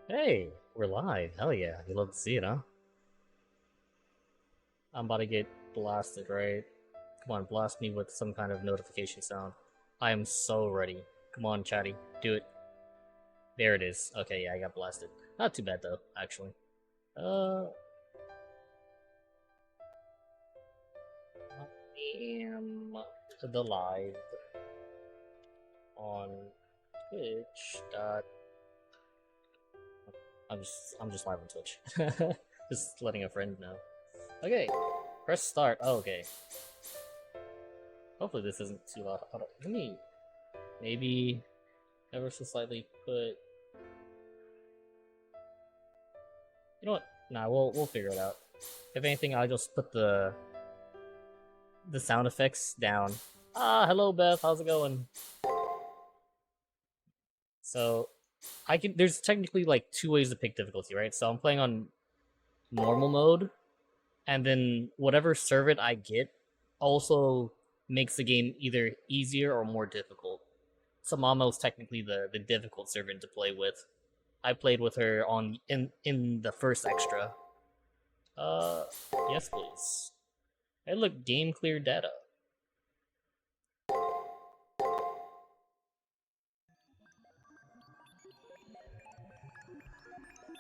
Hey, we're live. Hell yeah. You love to see it, huh? I'm about to get blasted, right? Come on, blast me with some kind of notification sound. I am so ready. Come on, chatty. Do it. There it is. Okay, yeah, I got blasted. Not too bad, though, actually. Uh, I am the live on Twitch. I'm just live on Twitch. Just letting a friend know. Okay, press start. Oh, okay. Hopefully this isn't too loud. Let me maybe ever so slightly put. You know what? Nah, we'll figure it out. If anything, I'll just put the sound effects down. Ah, hello Beth. How's it going? So I can. There's technically like two ways to pick difficulty, right? So I'm playing on normal mode, and then whatever servant I get also makes the game either easier or more difficult. So Mama's technically the difficult servant to play with. I played with her on in the first extra. Uh, yes, please. Hey, look, game clear data.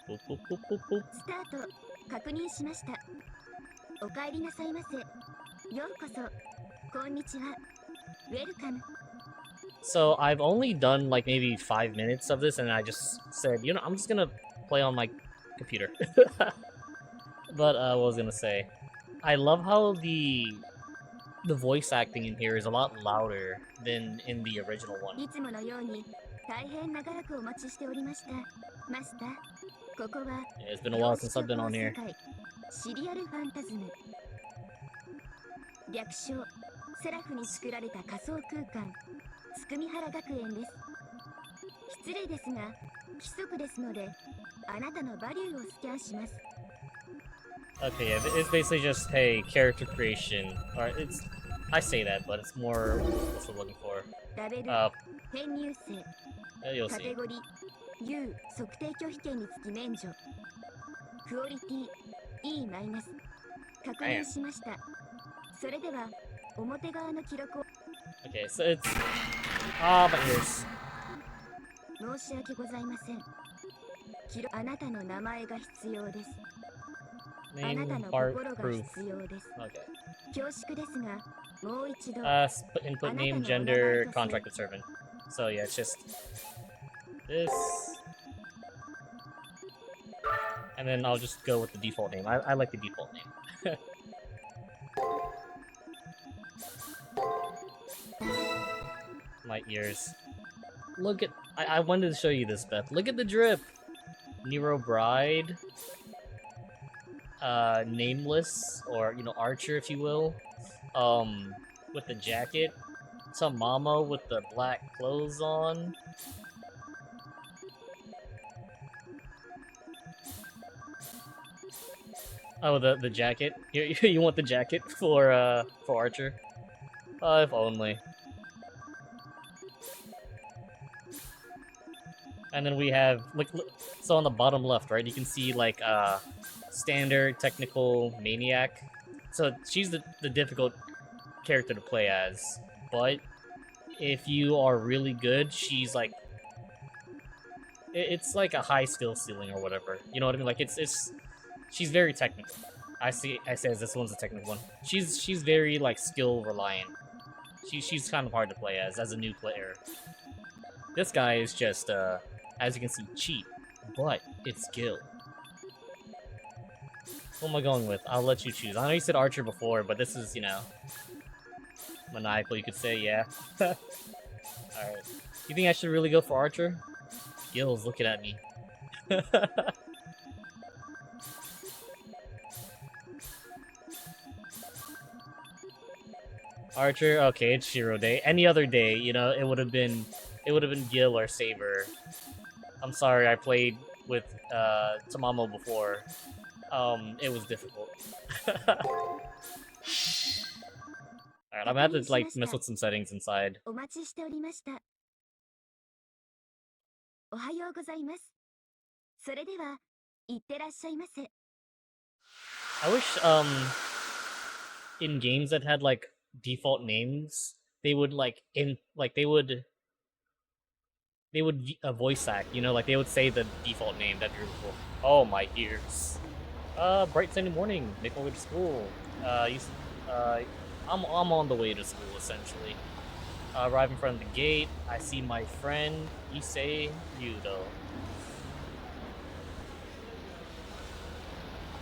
Boop, boop, boop, boop, boop. スタート確認しました。お帰りなさいませ。ようこそ。こんにちは。Welcome. So I've only done like maybe 5 minutes of this, and I just said, you know, I'm just gonna play on my computer. But what was I gonna say? I love how the voice acting in here is a lot louder than in the original one. いつものように大変長らくお待ちしておりました。マスター、ここは Yeah, it's been a while since I've been on here. シリアルファンタズム。略称セラフに作られた仮想空間つくみ原学園です。失礼ですが規則ですのであなたのバリューをスキャンします。 Okay, yeah, it's basically just, hey, character creation. Or it's, I say that, but it's more, what's I'm looking for? ラベル、編入性、 You'll カ see. テゴリー U 測定拒否権につき免除。クオリティ E マイナス。確認しました。それでは表側の記録を Okay, so it's, ah, my ears. 申し訳ございません。記録あなたの名前が必要です。あな Name, たの part, 心が proof. 必要です。 Okay. 恐縮ですがもう一度 Input name, gender, contracted servant. So yeah, it's just this. And then I'll just go with the default name. I like the default name. My ears. Look at... I wanted to show you this, Beth. Look at the drip! Nero Bride. Nameless, or, you know, Archer, if you will. With the jacket. Some Mama with the black clothes on. Oh, the jacket. You want the jacket for Archer? If only. And then we have look, so on the bottom left, right? You can see like standard technical maniac. So she's the difficult character to play as, but if you are really good, she's like it's like a high skill ceiling or whatever. You know what I mean? Like it's she's very technical. I say as this one's a technical one. She's very like skill reliant. She's kind of hard to play as a new player. This guy is just as you can see, cheap, but it's skill. What am I going with? I'll let you choose. I know you said Archer before, but this is, you know, maniacal, you could say, yeah. Alright. You think I should really go for Archer? Gil's looking at me. Archer? Okay, it's Shiro Day. Any other day, you know, it would have been Gil or Saber. I'm sorry, I played with Tamamo before. It was difficult. Alright, I'm gonna have to like mess with some settings inside. お待ちしておりました。おはようございます。それでは、いってらっしゃいませ。 I wish in games that had like default names, they would they would voice act, you know, like they would say the default name. That'd be really cool. Oh my ears. Bright sunny morning. Make my way to school. You, I'm on the way to school essentially. Arrive in front of the gate. I see my friend Issei Ryudo.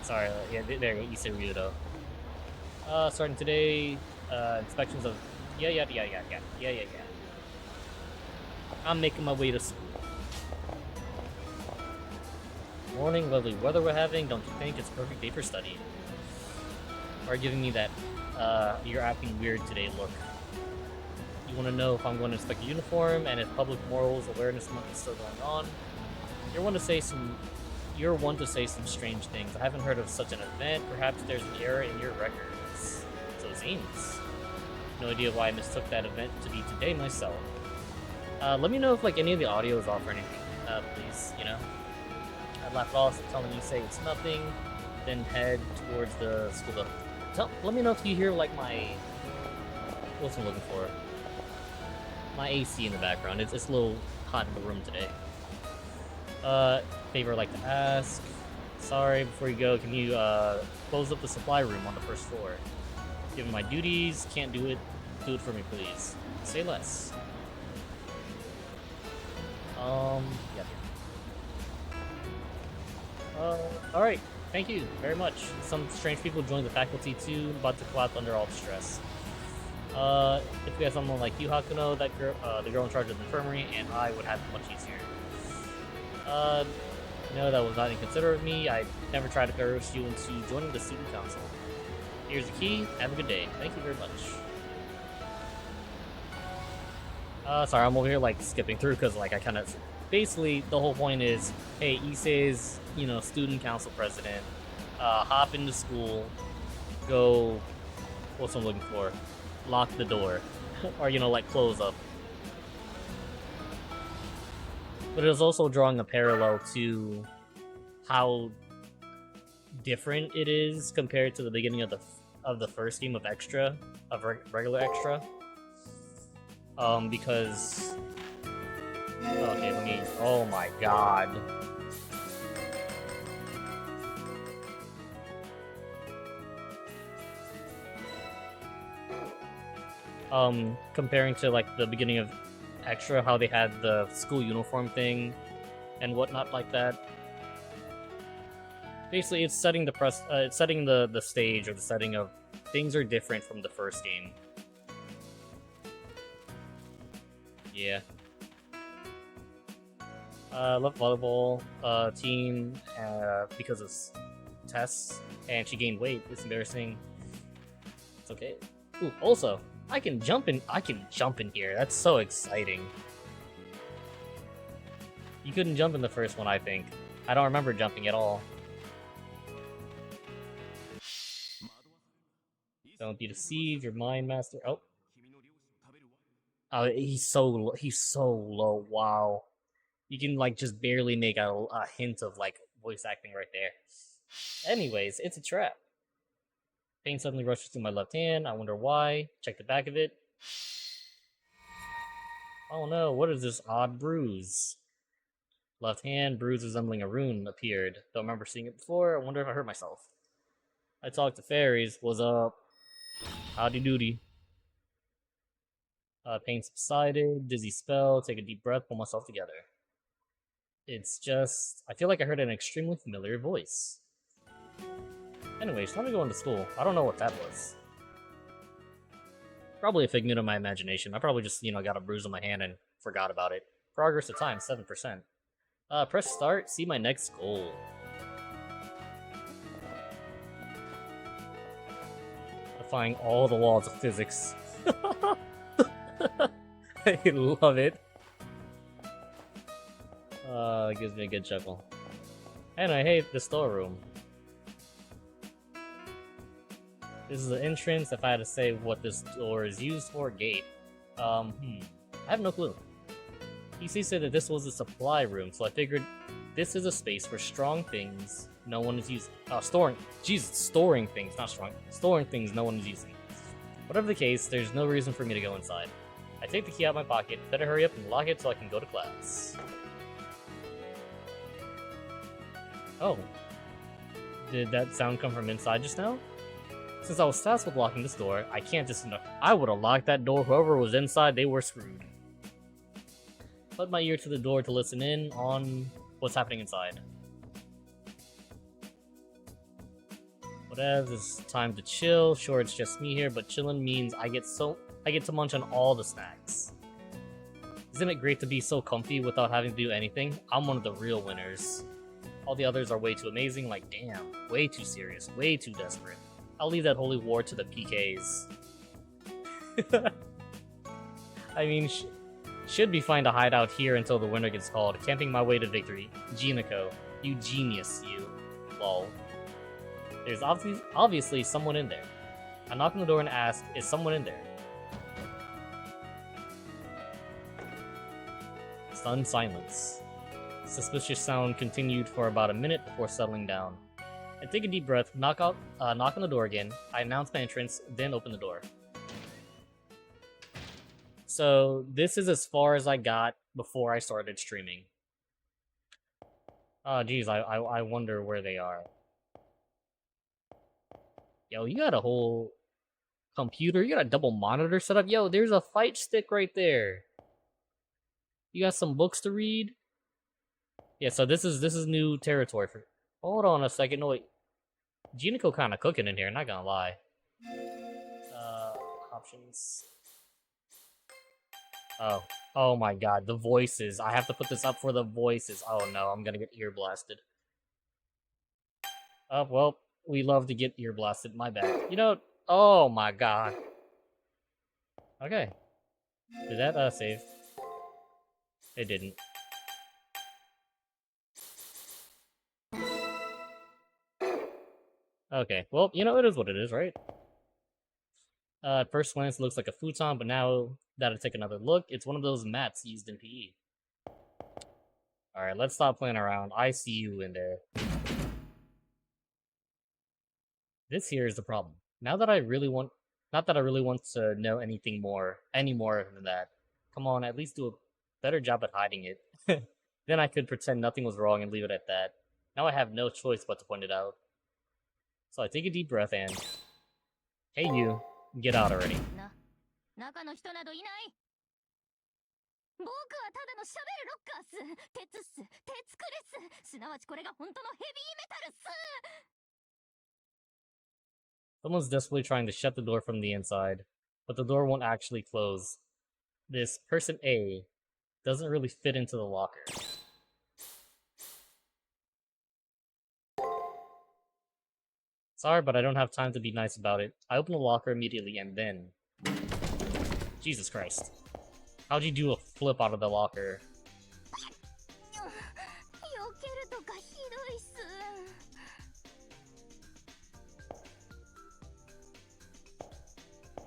Sorry, yeah, there you go, Issei Ryudo. Starting today, inspections of yeah. I'm making my way to school. Morning, lovely weather we're having. Don't you think it's a perfect day for studying? Are giving me that you're acting weird today look. You want to know if I'm going to inspect a uniform and if Public Morals Awareness Month is still going on? You're one to say some strange things. I haven't heard of such an event. Perhaps there's an error in your records. So it seems. No idea why I mistook that event to be today myself. Let me know if like any of the audio is off or anything, please. You know, I'd laugh it off, telling you say it's nothing, then head towards the school. Let me know if you hear like my what's I'm looking for. My AC in the background. It's a little hot in the room today. Favor I'd like to ask. Sorry, before you go, can you close up the supply room on the first floor? Given my duties, can't do it. Do it for me, please. Say less. Yeah. Alright. Thank you very much. Some strange people joined the faculty too, about to collapse under all the stress. If we had someone like you, Hakuno, that girl, the girl in charge of the infirmary, and I would have it much easier. No, that was not inconsiderate of me. I never tried to coerce you into joining the student council. Here's the key. Have a good day. Thank you very much. Sorry, I'm over here like skipping through because like I kind of basically the whole point is, hey, Issei's, you know, student council president, hop into school, go, what's I'm looking for, lock the door, or you know, like close up. But it was also drawing a parallel to how different it is compared to the beginning of the first game of Extra, of regular Extra. Because okay, let me. Oh my god. Comparing to like the beginning of Extra, how they had the school uniform thing and whatnot like that. Basically, it's setting it's setting the stage or the setting of things are different from the first game. Yeah. Love volleyball team because of tests, and she gained weight. It's embarrassing. It's okay. Ooh, also, I can jump in here. That's so exciting. You couldn't jump in the first one, I think. I don't remember jumping at all. Don't be deceived, your mind master. Oh. Oh, he's so low. Wow. You can like just barely make a hint of like voice acting right there. Anyways, it's a trap. Pain suddenly rushes through my left hand. I wonder why. Check the back of it. Oh no, what is this odd bruise? Left hand, bruise resembling a rune appeared. Don't remember seeing it before. I wonder if I hurt myself. I talked to fairies. What's up? Howdy doody. Pain subsided. Dizzy spell. Take a deep breath. Pull myself together. It's just... I feel like I heard an extremely familiar voice. Anyways, let me go into school. I don't know what that was. Probably a figment of my imagination. I probably just, you know, got a bruise on my hand and forgot about it. Progress to time, 7%. Press start, see my next goal. Defying all the laws of physics. I love it. It gives me a good chuckle. And I hate the storeroom. This is the entrance. If I had to say what this door is used for, gate. I have no clue. PC said that this was a supply room, so I figured This is a space for strong things no one is using. Storing. Jesus, storing things, not strong. Storing things no one is using. Whatever the case, there's no reason for me to go inside. I take the key out of my pocket, better hurry up and lock it so I can go to class. Oh. Did that sound come from inside just now? Since I was tasked with locking this door, I can't just... I would have locked that door. Whoever was inside, they were screwed. Put my ear to the door to listen in on what's happening inside. Whatever, it's time to chill. Sure, it's just me here, but chillin' means I get to munch on all the snacks. Isn't it great to be so comfy without having to do anything? I'm one of the real winners. All the others are way too amazing, like damn, way too serious, way too desperate. I'll leave that holy war to the PKs. I mean, should be fine to hide out here until the winner gets called, camping my way to victory. Genico, you genius, you. Lol. There's obviously someone in there. I knock on the door and ask, is someone in there? Stunned silence. Suspicious sound continued for about a minute before settling down. I take a deep breath, knock on the door again. I announce my entrance, then open the door. So this is as far as I got before I started streaming. Oh geez, I wonder where they are. Yo, you got a whole computer, you got a double monitor set up. Yo, there's a fight stick right there. You got some books to read? Yeah, so this is new territory for... Hold on a second, no wait. Genico kinda cooking in here, not gonna lie. Options. Oh my god, the voices. I have to put this up for the voices. Oh no, I'm gonna get ear blasted. Oh, well, we love to get ear blasted, my bad. You know, oh my god. Okay. Did that, save? It didn't. Okay, well, you know, it is what it is, right? At first glance, it looks like a futon, but now that I take another look, it's one of those mats used in PE. Alright, let's stop playing around. I see you in there. This here is the problem. Not that I really want to know any more than that. Come on, at least do a better job at hiding it. Then I could pretend nothing was wrong and leave it at that. Now I have no choice but to point it out. So I take a deep breath and... Hey you, get out already. Someone's desperately trying to shut the door from the inside, but the door won't actually close. This person A doesn't really fit into the locker. Sorry, but I don't have time to be nice about it. I open the locker immediately and then... Jesus Christ. How'd you do a flip out of the locker?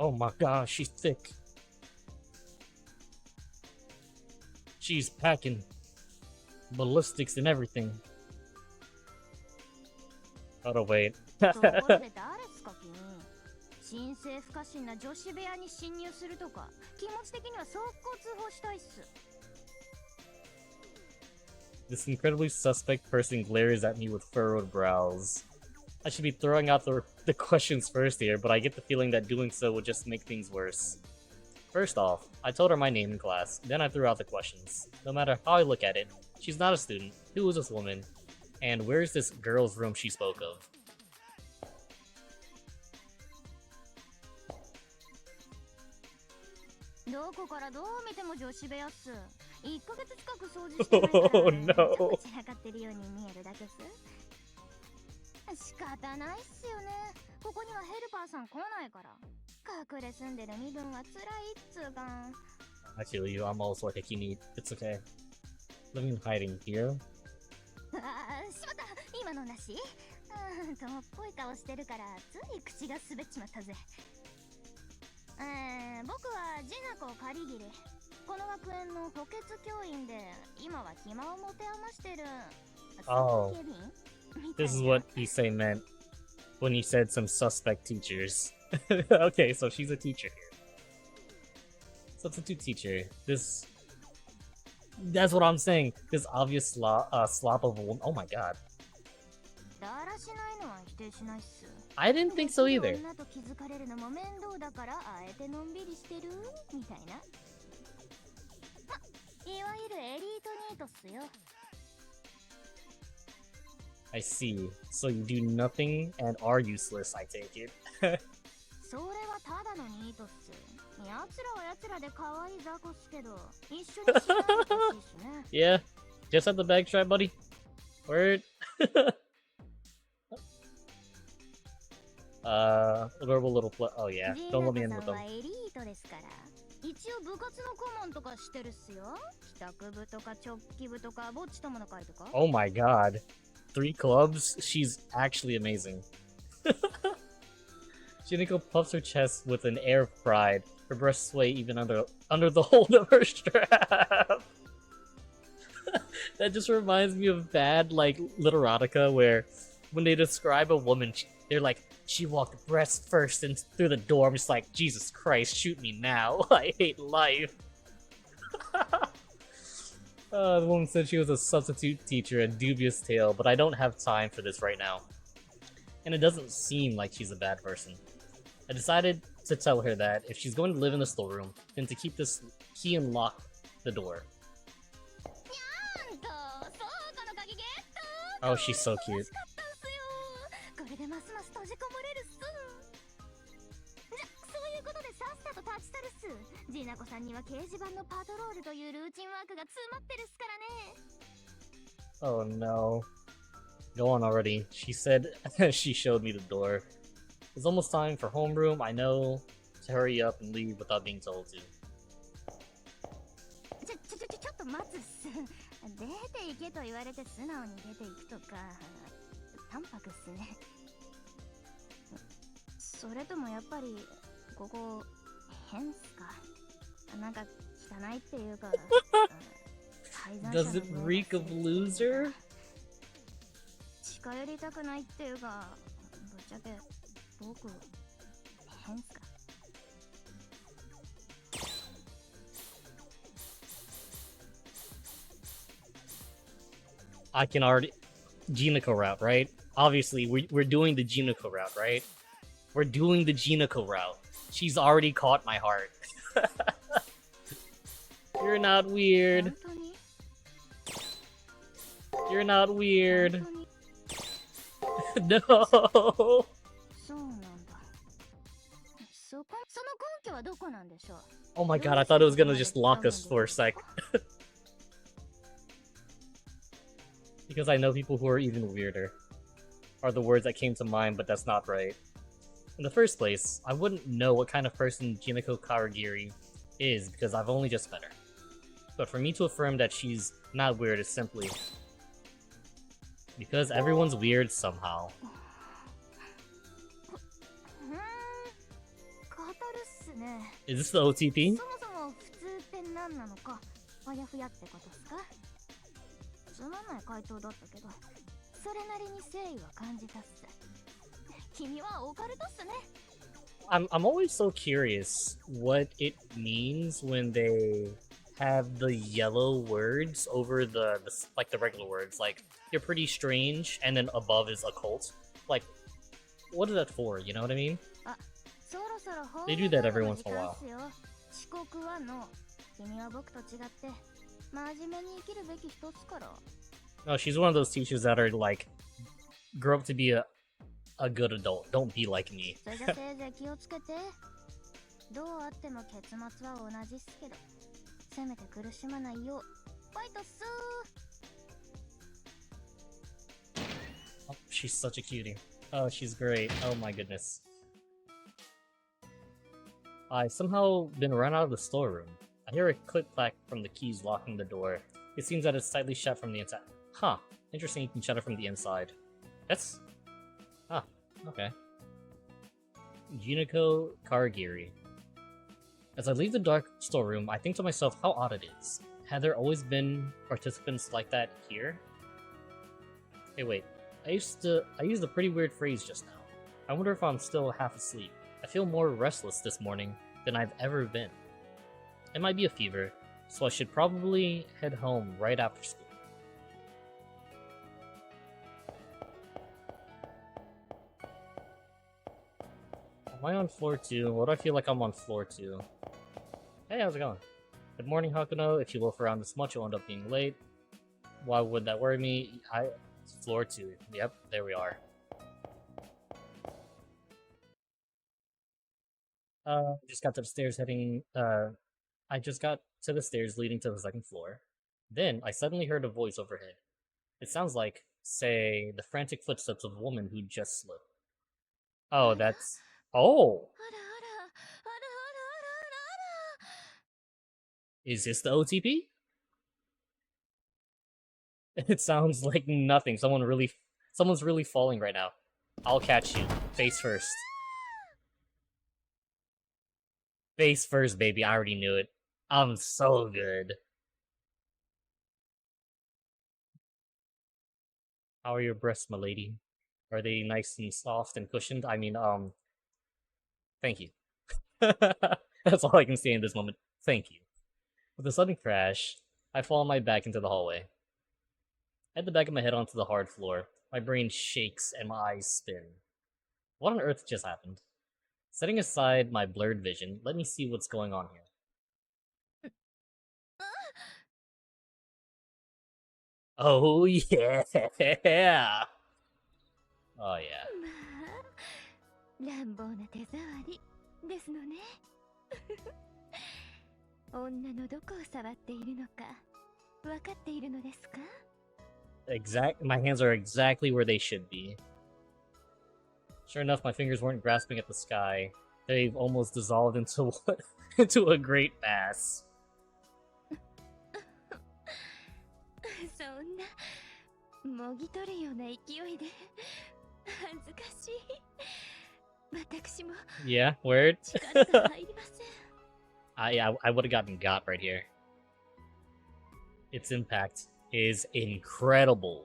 Oh my gosh, she's thick. She's packing ballistics and everything. Oh, wait. This incredibly suspect person glares at me with furrowed brows. I should be throwing out the questions first here, but I get the feeling that doing so would just make things worse. First off, I told her my name in class, then I threw out the questions. No matter how I look at it, she's not a student. Who is this woman? And where's this girl's room she spoke of? Oh no. 仕方ないっすよね。ここにはヘルパーさん来ないから。隠れ住んでる身分は辛いっつうか。I feel you, I'm also a HikiNEET. It's okay. Living hiding here. ああ、しまった。今のなし？ともっぽい顔してるからつい口が滑っちまったぜ。僕はジナコカリギリ。この学園の補欠教員で、今は暇を持て余してる。Oh, this is what Issei meant when he said some suspect teachers. Okay, so she's a teacher here. Substitute teacher. That's what I'm saying. This obvious slop of a woman. Oh my god. I didn't think so either. I see. So you do nothing and are useless, I take it. Yeah, just at the bag try, buddy. Word. Adorable little oh yeah, don't let me in with them. Oh my god. 3 clubs? She's actually amazing. Juniko puffs her chest with an air of pride. Her breasts sway even under the hold of her strap. That just reminds me of bad, like, literotica, where when they describe a woman, they're like, she walked breast first and through the door. I'm just like, Jesus Christ, shoot me now. I hate life. The woman said she was a substitute teacher, a dubious tale, but I don't have time for this right now. And it doesn't seem like she's a bad person. I decided to tell her that if she's going to live in the storeroom, then to keep this key and lock the door. Oh, she's so cute. Oh no. Go on already. She said she showed me the door. It's almost time for homeroom, I know, to hurry up and leave without being told to. Does it reek of loser? I can already... Jinako route, right? Obviously, we're doing the Jinako route, right? We're doing the Jinako route. She's already caught my heart. You're not weird. You're not weird. No! Oh my god, I thought it was gonna just lock us for a sec. Because I know people who are even weirder. Are the words that came to mind, but that's not right. In the first place, I wouldn't know what kind of person Jinako Karagiri is because I've only just met her. But for me to affirm that she's not weird is simply because everyone's weird somehow. Is this the OTP? I'm always so curious what it means when they have the yellow words over the like the regular words, like you're pretty strange and then above is occult. Like, what is that for, you know what I mean? They do that every once in a while. No, she's one of those teachers that are like, grow up to be a good adult. Don't be like me. Oh, she's such a cutie. Oh, she's great. Oh my goodness. I somehow been run out of the storeroom. I hear a click-clack from the keys locking the door. It seems that it's tightly shut from the inside. Huh. Interesting you can shut it from the inside. That's... Ah, okay. Jinako Karagiri. As I leave the dark storeroom, I think to myself how odd it is. Had there always been participants like that here? Hey, wait. I used a pretty weird phrase just now. I wonder if I'm still half asleep. I feel more restless this morning than I've ever been. It might be a fever, so I should probably head home right after school. Am I on floor 2? What do I feel like I'm on floor 2? Hey, how's it going? Good morning, Hakuno. If you loaf around this much, you'll end up being late. Why would that worry me? Floor 2. Yep, there we are. Just got to the stairs heading, I just got to the stairs leading to the second floor. Then I suddenly heard a voice overhead. It sounds like, say, the frantic footsteps of a woman who just slipped. Oh, that's... Oh! Is this the OTP? It sounds like nothing. Someone's really falling right now. I'll catch you. Face first. Face first, baby. I already knew it. I'm so good. How are your breasts, my lady? Are they nice and soft and cushioned? I mean, thank you. That's all I can say in this moment. Thank you. With a sudden crash, I fall on my back into the hallway. I hit the back of my head onto the hard floor. My brain shakes and my eyes spin. What on earth just happened? Setting aside my blurred vision, let me see what's going on here. Oh yeah! Oh yeah. 乱暴な手触りですのね。女のどこを触っているのか分かっているのですか? My hands are exactly where they should be. Sure enough, my fingers weren't grasping at the sky. They've almost dissolved into into a great mass. そんなもぎ取るような勢いで恥ずかしい。私も Yeah, word. 力が入りません。I would have gotten got right here. Its impact is incredible.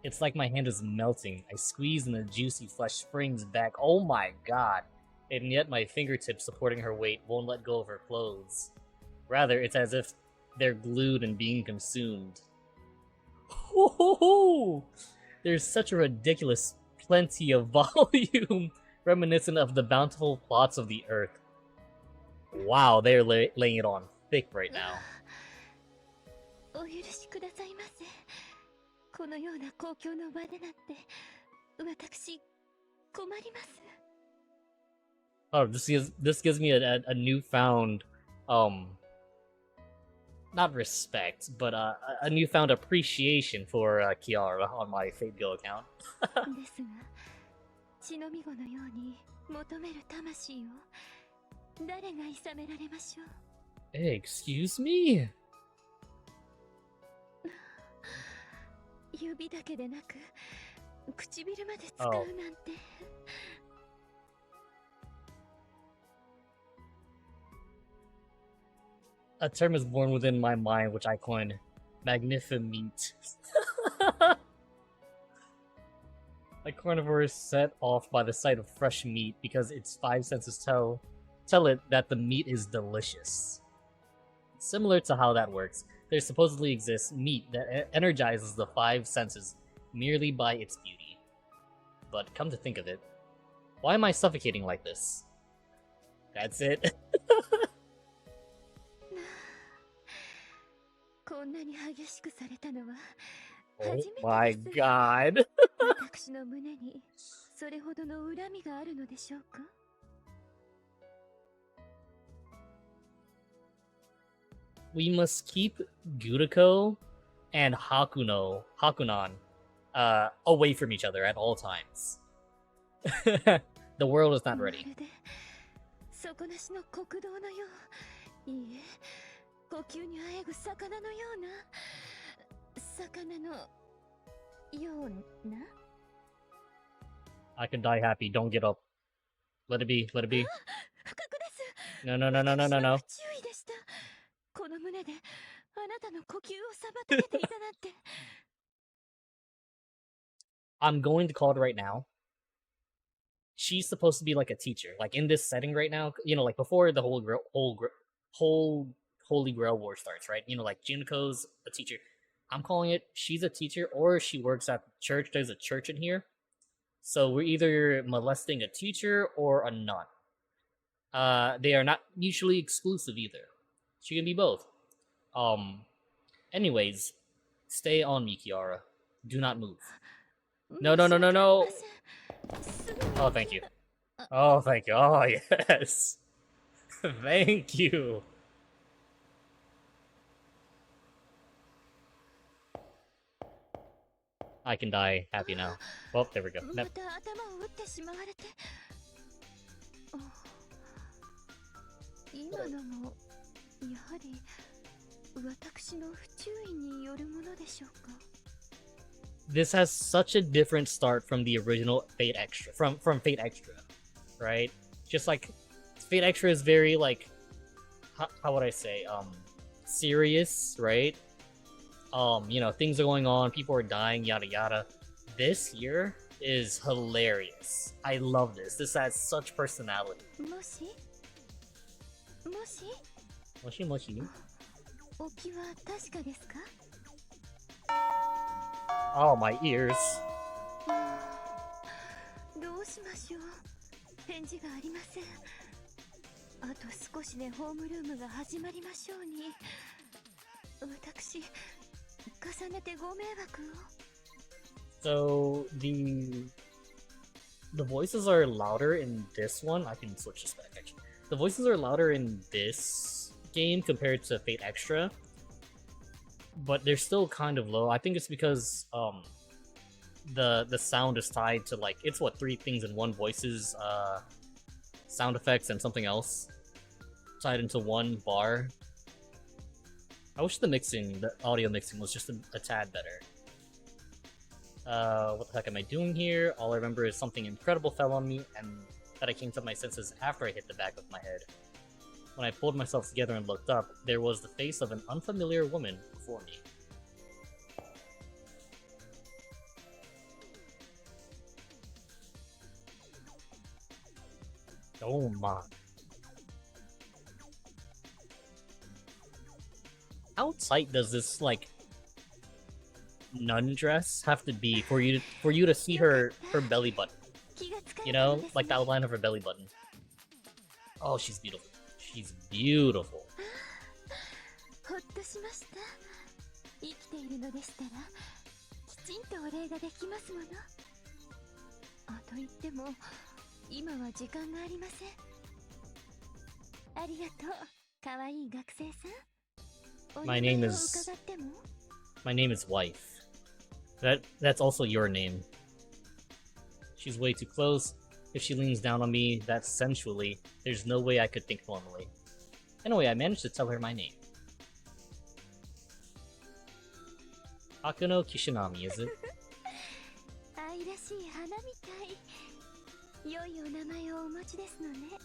It's like my hand is melting. I squeeze and the juicy flesh springs back. Oh my god. And yet my fingertips supporting her weight won't let go of her clothes. Rather, it's as if they're glued and being consumed. There's such a ridiculous plenty of volume, reminiscent of the bountiful plots of the earth. Wow, they're laying it on thick right now. お許しくださいませ。このような公共の場でなって私困ります。 Oh, this gives me a newfound not respect, but a newfound appreciation for Kiara on my Fate Go account. ですが、忍び子のように求める魂を誰が諌められましょう。 Hey, excuse me? 指だけでなく唇まで使うなんて。A term is born within my mind, which I coined magnifimeat. A carnivore is set off by the sight of fresh meat because its five senses tell it that the meat is delicious. Similar to how that works, there supposedly exists meat that energizes the five senses merely by its beauty. But come to think of it, why am I suffocating like this? That's it. こんなに激しくされたのは Oh my god. 私の胸にそれほどの恨みがあるのでしょうか? We must keep Guriko and Hakunon, away from each other at all times. The world is not ready. まるで底なしの国道のよう。いいえ、呼吸にあえぐ魚のような。魚のような。 I can die happy. Don't get up. Let it be. Let it be. 不覚です。 No, no, no, no, no, no, no. 私は不注意でした。この胸であなたの呼吸を妨げていたなんて。I'm going to call it right now. She's supposed to be like a teacher, like in this setting right now. You know, like before the whole Holy Grail War starts, right? You know, like Junko's a teacher. I'm calling it she's a teacher or she works at the church. There's a church in here. So we're either molesting a teacher or a nun. They are not mutually exclusive either. She can be both. Um anyways, stay on me, Kiara. Do not move. No, no, no, no, no. Oh, thank you. Oh, thank you. Oh, yes. Thank you. I can die happy now. Well, there we go. また頭を打ってしまわれて。今のもやはり私の不注意によるものでしょうか。This has such a different start from the original Fate Extra. From Fate Extra, right? Just like Fate Extra is very like how would I say serious, right? You know, things are going on, people are dying, yada yada. This here is hilarious. I love this. This has such personality. もしもし Moshi moshi. お気は確かですか。 Oh, my ears. どうしましょう。返事がありません。あと少しでホームルームが始まりましょうに。私重ねてご迷惑を。 So the voices are louder in this one. I can switch this back actually. The voices are louder in this game compared to Fate Extra, but they're still kind of low. I think it's because the sound is tied to like it's what 3 things in one: voices, sound effects, and something else tied into one bar. I wish the audio mixing was just a tad better. What the heck am I doing here? All I remember is something incredible fell on me, and that I came to my senses after I hit the back of my head. When I pulled myself together and looked up, there was the face of an unfamiliar woman before me. Oh my. How tight does this, like, nun dress have to be for you to see her belly button? You know, like the outline of her belly button. Oh, she's beautiful. She's beautiful. ほっとしました。生きているのでしたらきちんとお礼ができますもの。あと言っても今は時間がありません。ありがとう、可愛い学生さん。 My name is wife. That's also your name. She's way too close. If she leans down on me that sensually, there's no way I could think normally. Anyway, I managed to tell her my name. Hakuno Kishinami, is it? 愛らしい花みたい。良いお名前をお持ちですのね。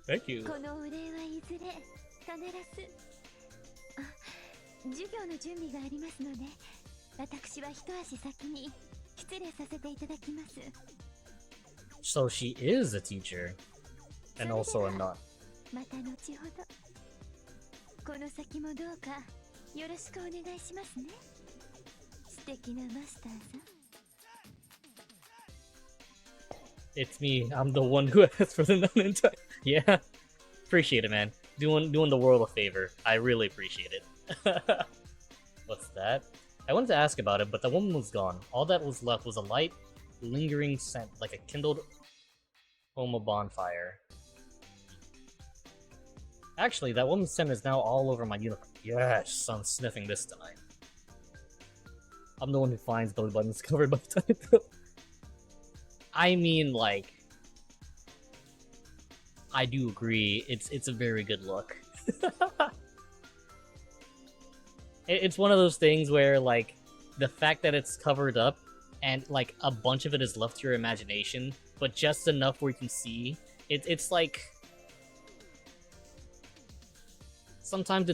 Thank you. このお礼はいずれ必ず。あ、授業の準備がありますので、私は一足先に失礼させていただきます。 So she is a teacher, and also a nun. また後ほど。この先もどうかよろしくお願いしますね。素敵なマスターさん。 It's me. I'm the one who asked for the nun in time. Yeah, appreciate it, man. Doing the world a favor. I really appreciate it. What's that? I wanted to ask about it, but the woman was gone. All that was left was a light, lingering scent, like a kindled home of bonfire. Actually, that woman's scent is now all over my uniform. Yes, I'm sniffing this tonight. I'm the one who finds belly buttons covered by title. I mean, like, I do agree. It's a very good look. It's one of those things where, like, the fact that it's covered up and, like, a bunch of it is left to your imagination, but just enough where you can see, it's like... Sometimes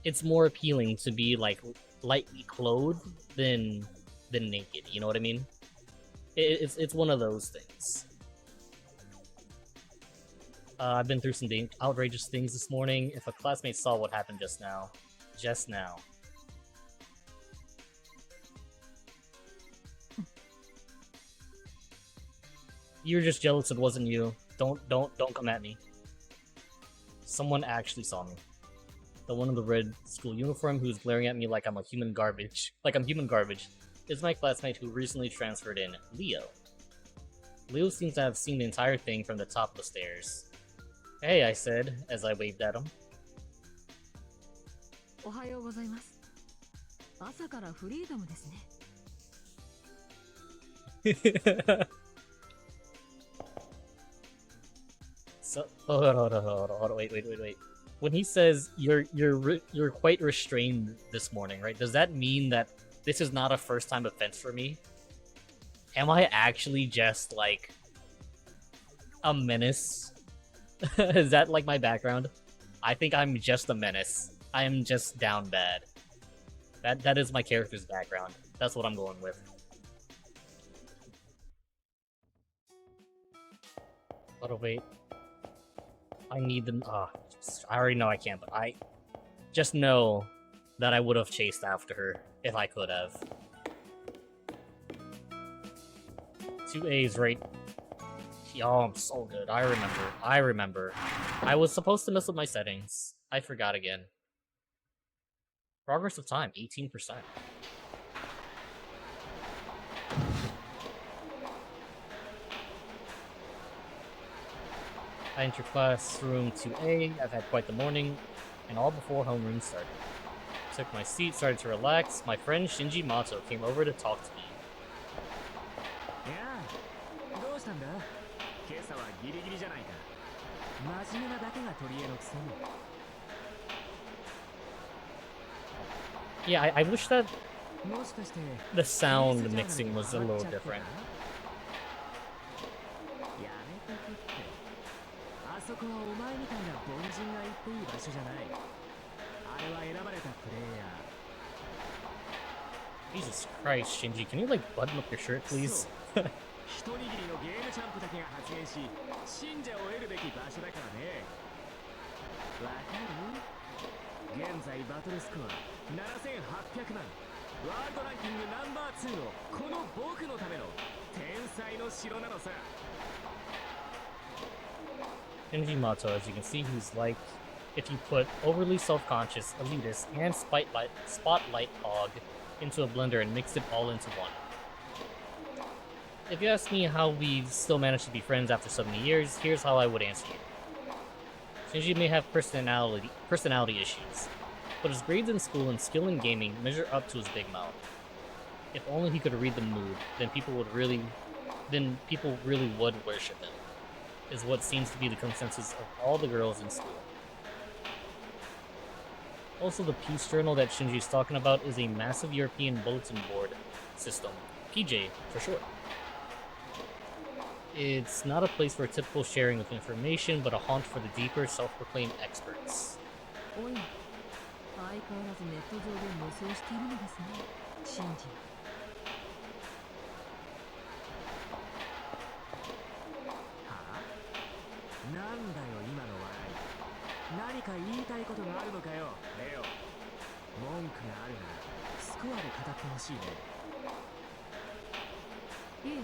it's more appealing to be, like, lightly clothed than naked. You know what I mean? It's one of those things. I've been through some outrageous things this morning. If a classmate saw what happened just now. You're just jealous it wasn't you. Don't come at me. Someone actually saw me. The one in the red school uniform who's glaring at me like I'm human garbage. Is my classmate who recently transferred in, Leo. Leo seems to have seen the entire thing from the top of the stairs. Hey, I said, as I waved at him. おはようございます。朝からフリーダムですね。So, hold on, wait. When he says you're quite restrained this morning, right? Does that mean that this is not a first-time offense for me? Am I actually just like a menace? Is that like my background? I think I'm just a menace. I am just down bad. That is my character's background. That's what I'm going with. But wait. I need them. I already know I can't, but I just know that I would have chased after her if I could have. 2 A's, right? Oh, I'm so good. I remember. I was supposed to mess with my settings. I forgot again. Progress of time, 18%. I entered classroom 2A. I've had quite the morning, and all before homeroom started. Took my seat, started to relax. My friend Shinji Mato came over to talk to me. Yeah, どうしたんだ? 今朝はギリギリじゃないか。真面目なだけが取り柄のくせに。Yeah, I wish that もしかして the sound mixing was a little different. やめとけって。あそこはお前みたいな凡人が行っていい場所じゃない。あれは選ばれたプレイヤー。Jesus Christ, Shinji, can you like button up your shirt, please? 一握りのゲームチャンプだけが発言し、信者を得るべき場所だからね。わかる？現在バトルスコア7800万。ワールドランキングナンバー2のこの僕のための天才の城なのさ。Shinji Mato, as you can see, he's like if you put overly self-conscious, elitist, and spotlight hog into a blender and mixed it all into one. If you ask me how we still managed to be friends after so many years, here's how I would answer you. Shinji may have personality issues, but his grades in school and skill in gaming measure up to his big mouth. If only he could read the mood, then people really would worship him, is what seems to be the consensus of all the girls in school. Also, the peace journal that Shinji is talking about is a massive European bulletin board system, PJ for short. It's not a place for typical sharing of information, but a haunt for the deeper, self-proclaimed experts. おや、相変わらずネット上で無双しているのですね、シンジ。はあ？なんだよ今の笑い。何か言いたいことがあるのかよ、レオ。文句があるならスコアで語ってほしいね。いえ、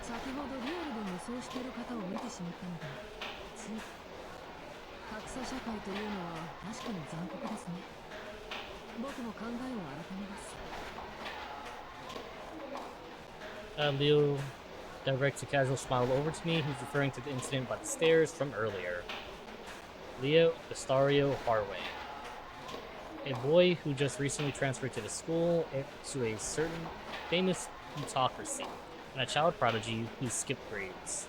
先ほどリアルで無双している方を見てしまったので、つい。格差社会というのは確かに残酷ですね。僕も考えを改めます。Leo directs a casual smile over to me. He's referring to the incident by the stairs from earlier. Leo Estario Harway, a boy who just recently transferred to the school to a certain famous plutocracy, and a child prodigy who skipped grades.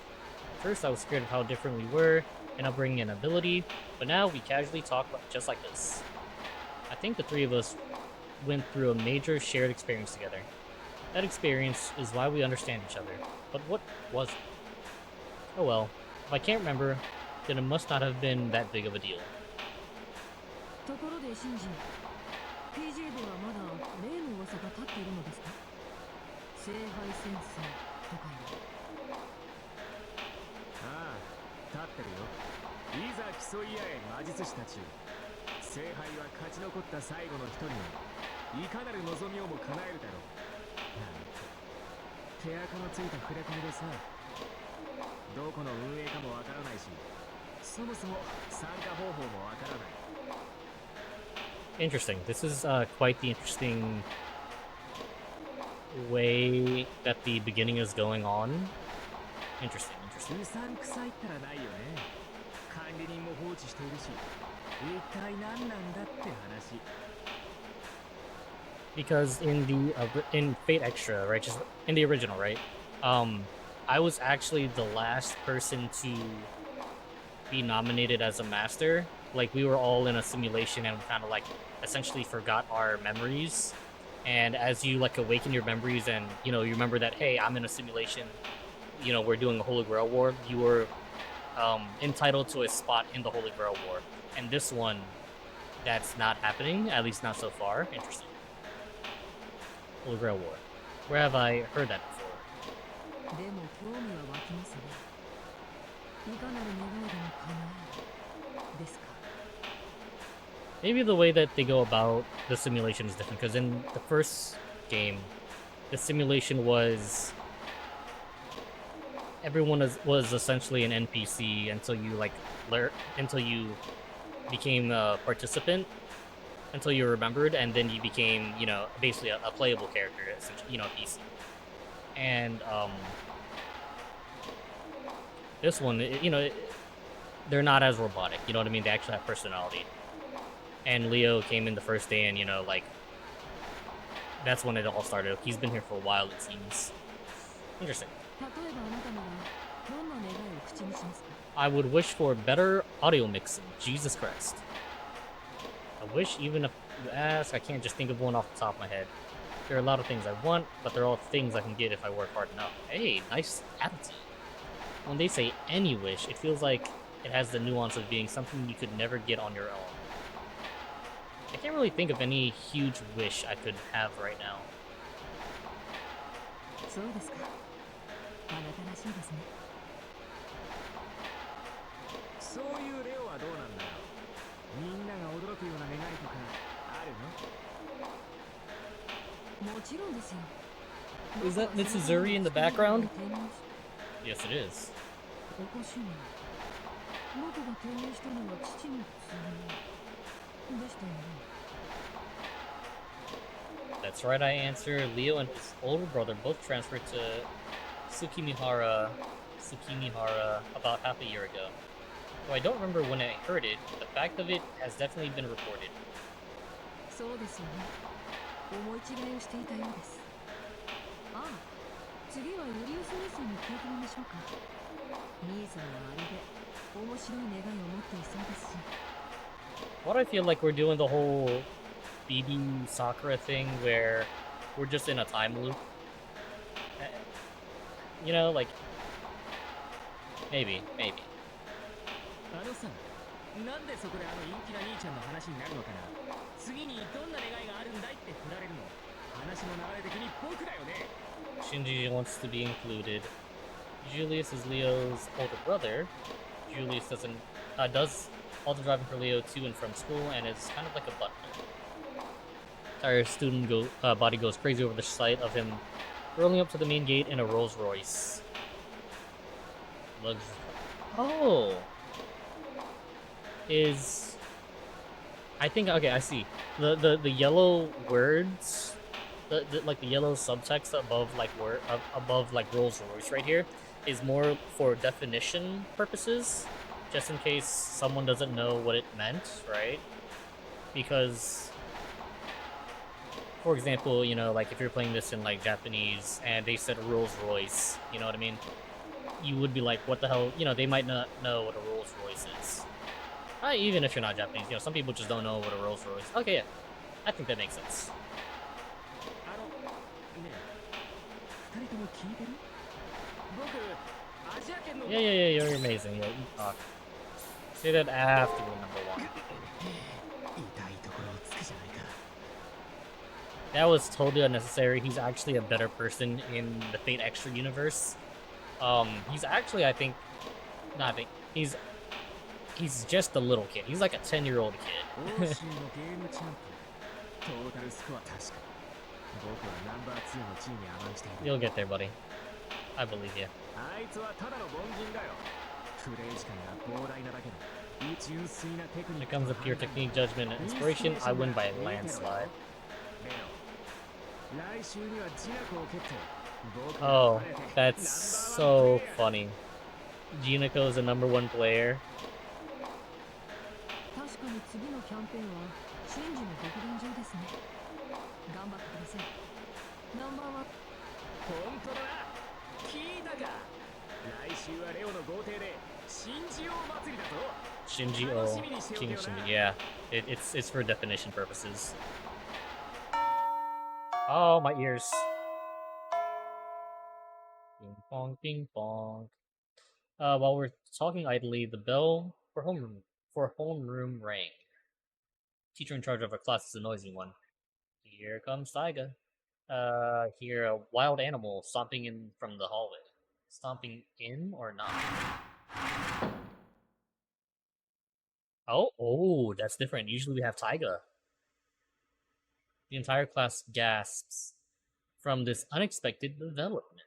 First, I was scared of how different we were in upbringing and ability, but now we casually talk just like this. I think the three of us went through a major shared experience together. That experience is why we understand each other. But what was it? Oh well, if I can't remember, then it must not have been that big of a deal. ところでシンジ、PJ ではまだっているのですか？聖杯戦争とかいう。ああ、立ってるよ。いざ競い合え魔術師たちよ。聖杯は勝ち残った最後の一人のいかなる望みをも叶えるだろう。なんて手垢のついた触れ込みでさ、どこの運営かもわからないし、そもそも参加方法もわからない。 Interesting. This is quite the interesting way that the beginning is going on. Interesting, interesting. うさんくさいったらないよね。管理人も放置しているし、一体何なんだって話。 Because in Fate Extra, right, just in the original, right, I was actually the last person to be nominated as a master. Like, we were all in a simulation and kind of like essentially forgot our memories. And as you like awaken your memories and you remember that, hey, I'm in a simulation, we're doing a Holy Grail War, you were entitled to a spot in the Holy Grail War. And this one, that's not happening, at least not so far. Interesting. Holy Grail War. Where have I heard that before? でも興味は湧きますね。いかなる願いでも叶えるですか。 Maybe the way that they go about the simulation is different, because in the first game, the simulation was everyone was essentially an NPC until you until you became a participant, until you remembered, and then you became basically a playable character, essentially, a PC. And this one, they're not as robotic. You know what I mean? They actually have personality. And Leo came in the first day, and that's when it all started. He's been here for a while, it seems. Interesting. 例えばあなたならどんな願いを口にしますか？ I would wish for better audio mixing. Jesus Christ. I wish, even if you ask, I can't just think of one off the top of my head. There are a lot of things I want, but they're all things I can get if I work hard enough. Hey, nice attitude. When they say any wish, it feels like it has the nuance of being something you could never get on your own. I can't really think of any huge wish I could have right now. そうですか。あなたらしいですね。そういうレオはどうなんだよ。みんなが驚くような願いとかあるの？もちろんですよ。 Is that Mitsuzuri in the background? Yes, it is. おかしいな。僕が転入したのは父の都合でしたよね。 That's right, I answered. Leo and his older brother both transferred to Tsukimihara about half a year ago. Though I don't remember when I heard it, the fact of it has definitely been reported. そうですよね。思い違いをしていたようです。ああ、次はユリウス兄さんに聞いてみましょうか。兄さんはあれで面白い願いを持っていそうですし。 What I feel like we're doing the whole BB Sakura thing where we're just in a time loop. Like maybe. あのさ、なんでそこであの陰気な兄ちゃんの話になるのかな。次にどんな願いがあるんだいって振られるの。話の流れ的に僕だよね。Shinji wants to be included. Julius is Leo's older brother. Julius does all the driving for Leo to and from school and is kind of like a butler. Entire student body goes crazy over the sight of him rolling up to the main gate in a Rolls Royce. Oh, I think okay. I see the yellow words, the yellow subtext above above Rolls Royce right here is more for definition purposes, just in case someone doesn't know what it meant, right? Because, for example, like if you're playing this in like Japanese and they said Rolls Royce, you know what I mean? You would be like, what the hell? They might not know what a Rolls Royce is. Even if you're not Japanese, some people just don't know what a Rolls Royce. Okay, yeah, I think that makes sense. あの、ねえ、二人とも聞いてる？僕、アジア圏の。Yeah, you're amazing. Yeah, you talk. Say that after the number one. 痛いところをつくじゃないか。That was totally unnecessary. He's actually a better person in the Fate Extra universe. He's actually, I think, not I think, he's just a little kid. He's like a 10-year-old kid. 欧州のゲームチャンプトータルスコア確か僕はナンバー2の地位に甘んじている You'll get there, buddy. I believe you. あいつはただの凡人だよプレイ時間が膨大なだけで純粋なテクニ When ッ it ク comes to pure technique, judgment, and inspiration, I win by a landslide. レオ来週にはジナコを蹴って僕 Oh, が晴れて that's ナンバーワン so プレイヤー funny. Jinako is the #1 player. 確かに次のキャンペーンはシンジの独壇場ですね。頑張ってください。ナンバーワン。本当だな聞いたか来週はレオの豪邸で新人王祭りだぞ Shinji O, King Shinji. Yeah, it's for definition purposes. Oh, my ears. Ping pong, ping pong. While we're talking idly, the bell for homeroom rang. Teacher in charge of our class is a noisy one. Here comes Taiga. Hear a wild animal stomping in from the hallway. Stomping in or not? Oh, that's different. Usually we have Taiga. The entire class gasps from this unexpected development.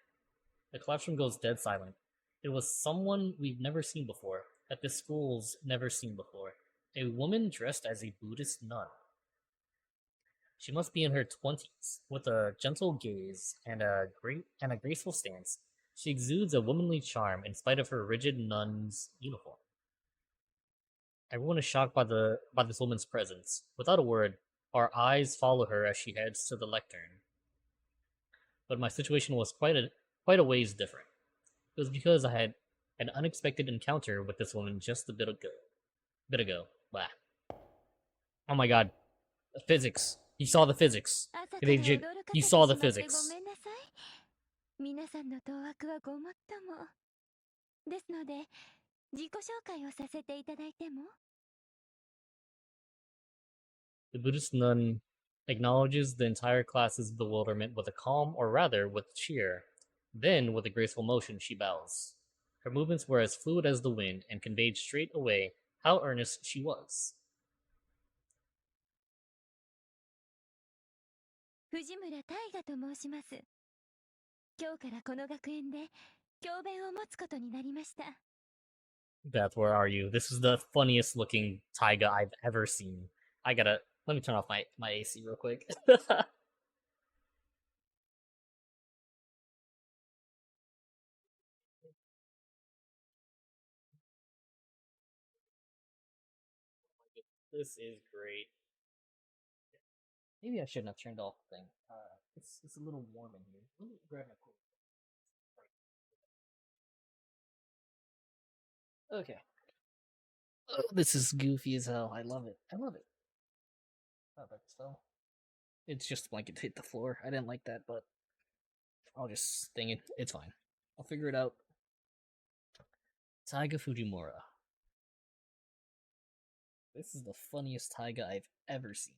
The classroom goes dead silent. It was someone we've never seen before, that this school's never seen before. A woman dressed as a Buddhist nun. She must be in her 20s, with a gentle gaze and a graceful stance. She exudes a womanly charm in spite of her rigid nun's uniform. Everyone is shocked by this woman's presence. Without a word, our eyes follow her as she heads to the lectern. But my situation was quite a ways different. It was because I had an unexpected encounter with this woman just a bit ago. Blah. Oh my god. The physics. You saw the physics. You saw the physics. 皆さんの当惑はごもっとも。ですので、自己紹介をさせていただいても The Buddhist nun acknowledges the entire class's bewilderment with a calm, or rather, with cheer. Then, with a graceful motion, she bows. Her movements were as fluid as the wind and conveyed straight away how earnest she was. 藤村大河と申します。今日からこの学園で教鞭を持つことになりました。Beth, where are you? This is the funniest looking taiga I've ever seen. Let me turn off my AC real quick. This is great. Maybe I shouldn't have turned off the thing. It's a little warm in here. Let me grab my coat. Okay. Oh, this is goofy as hell. I love it. Oh, that's fell. It's just a blanket hit the floor. I didn't like that, but I'll just sting it. It's fine. I'll figure it out. Taiga Fujimura. This is the funniest taiga I've ever seen.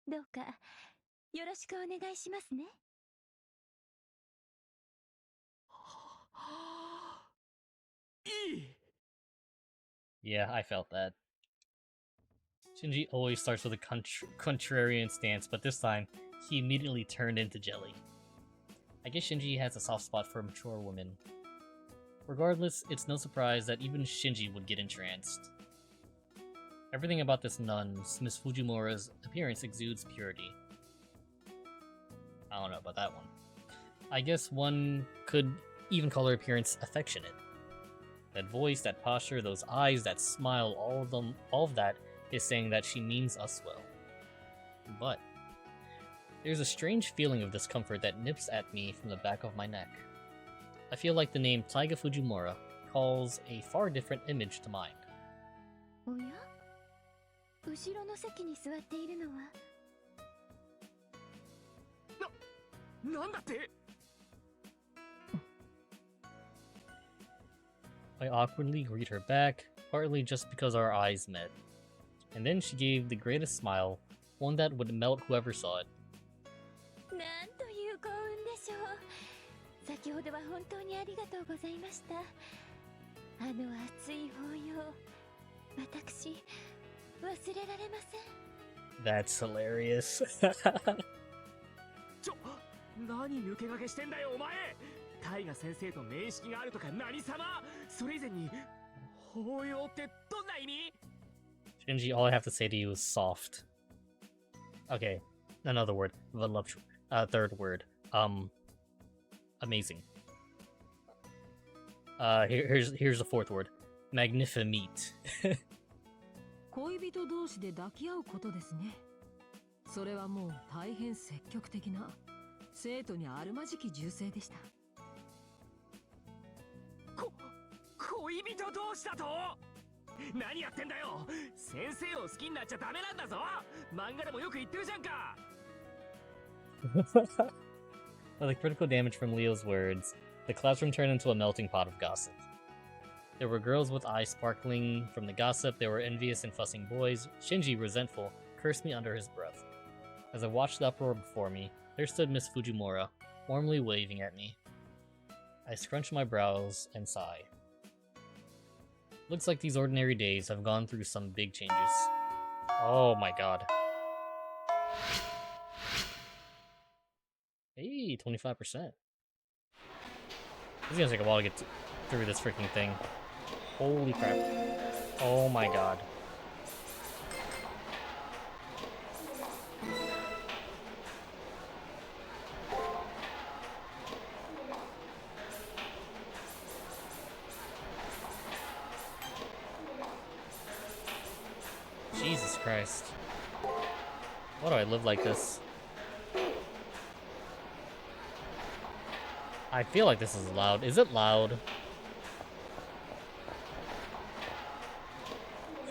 どうかよろしくお願いしますね。いい Yeah, I felt that. Shinji always starts with a contrarian stance, but this time, he immediately turned into jelly. I guess Shinji has a soft spot for mature women. Regardless, it's no surprise that even Shinji would get entranced. Everything about this nun, Miss Fujimura's appearance exudes purity. I don't know about that one. I guess one could even call her appearance affectionate. That voice, that posture, those eyes, that smile, all of that is saying that she means us well. But there's a strange feeling of discomfort that nips at me from the back of my neck. I feel like the name Taiga Fujimura calls a far different image to mind. おや後ろの席に座っているのはなんだって I awkwardly greet her back, partly just because our eyes met. And then she gave the greatest smile, one that would melt whoever saw it. なんという幸運でしょう。先ほどは本当にありがとうございました。あの熱い抱擁、私忘れられません。 That's hilarious. 何抜け駆けしてんだよお前。タイガ先生と面識があるとか何様。それ以前に抱擁ってどんな意味？ Shinji, all I have to say to you is soft. Okay, another word. Voluptuous. Third word. Amazing. Here's the fourth word. Magnifimeet. 恋人同士で抱き合うことですね。それはもう大変積極的な生徒にあるまじき銃声でした。恋人同士だと？何やってんだよ。先生を好きになっちゃダメなんだぞ。漫画でもよく言ってるじゃんか。The critical damage from Leo's words, the classroom turned into a melting pot of gossip. There were girls with eyes sparkling from the gossip, there were envious and fussing boys. Shinji, resentful, cursed me under his breath. As I watched the uproar before me, there stood Miss Fujimura, warmly waving at me. I scrunched my brows and sighed. Looks like these ordinary days have gone through some big changes. Oh my god. Hey, 25%. This is gonna take a while to get through this freaking thing. Holy crap. Oh my god. Jesus Christ. Why do I live like this? I feel like this is loud. Is it loud?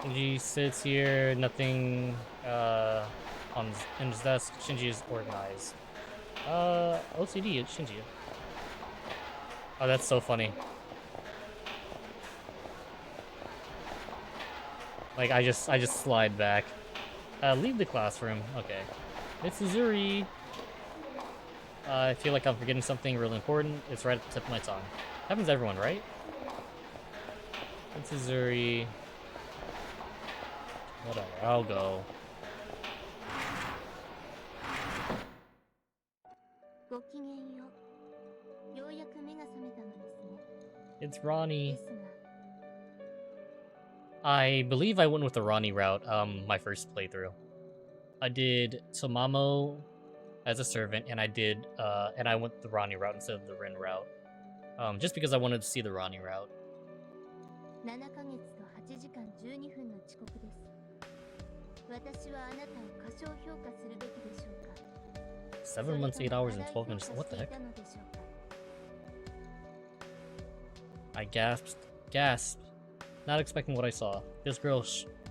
Shinji sits here, nothing in his desk. Shinji is organized. OCD, Shinji. Oh, that's so funny. Like, I just slide back. Leave the classroom. Okay. Mitsuzuri. I feel like I'm forgetting something really important. It's right at the tip of my tongue. Happens to everyone, right? Mitsuzuri. Whatever, I'll go. ごきげんよう。ようやく目が覚めたのですね。 It's Ronnie. ですが、 I believe I went with the Ronnie route, my first playthrough. I did Tomamo as a servant, and I went the Ronnie route instead of the Rin route. Just because I wanted to see the Ronnie route. 7ヶ月と8時間12分の遅刻です。私はあなたを過小評価するべきでしょうか。 7 months, 8 hours, and 12 minutes. What the heck? I gasped, not expecting what I saw. This girl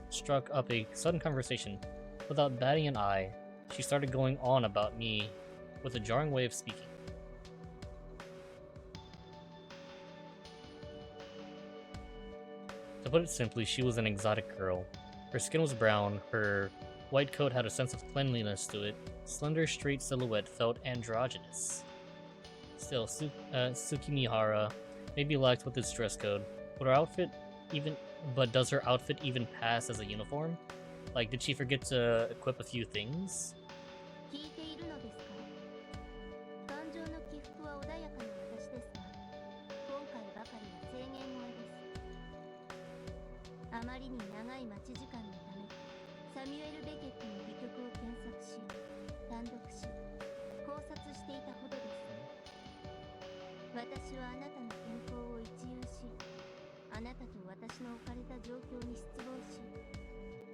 struck up a sudden conversation. Without batting an eye, she started going on about me with a jarring way of speaking. To put it simply, she was an exotic girl. Her skin was brown, her white coat had a sense of cleanliness to it, slender, straight silhouette felt androgynous. Still, Tsukimihara maybe lacked with its dress code. But does her outfit even pass as a uniform? Like, did she forget to equip a few things? 聞いているのですか。感情の起伏は穏やかな私ですが、今回ばかりは制限超えです。あまりに長い待ち時間のため、サミュエル・ベケットの戯曲を検索し、単読し、考察していたほどです。私はあなたの健康を一遊し、あなたと私の置かれた状況に失望し、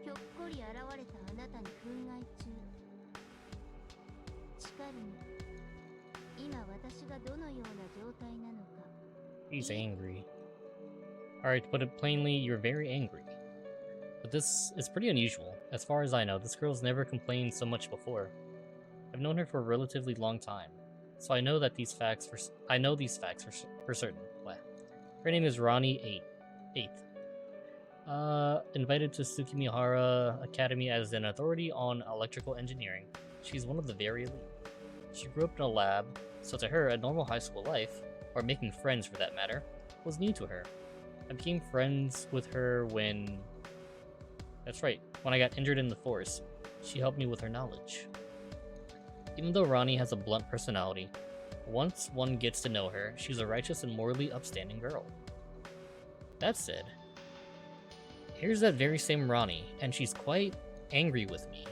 ひょっこり現れたあなたに憤慨中。しかるに、今私がどのような状態なのか。 He's angry. Alright, to put it plainly, you're very angry. But this is pretty unusual. As far as I know, this girl's never complained so much before. I've known her for a relatively long time, so I know these facts for certain. Blah. Her name is Ronnie 8th. Invited to Tsukimihara Academy as an authority on electrical engineering. She's one of the very elite. She grew up in a lab, so to her, a normal high school life, or making friends for that matter, was new to her. I became friends with her when... That's right, when I got injured in the force. She helped me with her knowledge. Even though Ronnie has a blunt personality, once one gets to know her, she's a righteous and morally upstanding girl. That said, here's that very same Ronnie, and she's quite angry with me.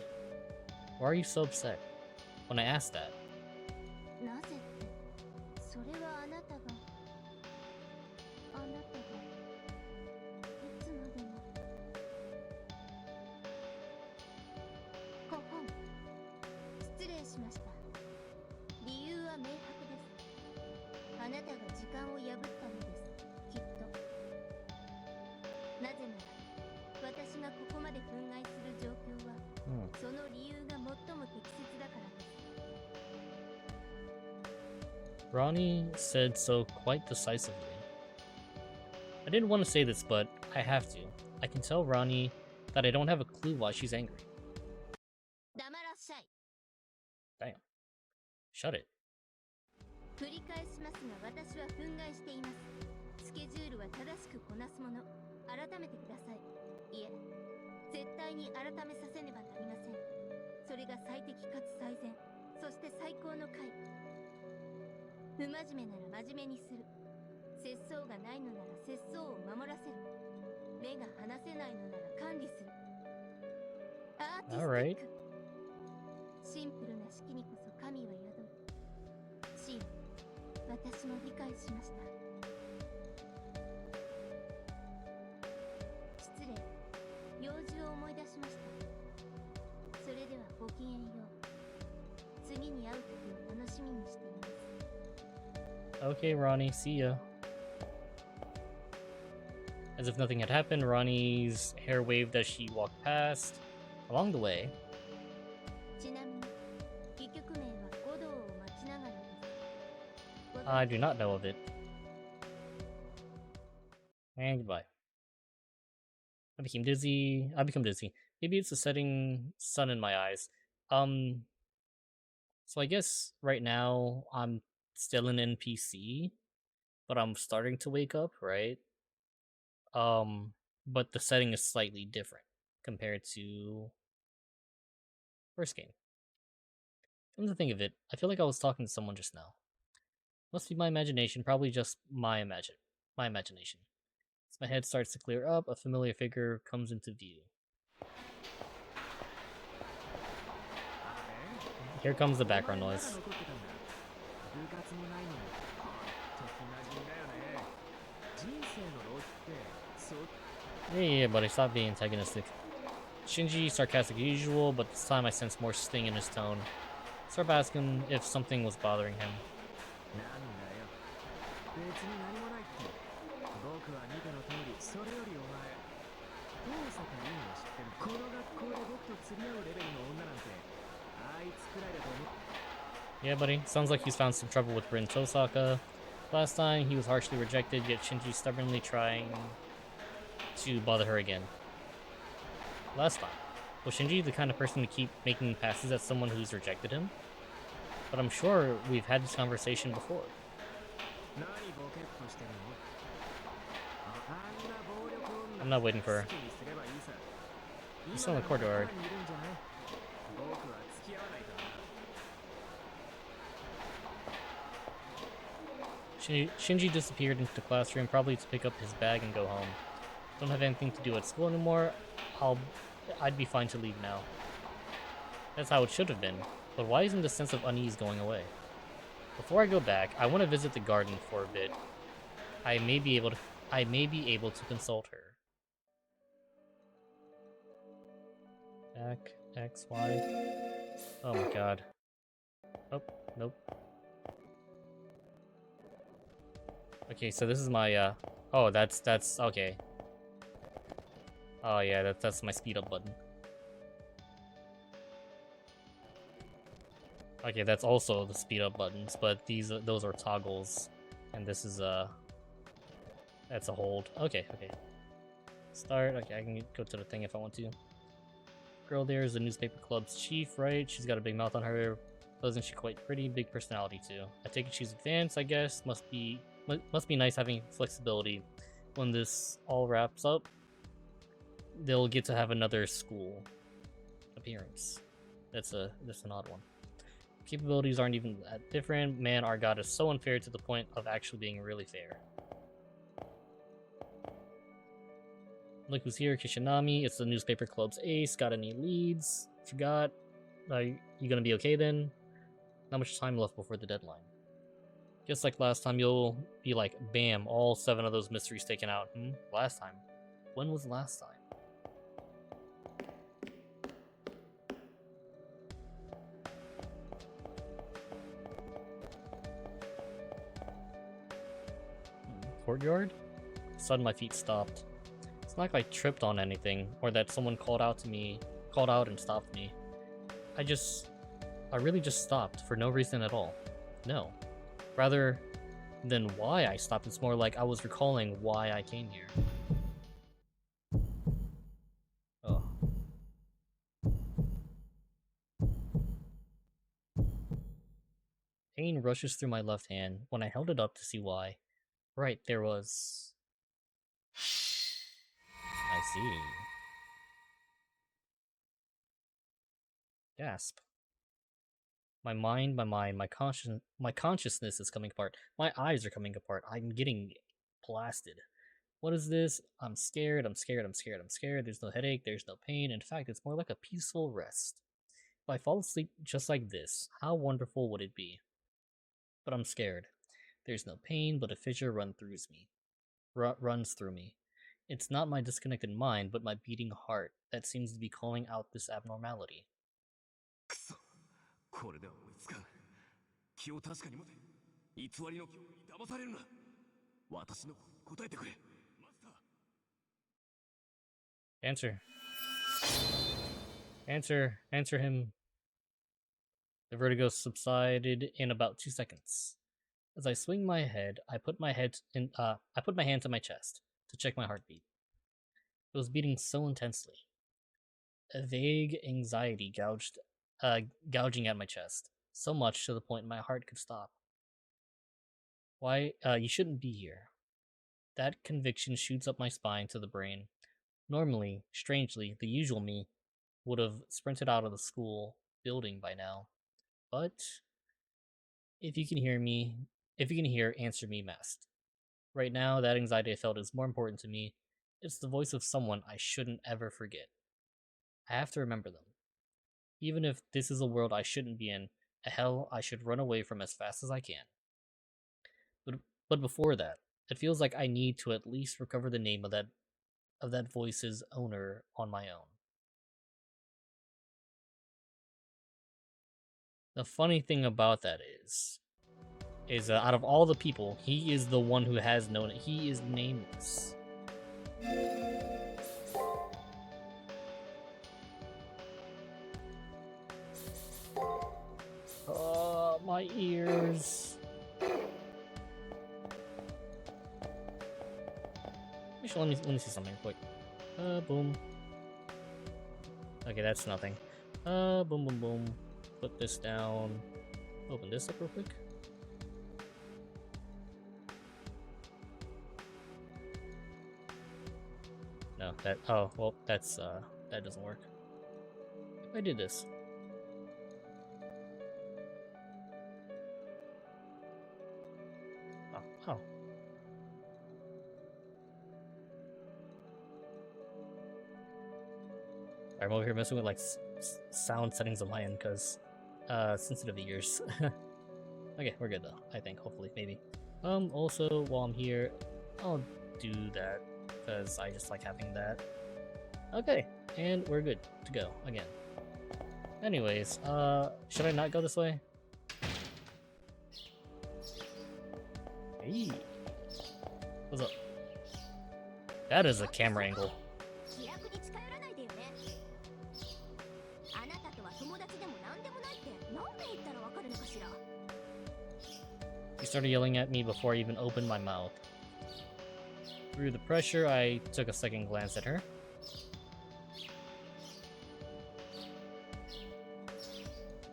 Why are you so upset? When I asked that, なぜってそれはあなたがいつまでもご本失礼しました。理由は明白です。あなたが時間を破ったのです。きっとなぜなら私がここまで憤慨する状況は、その理由が最も適切だからです。 Ronnie said so quite decisively. I didn't want to say this, but I have to. I can tell Ronnie that I don't have a clue why she's angry. 黙らっしゃい。 Damn. Shut it. 繰り返しますが私は憤慨しています。スケジュールは正しくこなすもの。改めてください。いえ、絶対に改めさせねばなりません。それが最適かつ最善、そして最高の回。不真面目なら真面目にする。節操がないのなら節操を守らせる。目が離せないのなら管理する。アーティスティック。シンプルな式にこそ神は宿る。シーン、私も理解しました。失礼、用事を思い出しました。それではごきげんよう。次に会う時を楽しみにしています。 Okay, Ronnie, see ya. As if nothing had happened, Ronnie's hair waved as she walked past. Along the way, ちなみに、戯曲名は五道を待ちながらです。 I do not know of it. And goodbye. I became dizzy. I become dizzy. Maybe it's the setting sun in my eyes. So I guess right now I'm still an NPC, but I'm starting to wake up, right? But the setting is slightly different compared to first game. Come to think of it, I feel like I was talking to someone just now. Must be my imagination, probably just my imagination. As my head starts to clear up, a familiar figure comes into view. Here comes the background noise. Yeah, buddy, stop being antagonistic. Shinji, sarcastic as usual, but this time I sense more sting in his tone. Start asking if something was bothering him. Yeah, buddy, sounds like he's found some trouble with Rin Tosaka. Last time, he was harshly rejected, yet Shinji stubbornly trying to bother her again. Last time. Was Shinji the kind of person to keep making passes at someone who's rejected him? But I'm sure we've had this conversation before. I'm not waiting for her. He's on the courtyard. Shinji disappeared into the classroom, probably to pick up his bag and go home. Don't have anything to do at school anymore. I'd be fine to leave now. That's how it should have been. But why isn't the sense of unease going away? Before I go back, I want to visit the garden for a bit. I may be able to consult her. Back, X, Y. Oh my god. Oh, nope. Okay, so this is my, oh, that's, okay. Oh yeah, that's my speed up button. Okay, that's also the speed up buttons, but those are toggles, and this is that's a hold. Okay, okay. Start. Okay, I can go to the thing if I want to. Girl there is the newspaper club's chief, right? She's got a big mouth on her. Wasn't she quite pretty? Big personality too. I take it she's advanced, I guess. Must be nice having flexibility. When this all wraps up, they'll get to have another school appearance. That's an odd one. Capabilities aren't even that different. Man, our god is so unfair to the point of actually being really fair. Look who's here, Kishinami. It's the newspaper club's ace. Got any leads? Forgot. You gonna be okay then? Not much time left before the deadline. Just like last time, you'll be like, bam, all 7 of those mysteries taken out. Last time? When was last time? Courtyard? Suddenly my feet stopped. It's not like I tripped on anything, or that someone called out and stopped me. I really just stopped for no reason at all. No. Rather than why I stopped, it's more like I was recalling why I came here. Oh. Pain rushes through my left hand when I held it up to see why. Right, there was... I see. Gasp. My mind, my consciousness is coming apart. My eyes are coming apart. I'm getting blasted. What is this? I'm scared. There's no headache, there's no pain. In fact, it's more like a peaceful rest. If I fall asleep just like this, how wonderful would it be? But I'm scared. There's no pain, but a fissure runs through me. It's not my disconnected mind, but my beating heart that seems to be calling out this abnormality. これでは追いつかん。気を確かに持て。偽りの気に騙されるな。私の答えてくれ。マスター。 Answer him. The vertigo subsided in about 2 seconds. As I swing my head, I put my hand to my chest to check my heartbeat. It was beating so intensely. A vague anxiety gouging at my chest, so much to the point my heart could stop. Why, you shouldn't be here. That conviction shoots up my spine to the brain. Normally, strangely, the usual me would have sprinted out of the school building by now. But if you can hear, answer me, masked. Right now, that anxiety I felt is more important to me. It's the voice of someone I shouldn't ever forget. I have to remember them. Even if this is a world I shouldn't be in, a hell I should run away from as fast as I can. But before that, it feels like I need to at least recover the name of that voice's owner on my own. The funny thing about that is out of all the people, he is the one who has known it. He is nameless. Oh, my ears. Actually, let me see something quick. Boom. Okay, that's nothing. Boom. Put this down. Open this up real quick. No, that doesn't work. If I did this. Oh. I'm over here messing with like sound settings on my end because sensitive ears. Okay, we're good though. I think, hopefully, maybe. Also, while I'm here, I'll do that because I just like having that. Okay, and we're good to go again. Anyways, should I not go this way? Hey, what's up? That is a camera angle. He started yelling at me before I even opened my mouth. Through the pressure, I took a second glance at her.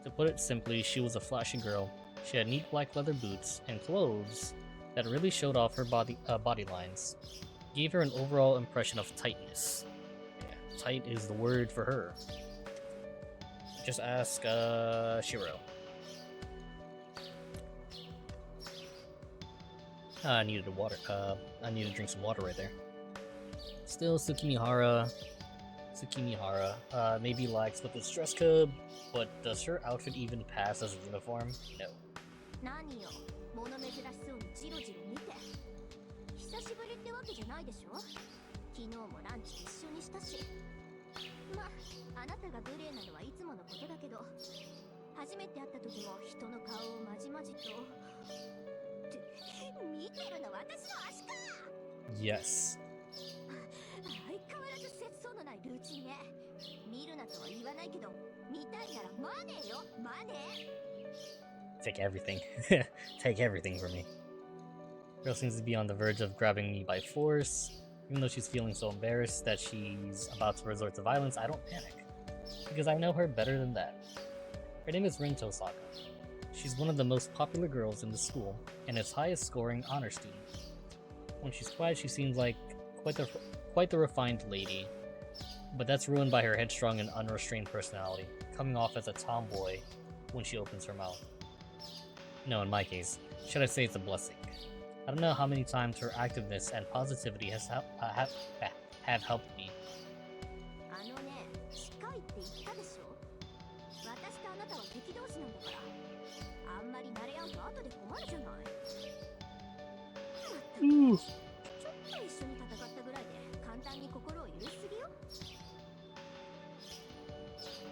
To put it simply, she was a flashy girl. She had neat black leather boots and clothes that really showed off her body lines. Gave her an overall impression of tightness. Yeah, tight is the word for her. Just ask Shiro. I needed I need to drink some water right there. Still Tsukimihara. Maybe lacks with this dress code, but does her outfit even pass as a uniform? No. 何よ物珍しそうにジロジロ見て久しぶりってわけじゃないでしょ昨日もランチ一緒にしたしまあなたが無礼なのはいつものことだけど初めて会った時も人の顔をまじまじとって見てるの私の足か Yes. 相変わらず切相のないルーチンね見るなとは言わないけど見たいならマネーよマネー Take everything. Take everything from me. Girl seems to be on the verge of grabbing me by force. Even though she's feeling so embarrassed that she's about to resort to violence, I don't panic. Because I know her better than that. Her name is Rin Tosaka. She's one of the most popular girls in the school, and its highest scoring honor student. When she's quiet, she seems like quite the refined lady. But that's ruined by her headstrong and unrestrained personality, coming off as a tomboy when she opens her mouth. No, in my case, should I say it's a blessing. I don't know how many times her activeness and positivity have helped me. あのね、近いって言ったでしょ私とあなたは敵同士なんだからあんまり慣れ合うと後で困るじゃないまったくちょっと一緒に戦ったぐらいで簡単に心を許しすぎよ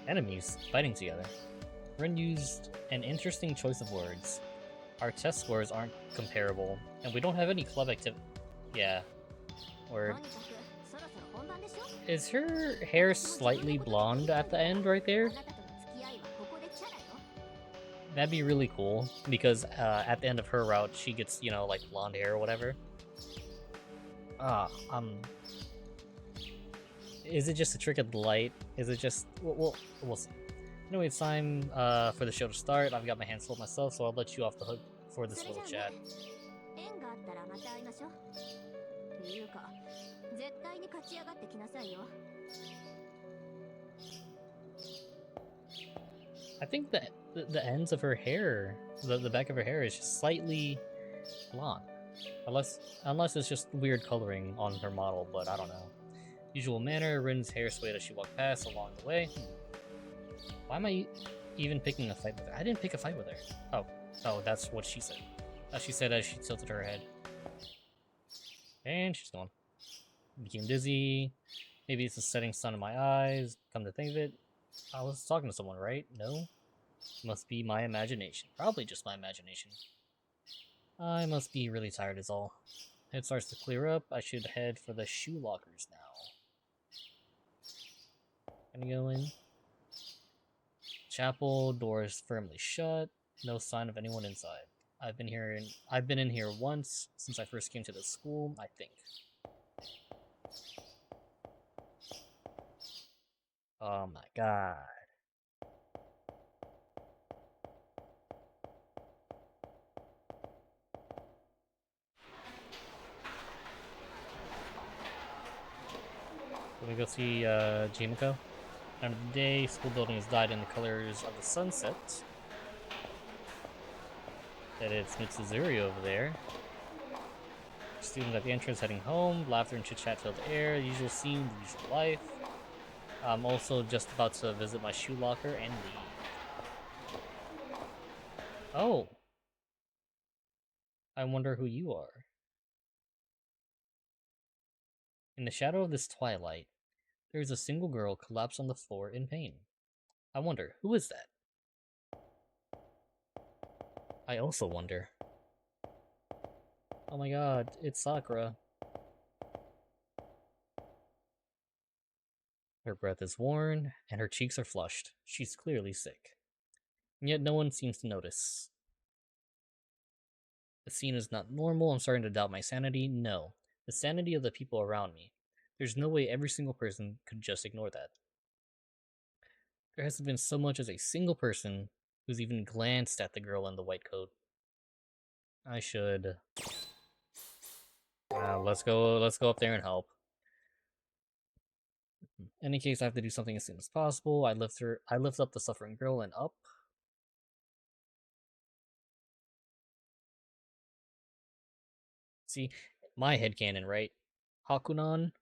Enemies fighting together. Ren used an interesting choice of words. Our test scores aren't comparable, and we don't have any club activity. Yeah. Word. とにかくそろそろ本番でしょ Is her hair slightly blonde at the end right あ there? なたとの付き合いはここでチャラよ That'd be really cool, because at the end of her route, she gets, you know, like blonde hair or whatever. Is it just a trick of the light? Is it just... We'll see. Anyway, it's time for the show to start. I've got my hands full myself, so I'll let you off the hook for this それ little じゃあ chat. ね縁があったらまた会いましょうっていうか絶対に勝ち上がってきなさいよ I think that the ends of her hair, the back of her hair is just slightly blonde. Unless it's just weird coloring on her model, but I don't know. Usual manner, Rin's hair swayed as she walked past along the way. Why am I even picking a fight with her? I didn't pick a fight with her. Oh, that's what she said. She said as she tilted her head. And she's gone. Became dizzy. Maybe it's the setting sun in my eyes. Come to think of it, I was talking to someone, right? No? Must be my imagination. Probably just my imagination. I must be really tired is all. Head starts to clear up. I should head for the shoe lockers now. Gonna go in. Chapel, doors firmly shut. No sign of anyone inside. I've been in here once since I first came to the school, I think. Oh my god. Let me go see Jimiko. End of the day, school building is dyed in the colors of the sunset. That it's Mitsuzuri over there. Student at the entrance heading home. Laughter and chit-chat filled the air. The usual scene, the usual life. I'm also just about to visit my shoe locker and leave. Oh. I wonder who you are. In the shadow of this twilight, there is a single girl collapsed on the floor in pain. I wonder, who is that? I also wonder. Oh my god, it's Sakura. Her breath is worn, and her cheeks are flushed. She's clearly sick. And yet no one seems to notice. The scene is not normal. I'm starting to doubt my sanity. No. The sanity of the people around me. There's no way every single person could just ignore that. There hasn't been so much as a single person who's even glanced at the girl in the white coat. I should. Let's go up there and help. In any case, I have to do something as soon as possible. I lift up the suffering girl and up. See, my headcanon, right? Hakunan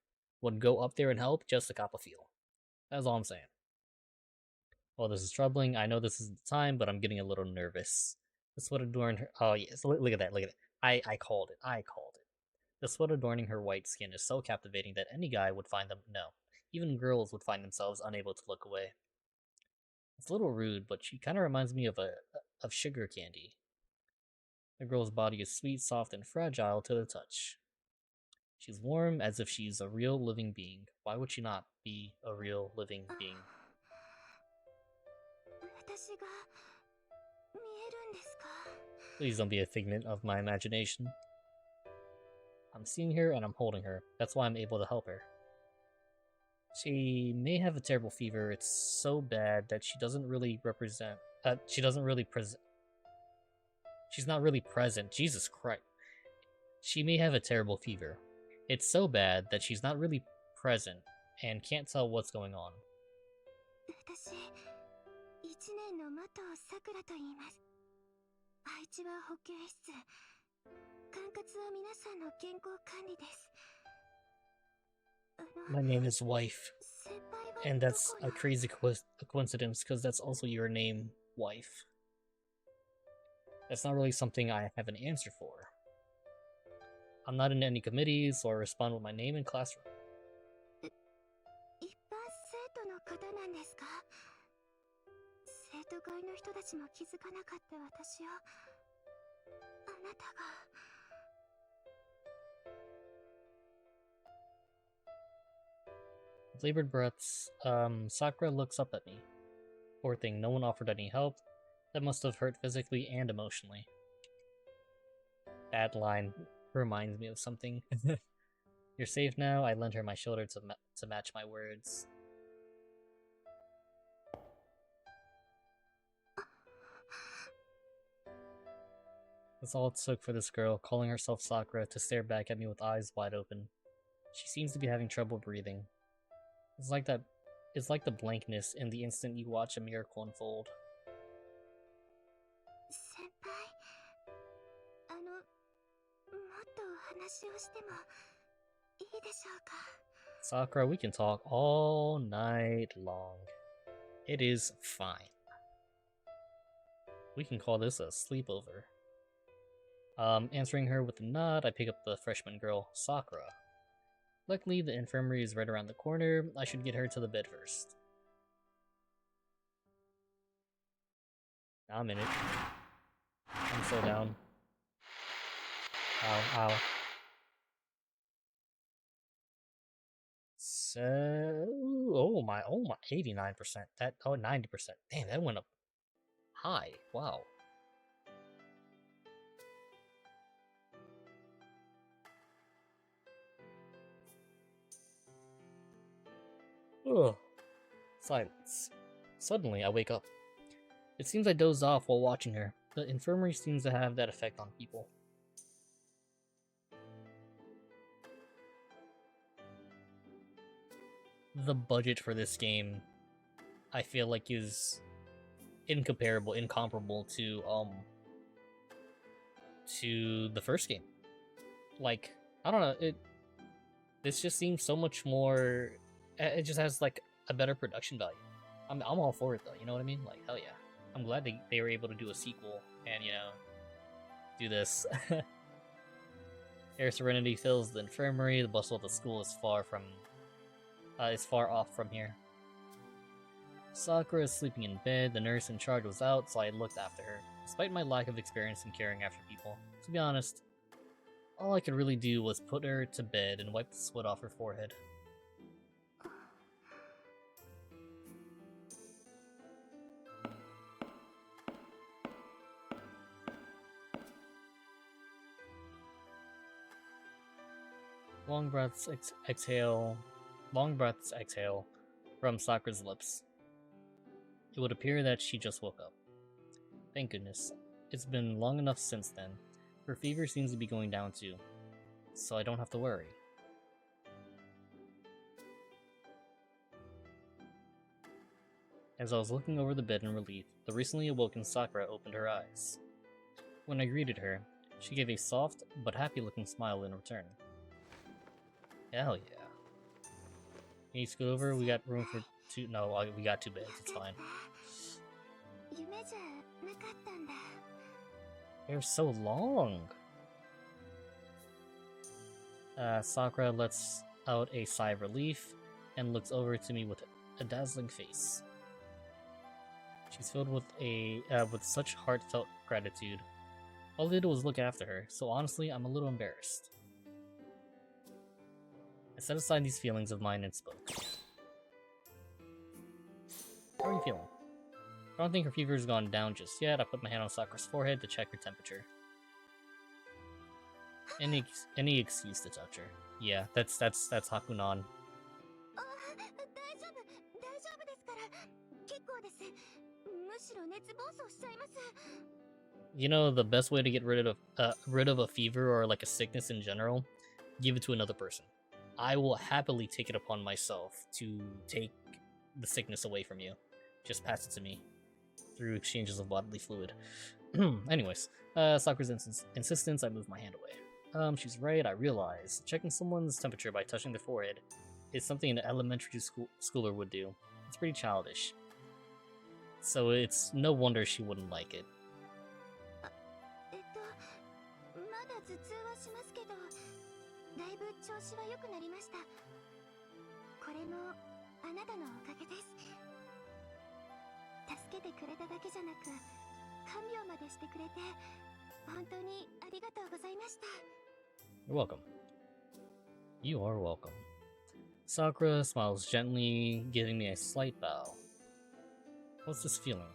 would go up there and help just to cop a feel. That's all I'm saying. Well, this is troubling. I know this isn't the time, but I'm getting a little nervous. The sweat adorned her. Oh yes, look at that. Look at it. I called it. I called it. The sweat adorning her white skin is so captivating that any guy would find them. No, even girls would find themselves unable to look away. It's a little rude, but she kind of reminds me of sugar candy. The girl's body is sweet, soft, and fragile to the touch. She's warm as if she's a real living being. Why would she not be a real living being? 私が見えるんですか？ Please don't be a figment of my imagination. I'm seeing her and I'm holding her. That's why I'm able to help her. She may have a terrible fever. It's so bad that she doesn't really represent. She doesn't really present. She's not really present. Jesus Christ. She may have a terrible fever. It's so bad that she's not really present and can't tell what's going on. 私、1年の的さくらと言います。配置は保健室。管轄は皆さんの健康管理です。My name is Wife. 先輩は And that's どこ a の crazy coincidence because that's also your name, Wife. That's not really something I have an answer for. I'm not in any committees or respond with my name in classroom. 一般生徒の方なんですか？生徒会の人たちも気づかなかった私をあなたが With labored breaths, Sakura looks up at me. Poor thing, no one offered any help. That must have hurt physically and emotionally. That line reminds me of something. You're safe now. I lent her my shoulder to match my words. That's all it took for this girl, calling herself Sakura, to stare back at me with eyes wide open. She seems to be having trouble breathing. It's like the blankness in the instant you watch a miracle unfold. 先輩もっとお話をしてもいいでしょうか？ Sakura, we can talk all night long. It is fine. We can call this a sleepover. Answering her with a nod, I pick up the freshman girl, Sakura. Luckily, the infirmary is right around the corner. I should get her to the bed first. Now I'm in it. I'm so down. Ow, ow. So, oh my, 89%. 90%. Damn, that went up high. Wow. Ugh. Silence. Suddenly, I wake up. It seems I dozed off while watching her. The infirmary seems to have that effect on people. The budget for this game, I feel like, is incomparable to the first game. Like, I don't know, this just seems so much more. It just has like a better production value. I'm all for it though. You know what I mean? Like, hell yeah. I'm glad they were able to do a sequel and do this. Air serenity fills the infirmary. The bustle of the school is far off from here. Sakura is sleeping in bed. The nurse in charge was out, so I looked after her. Despite my lack of experience in caring after people, to be honest, all I could really do was put her to bed and wipe the sweat off her forehead. Long breaths exhale. Long breaths exhale from Sakura's lips. It would appear that she just woke up. Thank goodness. It's been long enough since then. Her fever seems to be going down too, so I don't have to worry. As I was looking over the bed in relief, the recently awoken Sakura opened her eyes. When I greeted her, she gave a soft but happy-looking smile in return. Hell yeah. Can you scoot over? We got room for two. No, we got two beds. It's fine. They're so long. Sakura lets out a sigh of relief and looks over to me with a dazzling face. She's filled with with such heartfelt gratitude. All I did was look after her, so honestly, I'm a little embarrassed. I set aside these feelings of mine and spoke. How are you feeling? I don't think her fever's gone down just yet. I put my hand on Sakura's forehead to check her temperature. Any excuse to touch her. Yeah, that's Hakunan. You know, the best way to get rid of a fever or like a sickness in general, give it to another person. I will happily take it upon myself to take the sickness away from you. Just pass it to me through exchanges of bodily fluid. Anyways, Sakura's insistence, I moved my hand away. She's right, I realize. Checking someone's temperature by touching their forehead is something an elementary schooler would do. It's pretty childish. So it's no wonder she wouldn't like it. You're welcome. You are welcome. Sakura smiles gently, giving me a slight bow. What's this feeling?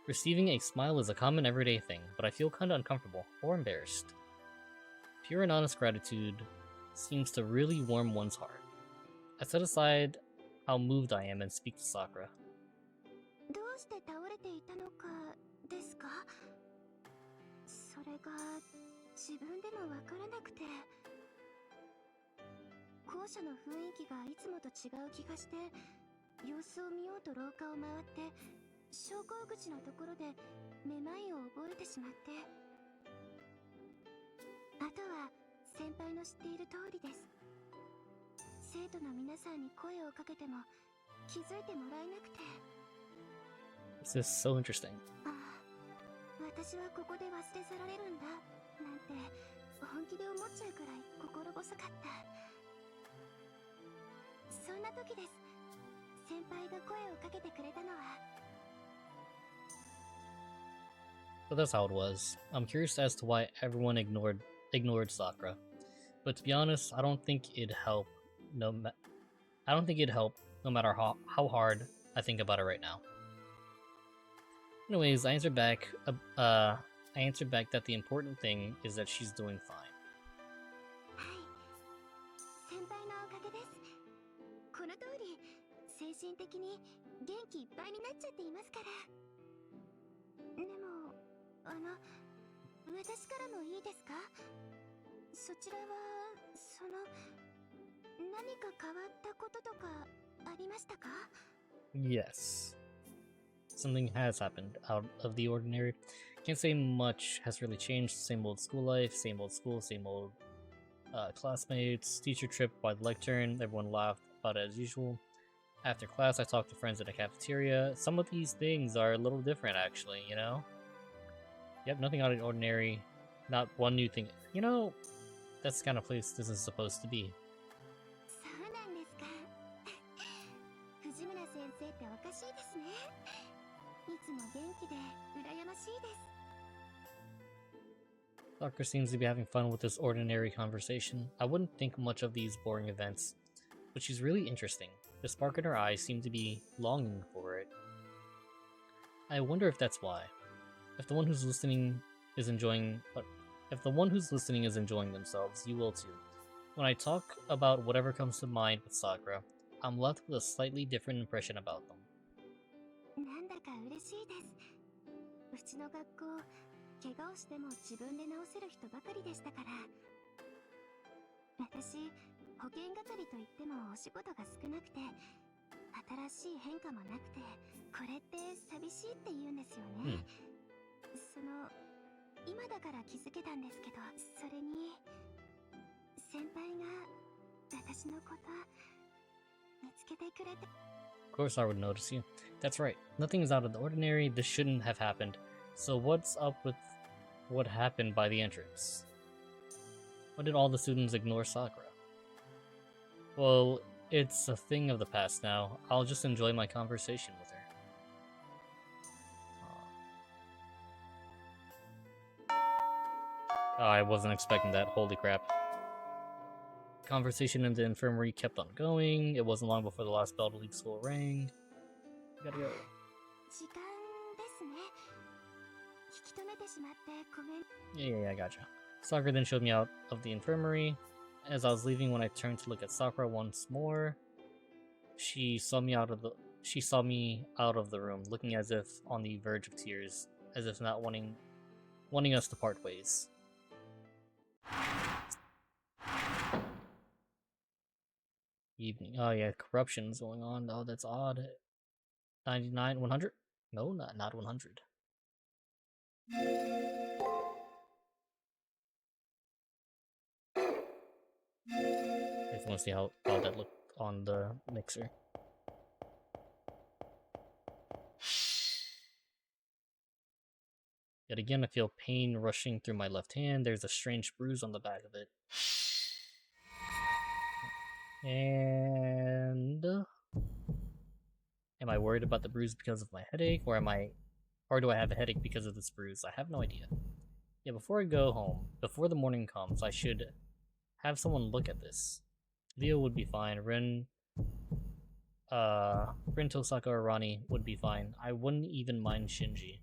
Receiving a smile is a common everyday thing, but I feel kinda uncomfortable or embarrassed. Pure and honest gratitude seems to really warm one's heart. I set aside how moved I am and speak to Sakura. This is so interesting. So that's how it was. I'm curious as to why everyone ignored Sakura. But to be honest, I don't think it'd help. No matter how hard I think about it right now. Anyways, I answered back. That the important thing is that she's doing fine. Yes. Something has happened out of the ordinary. Can't say much has really changed. Same old school life, same old school, same old classmates, teacher trip by the lectern, everyone laughed about it as usual. After class, I talked to friends in the cafeteria. Some of these things are a little different, actually, you know? Yep, nothing out of the ordinary. Not one new thing. You know, that's the kind of place this is supposed to be. Sakura seems to be having fun with this ordinary conversation. I wouldn't think much of these boring events, but she's really interesting. The spark in her eyes seemed to be longing for it. I wonder if that's why. If the one who's listening is enjoying themselves, you will too. When I talk about whatever comes to mind with Sakura, I'm left with a slightly different impression about them. なんだか嬉しいです。うちの学校、怪我をしても自分で治せる人ばかりでしたから。私、保健係といってもお仕事が少なくて、新しい変化もなくて、これって寂しいって言うんですよね。今だから気づけたんですけど、それに先輩が私のこと見つけてくれて。Of course I would notice you. That's right. Nothing is out of the ordinary. This shouldn't have happened. So what's up with what happened by the entrance? Why did all the students ignore Sakura? Well, it's a thing of the past now. I'll just enjoy my conversation with her. Oh, I wasn't expecting that. Holy crap. Conversation in the infirmary kept on going. It wasn't long before the last bell to leave school rang. We gotta go. 時間ですね。引き止めてしまってごめん。 Yeah, I gotcha. Sakura then showed me out of the infirmary. As I was leaving, when I turned to look at Sakura once more, she saw me out of the room, looking as if on the verge of tears, as if not wanting us to part ways. Evening. Oh yeah, corruption's going on. Oh, that's odd. 99, 100? No, not 100. I just want to see how that looked on the mixer. Yet again, I feel pain rushing through my left hand. There's a strange bruise on the back of it. And am I worried about the bruise because of my headache, or do I have a headache because of this bruise? I have no idea. Yeah, before I go home, before the morning comes, I should have someone look at this. Leo would be fine. Rin, Tosaka, or Rani would be fine. I wouldn't even mind Shinji.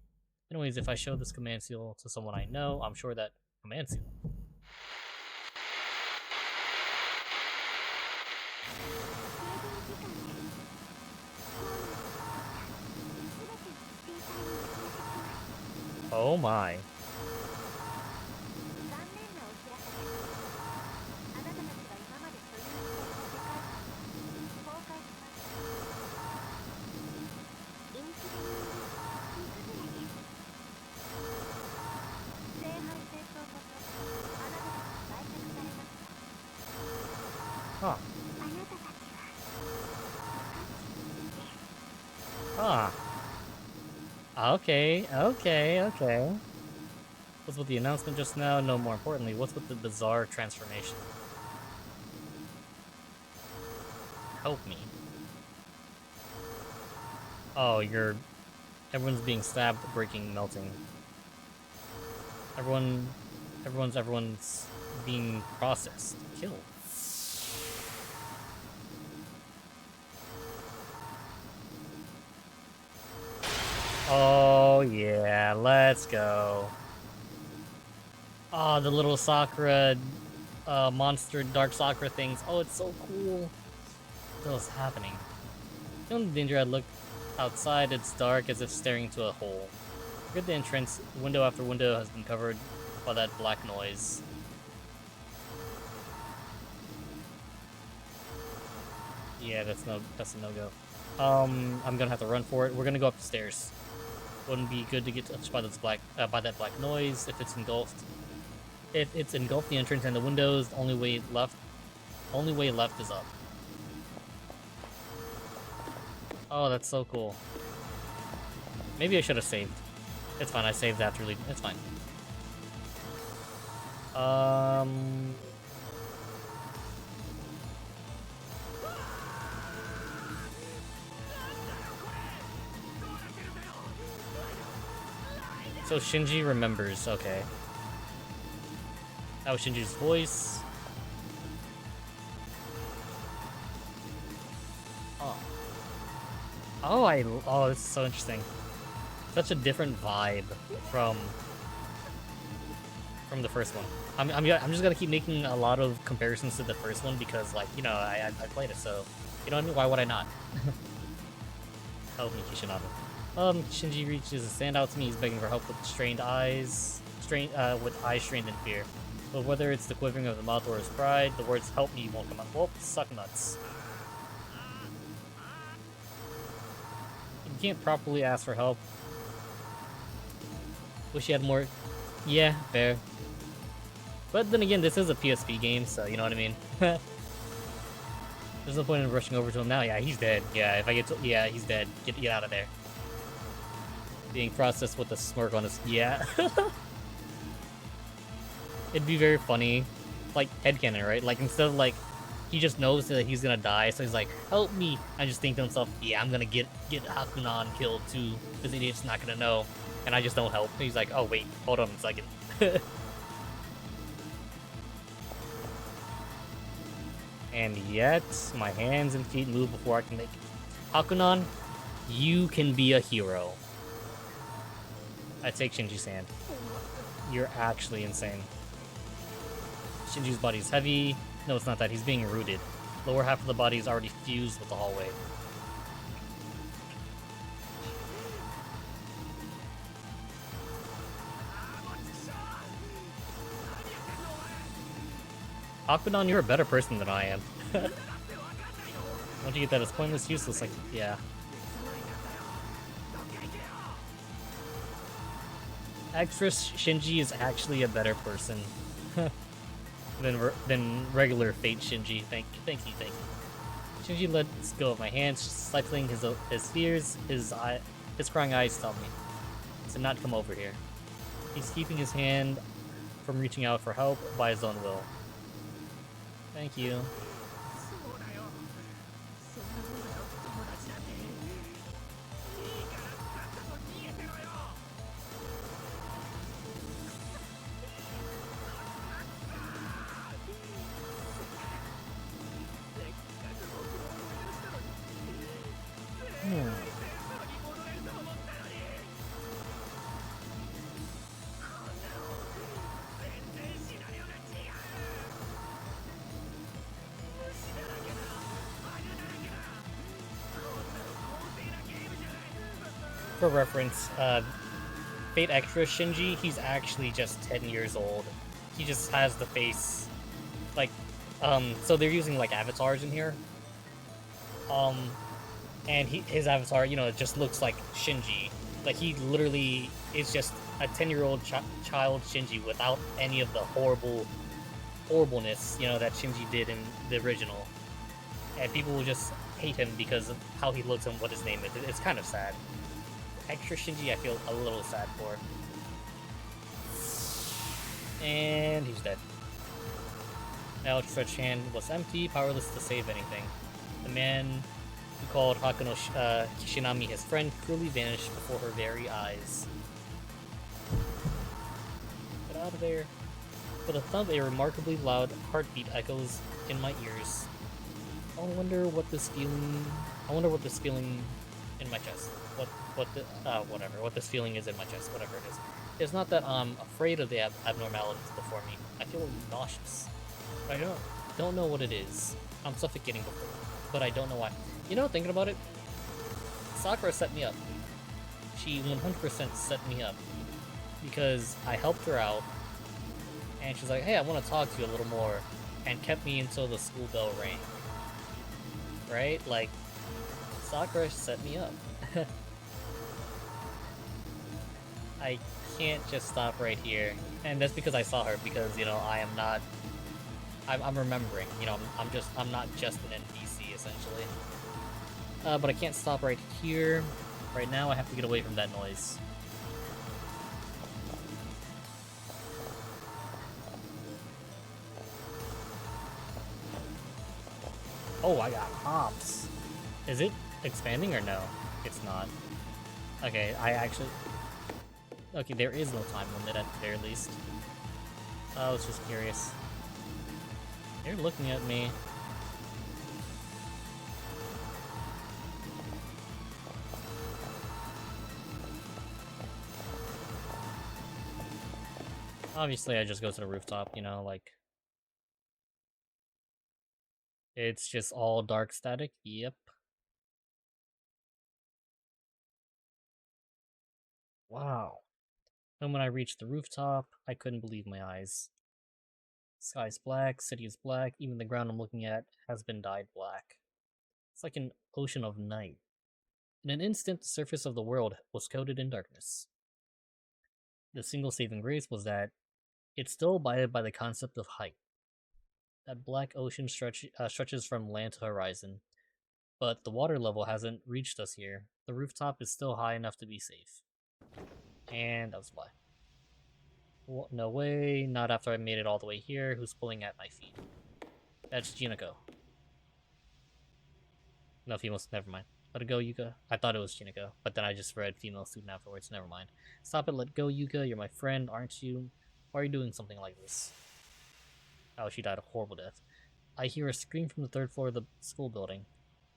Anyways, if I show this command seal to someone I know, I'm sure that command seal. Oh my. Huh. Okay. What's with the announcement just now? No, more importantly, what's with the bizarre transformation? Help me. Oh, everyone's being stabbed, breaking, melting. Everyone's being processed, killed. Oh yeah, let's go. Oh, the little Sakura, monster dark Sakura things. Oh, it's so cool. What's happening? The only danger I look outside, it's dark as if staring into a hole. Look at the entrance. Window after window has been covered by that black noise. Yeah, that's a no-go. I'm gonna have to run for it. We're gonna go up the stairs. Wouldn't be good to get touched by that black noise if it's engulfed. If it's engulfed the entrance and the windows, the only way left is up. Oh, that's so cool. Maybe I should have saved. It's fine, I saved after leaving. It's fine. So Shinji remembers, okay. That was Shinji's voice. Oh, this is so interesting. Such a different vibe from from the first one. I'm just gonna keep making a lot of comparisons to the first one because, like, you know, I played it, so you know what I mean. Why would I not? Help me, Kishinada. Shinji reaches a stand out to me. He's begging for help with strained eyes, with eyes strained in fear. But whether it's the quivering of the mouth or his pride, the words "help me" won't come out. Well, suck nuts. You can't properly ask for help. Wish you had more. Yeah, fair. But then again, this is a PSP game, so you know what I mean. There's no point in rushing over to him now. Yeah, he's dead. Yeah, if I get to, yeah, he's dead. Get out of there. Being processed with a smirk on his, yeah. It'd be very funny, like headcanon, right? Like instead of like, he just knows that he's gonna die, so he's like, "Help me!" And just think to himself, "Yeah, I'm gonna get Hakunan killed too. This idiot's not gonna know." And I just don't help. He's like, "Oh wait, hold on a second." And yet, my hands and feet move before I can make it. Hakunan, you can be a hero. I take Shinji's hand. You're actually insane. Shinji's body is heavy. No, it's not that. He's being rooted. Lower half of the body is already fused with the hallway. Hakunan, you're a better person than I am. Once you get that, it's pointless, useless, like, yeah. Actress Shinji is actually a better person than regular Fate Shinji. Thank you. Shinji lets go of my hands, stifling his fears. His crying eyes tell me to not come over here. He's keeping his hand from reaching out for help by his own will. Thank you. For reference, Fate Extra Shinji, he's actually just 10 years old. He just has the face, like, so they're using, like, avatars in here. And his avatar, you know, it just looks like Shinji. Like, he literally is just a 10-year-old child Shinji without any of the horribleness, you know, that Shinji did in the original. And people will just hate him because of how he looks and what his name is. It's kind of sad. Extra Shinji, I feel a little sad for. And he's dead. Now outstretched hand was empty, powerless to save anything. The man who called Hakuno Kishinami his friend cruelly vanished before her very eyes. Get out of there. With a thump, a remarkably loud heartbeat echoes in my ears. I wonder what this feeling in my chest. What this feeling is in my chest, whatever it is. It's not that I'm afraid of the abnormalities before me. I feel nauseous. I don't know what it is. I'm suffocating before, but I don't know why. You know, thinking about it, Sakura set me up. She 100% set me up because I helped her out, and she's like, "Hey, I want to talk to you a little more," and kept me until the school bell rang. Right? Like, Sakura set me up. I can't just stop right here, and that's because I saw her. Because, you know, I am not. I'm remembering. You know, I'm not just an NPC essentially. But I can't stop right here. Right now, I have to get away from that noise. Oh, I got hops. Is it expanding or no? It's not. Okay, okay, there is no time limit at the very least. I was just curious. You're looking at me. Obviously, I just go to the rooftop, you know, like... It's just all dark static, yep. Wow. And when I reached the rooftop, I couldn't believe my eyes. Sky's black, city is black, even the ground I'm looking at has been dyed black. It's like an ocean of night. In an instant, the surface of the world was coated in darkness. The single saving grace was that it still abided by the concept of height. That black ocean stretches from land to horizon, but the water level hasn't reached us here. The rooftop is still high enough to be safe. And that was a lie. No way, not after I made it all the way here. Who's pulling at my feet? That's Jinako. No, female student, never mind. Let it go, Yuka. I thought it was Jinako, but then I just read female student afterwards. Never mind. Stop it, let go, Yuka. You're my friend, aren't you? Why are you doing something like this? Oh, she died a horrible death. I hear a scream from the third floor of the school building.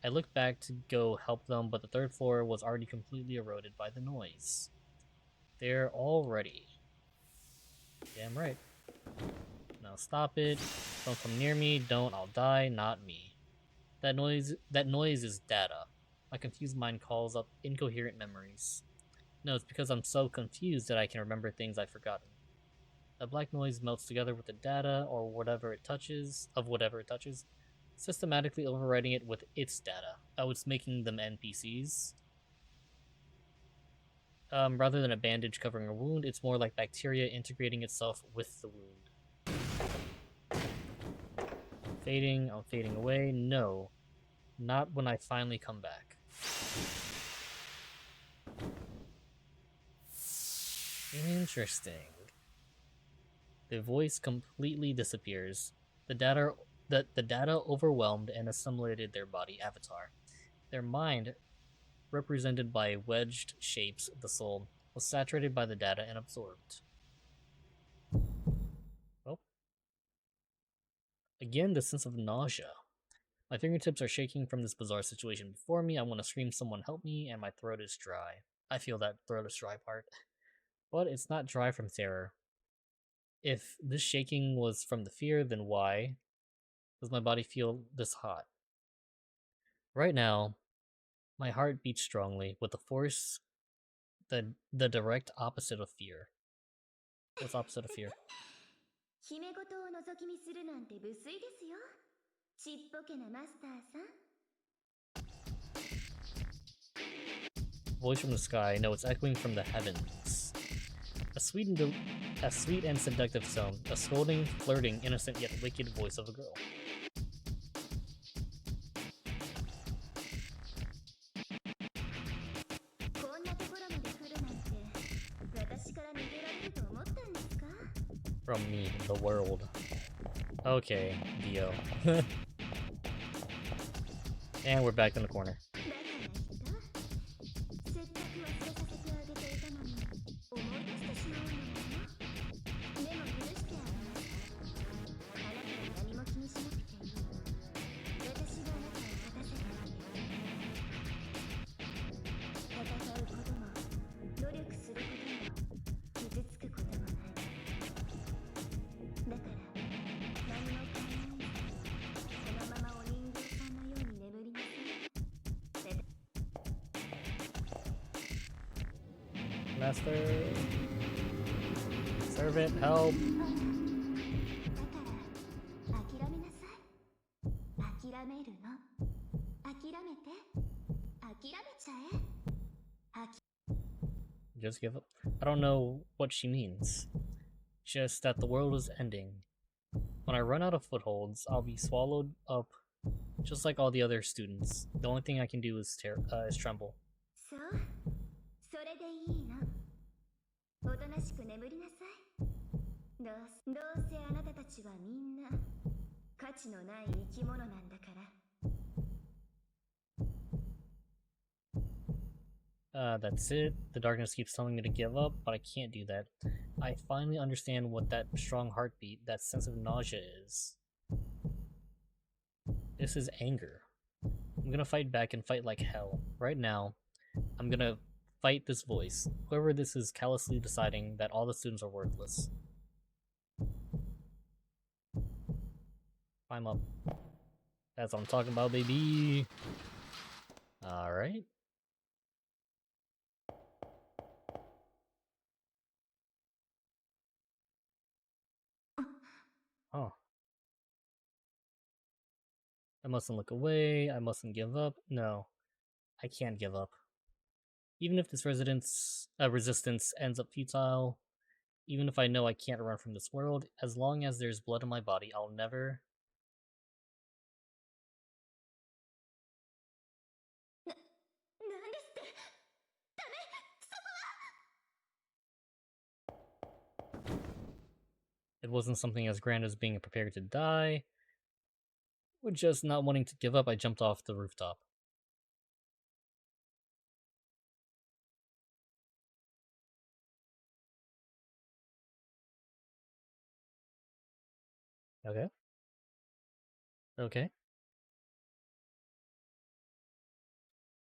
I look back to go help them, but the third floor was already completely eroded by the noise. They're all ready. Damn right. Now stop it. Don't come near me. Don't. I'll die. Not me. That noise is data. My confused mind calls up incoherent memories. No, it's because I'm so confused that I can remember things I've forgotten. The black noise melts together with the data or whatever it touches, systematically overriding it with its data. Oh, it's making them NPCs. Rather than a bandage covering a wound, it's more like bacteria integrating itself with the wound. Fading, I'm fading away. No, not when I finally come back. Interesting. The voice completely disappears. The data overwhelmed and assimilated their body avatar. Their mind, represented by wedged shapes, the soul, was saturated by the data and absorbed. Oh. Again, the sense of nausea. My fingertips are shaking from this bizarre situation before me. I want to scream, someone help me, and my throat is dry. I feel that throat is dry part. But it's not dry from terror. If this shaking was from the fear, then why does my body feel this hot? Right now, my heart beats strongly with the force, the direct opposite of fear. What's opposite of fear? 姫事を覗き見するなんて無粋ですよ。ちっぽけなマスターさん。 Voice from the sky. No, it's echoing from the heavens. A sweet and seductive tone. A scolding, flirting, innocent yet wicked voice of a girl. From me, the world. Okay, Dio. And we're back in the corner. Master. Servant, help. Just give up. I don't know what she means. Just that the world is ending. When I run out of footholds, I'll be swallowed up just like all the other students. The only thing I can do is tremble. それでいいの。おとなしく眠りなさい。どうせあなたたちはみんな価値のない生き物なんだから。That's it. The darkness keeps telling me to give up, but I can't do that. I finally understand what that strong heartbeat, that sense of nausea is. This is anger. I'm gonna fight back and fight like hell. Right now, I'm gonna fight this voice. Whoever this is callously deciding that all the students are worthless. Climb up. That's what I'm talking about, baby. Alright. Oh. I mustn't look away. I mustn't give up. No, I can't give up. Even if this resistance ends up futile, even if I know I can't run from this world, as long as there's blood in my body, I'll never... It wasn't something as grand as being prepared to die. With just not wanting to give up, I jumped off the rooftop. Okay. Okay.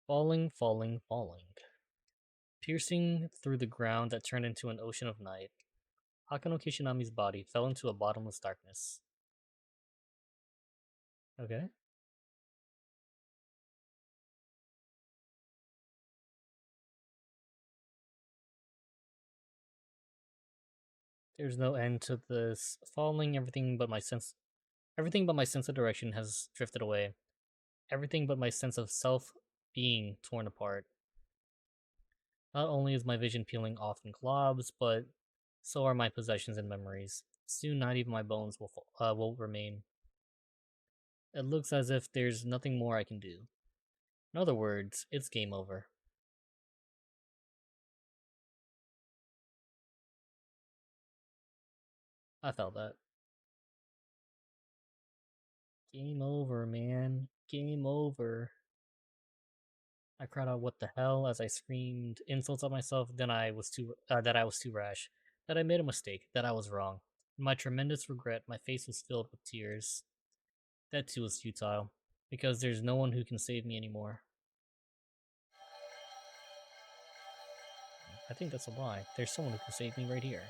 Falling, falling, falling. Piercing through the ground that turned into an ocean of night, Hakano Kishinami's body fell into a bottomless darkness. Okay. There's no end to this falling. Everything but my sense of direction has drifted away. Everything but my sense of self being torn apart. Not only is my vision peeling off in globs, but so are my possessions and memories. Soon, not even my bones will remain. It looks as if there's nothing more I can do. In other words, it's game over. I felt that. Game over, man. Game over. I cried out, "What the hell?" as I screamed insults at myself. Then that I was too rash, that I made a mistake, that I was wrong. In my tremendous regret, my face was filled with tears. That too was futile, because there's no one who can save me anymore. I think that's a lie. There's someone who can save me right here.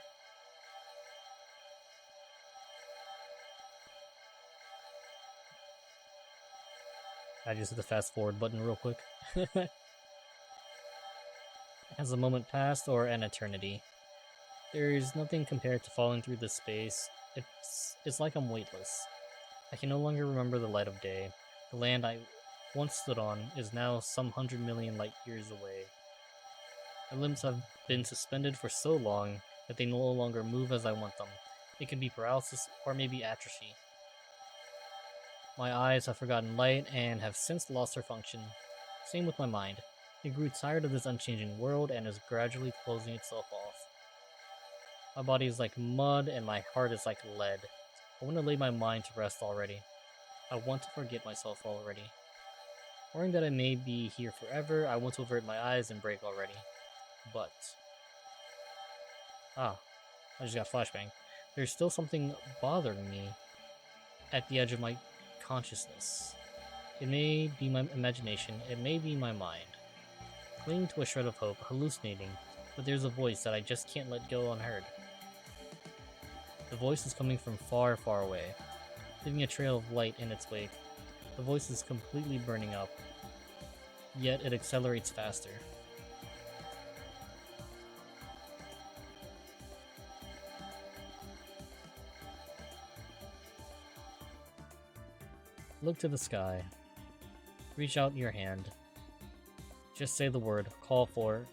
I just hit the fast forward button real quick. Has a moment passed or an eternity? There's nothing compared to falling through this space. It's like I'm weightless. I can no longer remember the light of day. The land I once stood on is now some 100 million light years away. My limbs have been suspended for so long that they no longer move as I want them. It could be paralysis or maybe atrophy. My eyes have forgotten light and have since lost their function. Same with my mind. It grew tired of this unchanging world and is gradually closing itself off. My body is like mud and my heart is like lead. I want to lay my mind to rest already. I want to forget myself already. Worrying that I may be here forever, I want to avert my eyes and break already. But... I just got flashbang. There's still something bothering me at the edge of my consciousness. It may be my imagination, it may be my mind. Clinging to a shred of hope, hallucinating, but there's a voice that I just can't let go unheard. The voice is coming from far, far away, leaving a trail of light in its wake. The voice is completely burning up, yet it accelerates faster. Look to the sky. Reach out your hand. Just say the word. Call for...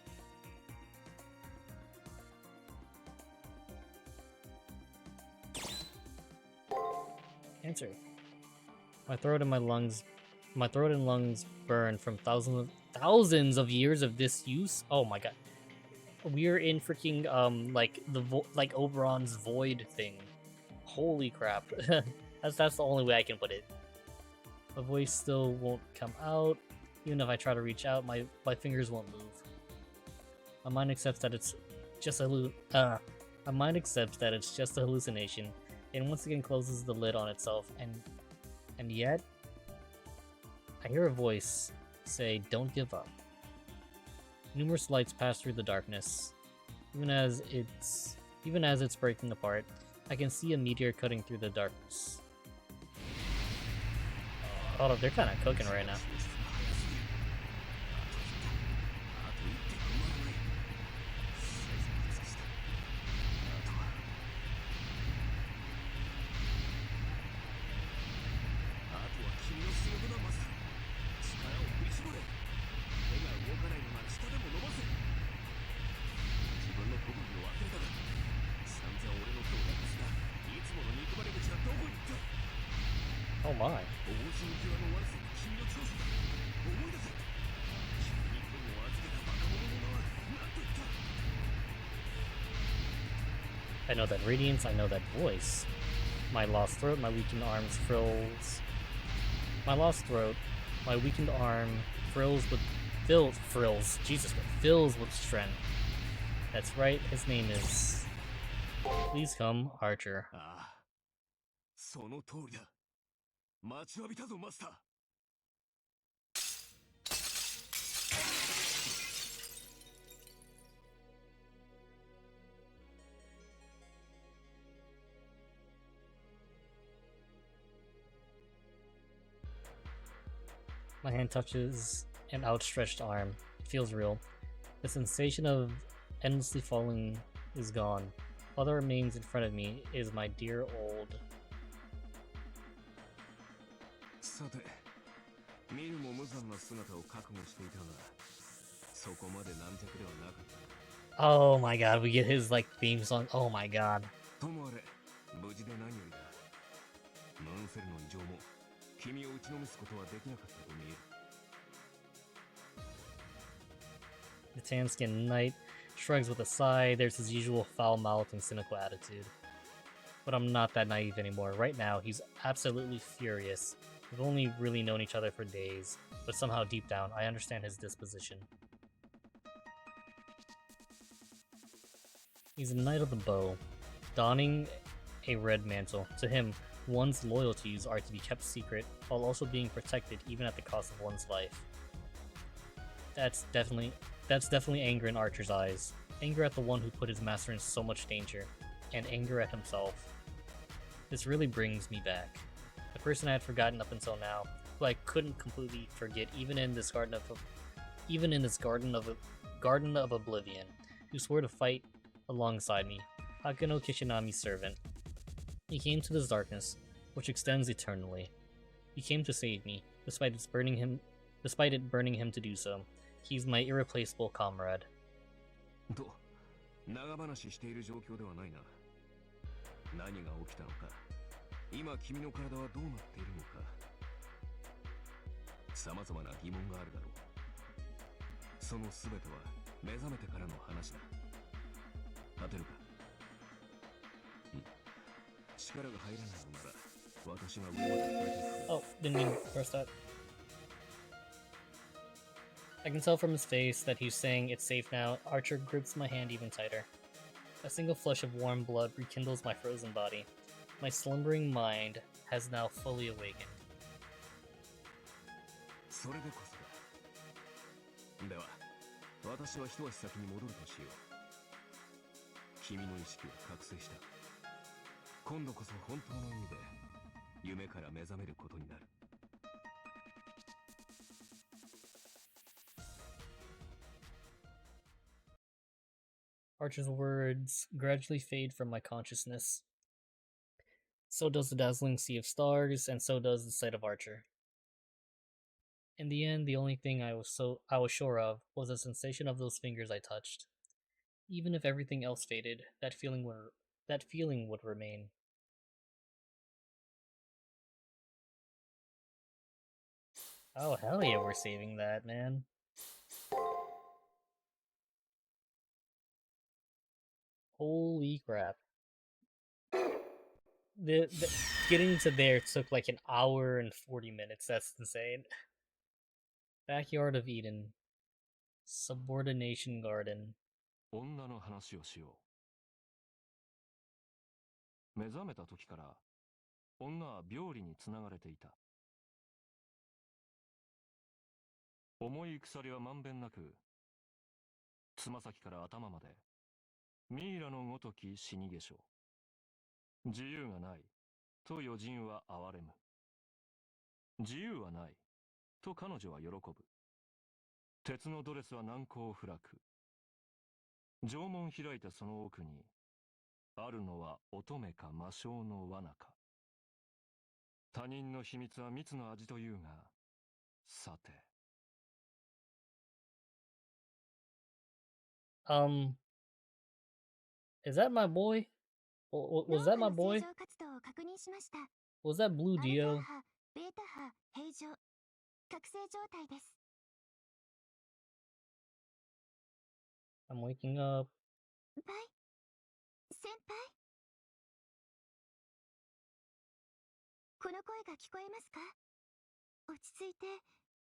Answer. My throat and lungs burn from thousands of years of disuse. Oh my god. We're in freaking like like Oberon's void thing. Holy crap. that's the only way I can put it. My voice still won't come out. Even if I try to reach out, my fingers won't move. My mind accepts that it's just a hallucination, and once again closes the lid on itself. And yet, I hear a voice say, "Don't give up." Numerous lights pass through the darkness. Even as it's breaking apart, I can see a meteor cutting through the darkness. Hold up, they're kind of cooking right now. Oh my. I know that radiance, I know that voice. My lost throat, my weakened arms frills. My lost throat, my weakened arm fills with strength. That's right, his name is. Please come, Archer. ああ、その通りだ。待ちわびたぞ、マスター。My hand touches an outstretched arm. It feels real. The sensation of endlessly falling is gone. All that remains in front of me is my dear old. さて、見るも無残な姿を覚悟していたが、そこまで軟弱ではなかった。Oh my god, we get his like theme song. Oh my god. ともあれ、無事で何よりだ。ムーンセルの異常も君を打ちのめすことはできなかったと見える。The tan-skinned knight shrugs with a sigh. There's his usual foul-mouthed and cynical attitude. But I'm not that naive anymore. Right now, he's absolutely furious. We've only really known each other for days, but somehow deep down, I understand his disposition. He's a knight of the bow, donning a red mantle. To him, one's loyalties are to be kept secret, while also being protected even at the cost of one's life. That's definitely anger in Archer's eyes. Anger at the one who put his master in so much danger, and anger at himself. This really brings me back. The person I had forgotten up until now, who I couldn't completely forget even in this garden of oblivion, who swore to fight alongside me, Hakano Kishinami's servant. He came to this darkness, which extends eternally. He came to save me, despite it burning him to do so. He's my irreplaceable comrade. と、長話している状況ではないな。何が起きたのか、今君の体はどうなっているのか、様々な疑問があるだろう。その全ては目覚めてからの話だ。当てるか。力が入らないのなら、私が上まで連れて行く。 Oh, didn't mean to press that. I can tell from his face that he's saying it's safe now. Archer grips my hand even tighter. A single flush of warm blood rekindles my frozen body. My slumbering mind has now fully awakened. それでこそだ。では、私は一足先に戻るとしよう。君の意識は覚醒した。今度こそ本当の意味で夢から目覚めることになる。Archer's words gradually fade from my consciousness. So does the dazzling sea of stars, and so does the sight of Archer. In the end, the only thing I was sure of was the sensation of those fingers I touched. Even if everything else faded, that feeling would remain. Oh hell yeah, we're saving that, man. Holy crap. The getting to there took like an hour and 40 minutes. That's insane. Backyard of Eden. Subordination Garden. 女の話をしよう。目覚めた時から女は病理につながれていた。重い鎖はまんべんなく、つま先から頭までミイラのごとき死に化粧。自由がないと余人は哀れむ。自由はない。と彼女は喜ぶ。鉄のドレスは難攻不落。城門開いたその奥に、あるのは乙女か魔性の罠か。他人の秘密は蜜の味というが、さて。Is that my boy? Was that my boy? 活動を確認しました。Was that Blue アルファ Dio? 波、ベータ波、平常。覚醒状態です。I'm waking up. バイ、先輩。この声が聞こえますか？落ち着いて、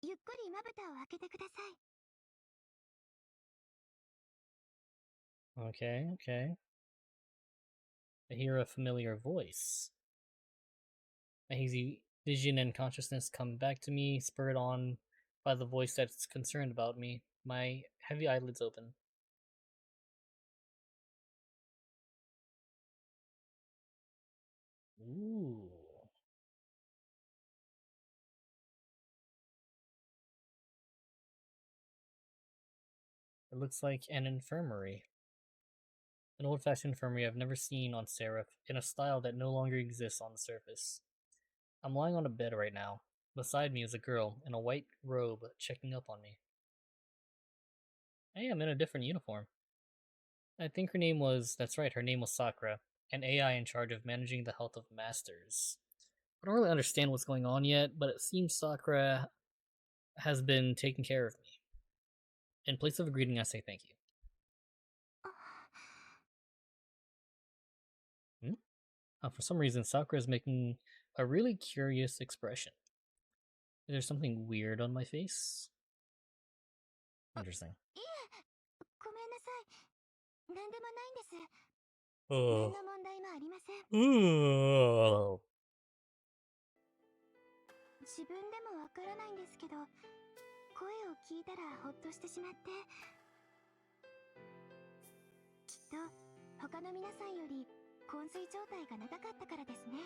ゆっくりまぶたを開けてください。Okay, okay. I hear a familiar voice. A hazy vision and consciousness come back to me, spurred on by the voice that's concerned about me. My heavy eyelids open. Ooh. It looks like an infirmary. An old-fashioned infirmary I've never seen on Seraph, in a style that no longer exists on the surface. I'm lying on a bed right now. Beside me is a girl in a white robe checking up on me. Hey, I'm in a different uniform. I think her name was, that's right, her name was Sakura, an AI in charge of managing the health of masters. I don't really understand what's going on yet, but it seems Sakura has been taking care of me. In place of a greeting, I say thank you. For some reason, Sakura is making a really curious expression. Is there something weird on my face? Interesting. いえ、ごめんなさい。なんでもないんです。Oh. 何の問題もありません。Oh. 自分でもわからないんですけど、声を聞いたらほっとしてしまって。きっと他の皆さんより昏睡状態が長かったからですね。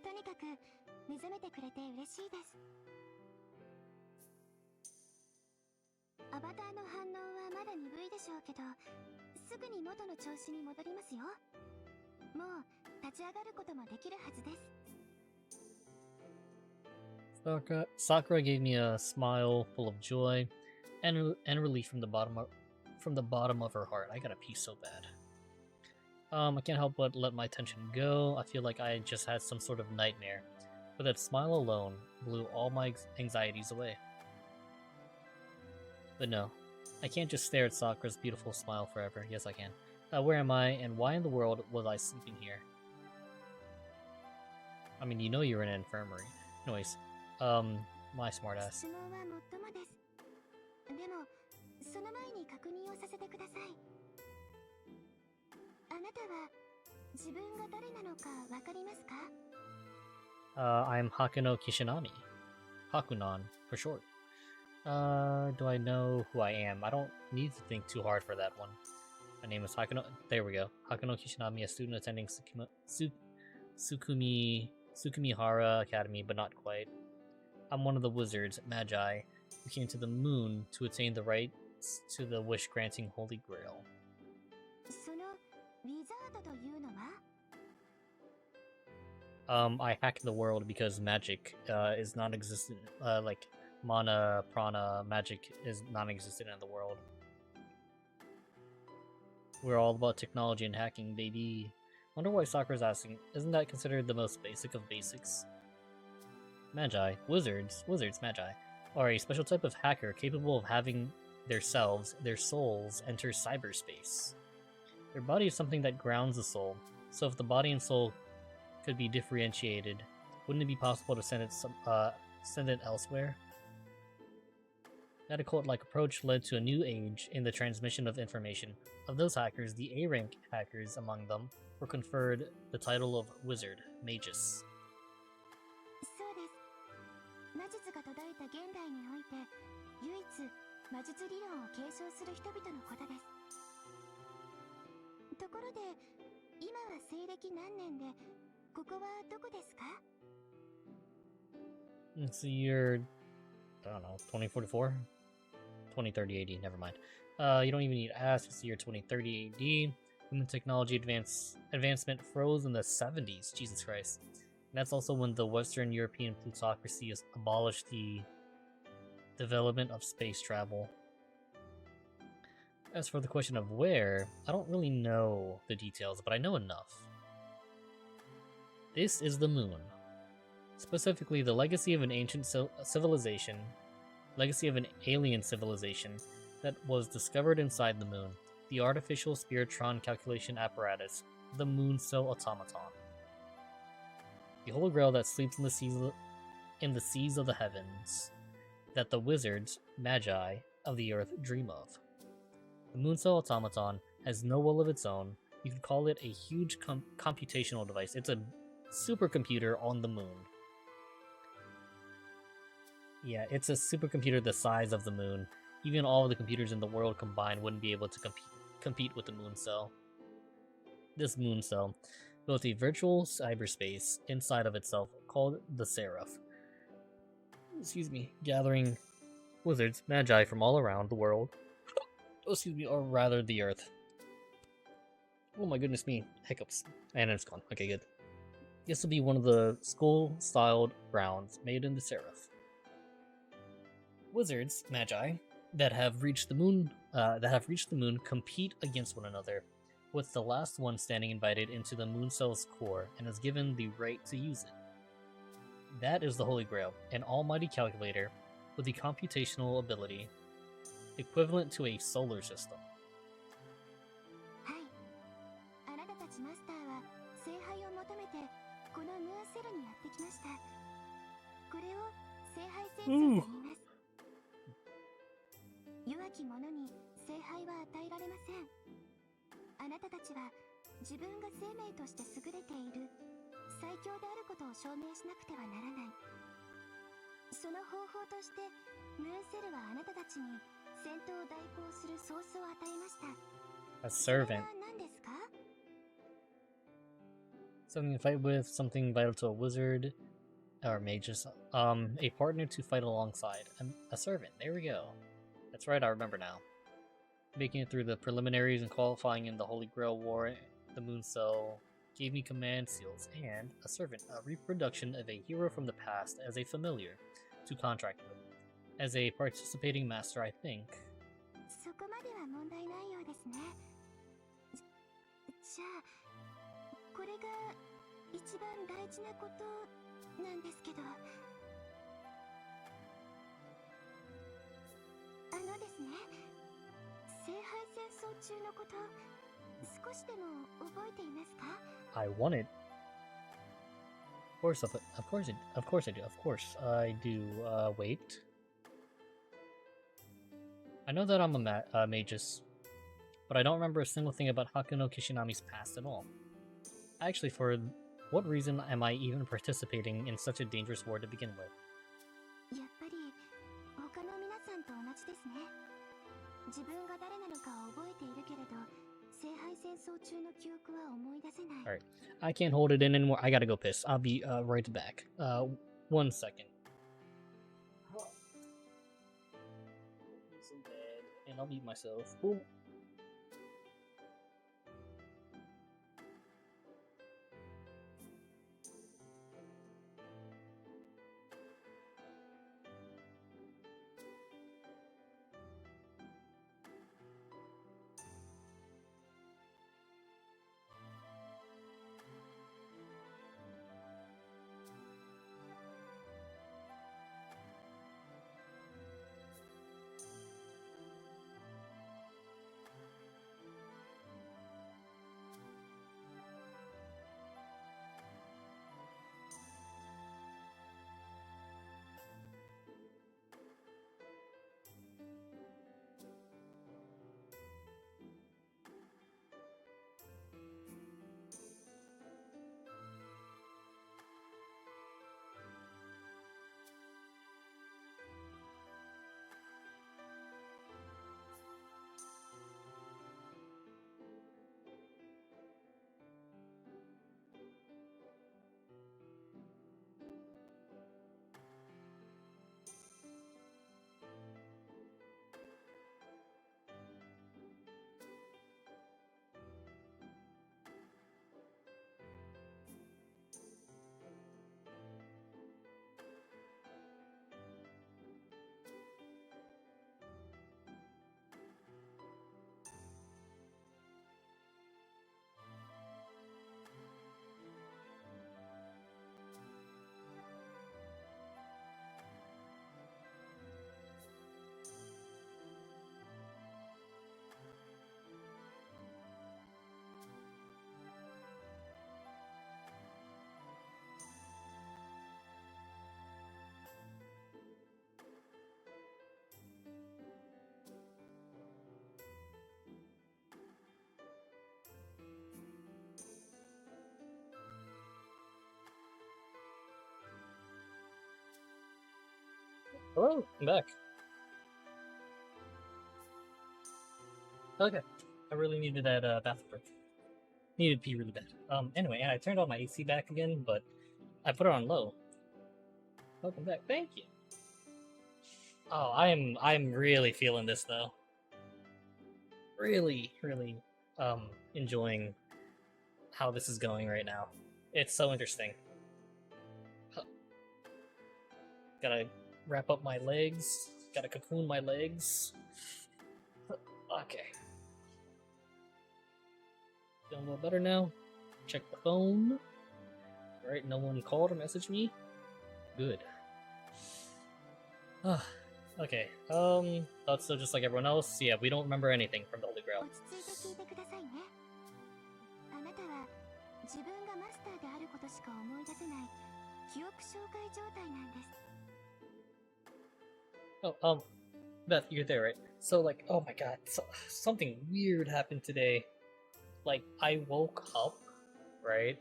とにかく目覚めてくれて嬉しいです。アバターの反応はまだ鈍いでしょうけど、すぐに元の調子に戻りますよ。もう立ち上がることもできるはずです。Sakura gave me a smile full of joy and relief from the bottom of her heart. I gotta pee so bad. I can't help but let my attention go. I feel like I just had some sort of nightmare, but that smile alone blew all my anxieties away. But no, I can't just stare at Sakura's beautiful smile forever. Yes, I can. Where am I, and why in the world was I sleeping here? I mean, you know you're in an infirmary. Anyways, my smartass. 質問はもっともです。でも、その前に確認をさせてください。あなたは自分が誰なのかわかりますか？ I'm Hakuno Kishinami. Hakunon, for short. Do I know who I am? I don't need to think too hard for that one. My name is Hakuno. There we go. Hakuno Kishinami, a student attending Sukumihara Academy, but not quite. I'm one of the wizards, Magi, who came to the moon to attain the rights to the wish-granting Holy Grail. そのウィザードというのは？ I hack the world because magic is non-existent. Like mana, prana, magic is non-existent in the world. We're all about technology and hacking, baby. Wonder why Sakura's asking. Isn't that considered the most basic of basics? Magi, wizards, magi, are a special type of hacker capable of having their souls, enter cyberspace. Their body is something that grounds the soul, so if the body and soul could be differentiated, wouldn't it be possible to send it elsewhere? That occult-like approach led to a new age in the transmission of information. Of those hackers, the A-rank hackers among them were conferred the title of Wizard, Magus. そうです。魔術が途絶えた現代において、唯一魔術理論を継承する人々のことです。ところで、今は西暦何年で、ここはどこですか？ It's the year, I don't know, 2044? 2030 AD, never mind. You don't even need to ask, it's the year 2030 AD. Human technology advancement froze in the 70s, Jesus Christ. And that's also when the Western European plutocracy has abolished the development of space travel. As for the question of where, I don't really know the details, but I know enough. This is the moon. Specifically, the legacy of an ancient civilization, legacy of an alien civilization that was discovered inside the moon, the artificial spiritron calculation apparatus, the moon cell automaton. The holy grail that sleeps in the seas of the heavens, that the wizards, magi, of the earth dream of. The moon cell automaton has no will of its own. You could call it a huge computational device. It's a supercomputer on the moon. Yeah, it's a supercomputer the size of the moon. Even all of the computers in the world combined wouldn't be able to compete with the moon cell. This moon cell built a virtual cyberspace inside of itself called the Seraph. Excuse me, gathering wizards, magi from all around the world. Excuse me, or rather the earth. Oh my goodness me, hiccups. And it's gone. Okay, good. This will be one of the school-styled grounds made in the Seraph. Wizards, magi, that have reached the moon compete against one another, with the last one standing invited into the moon cell's core and is given the right to use it. That is the Holy Grail, an almighty calculator with the computational ability equivalent to a solar system. はい。あなたたちマスターは聖杯を求めてこのムーンセルにやってきました。これを聖杯戦争と言います。弱き者に聖杯は与えられません。あなたたちは自分が生命として優れている最強であることを証明しなくてはならない。その方法としてムーンセルはあなたたちに戦闘を代行するソースを与えました。 A servant. 何ですか? Something to fight with, something vital to a wizard, or mages. A partner to fight alongside. A servant. There we go. That's right, I remember now. Making it through the preliminaries and qualifying in the Holy Grail War, the Moon Cell gave me command seals and a servant, a reproduction of a hero from the past as a familiar to contract with. As a participating master, I think. そこまでは問題ないようですね。じゃあ、これが一番大事なことなんですけど。ですね。聖杯戦争中のこと、少しでも覚えていますか? I want it. Of course, I do. Of course, I do. Wait. I know that I'm a magus, but I don't remember a single thing about Hakuno Kishinami's past at all. Actually, for what reason am I even participating in such a dangerous war to begin with? やっぱり他の皆さんと同じですね。自分が誰なのかは覚えているけれど、聖杯戦争中の記憶は思い出せない。 Alright, I can't hold it in anymore. I gotta go piss. I'll be right back. 1 second. So bad, and I'll mute myself. Boom. Hello, I'm back. Okay, I really needed that bathroom break. Needed to pee really bad. Anyway, and I turned on my AC back again, but I put it on low. Welcome back. Thank you. Oh, I'm really feeling this though. Really, enjoying how this is going right now. It's so interesting. Gotta wrap up my legs. Gotta cocoon my legs. Okay. Feeling a little better now. Check the phone. Alright, no one called or messaged me. Good. Okay, that's so just like everyone else. Yeah, we don't remember anything from the Holy Grail. 落ち着いて聞いてくださいね。あなたは自分がマスターであることしか思い出せない記憶障害状態なんです。 Oh, Beth, you're there, right? So, like, oh my god, something weird happened today. Like, I woke up, right?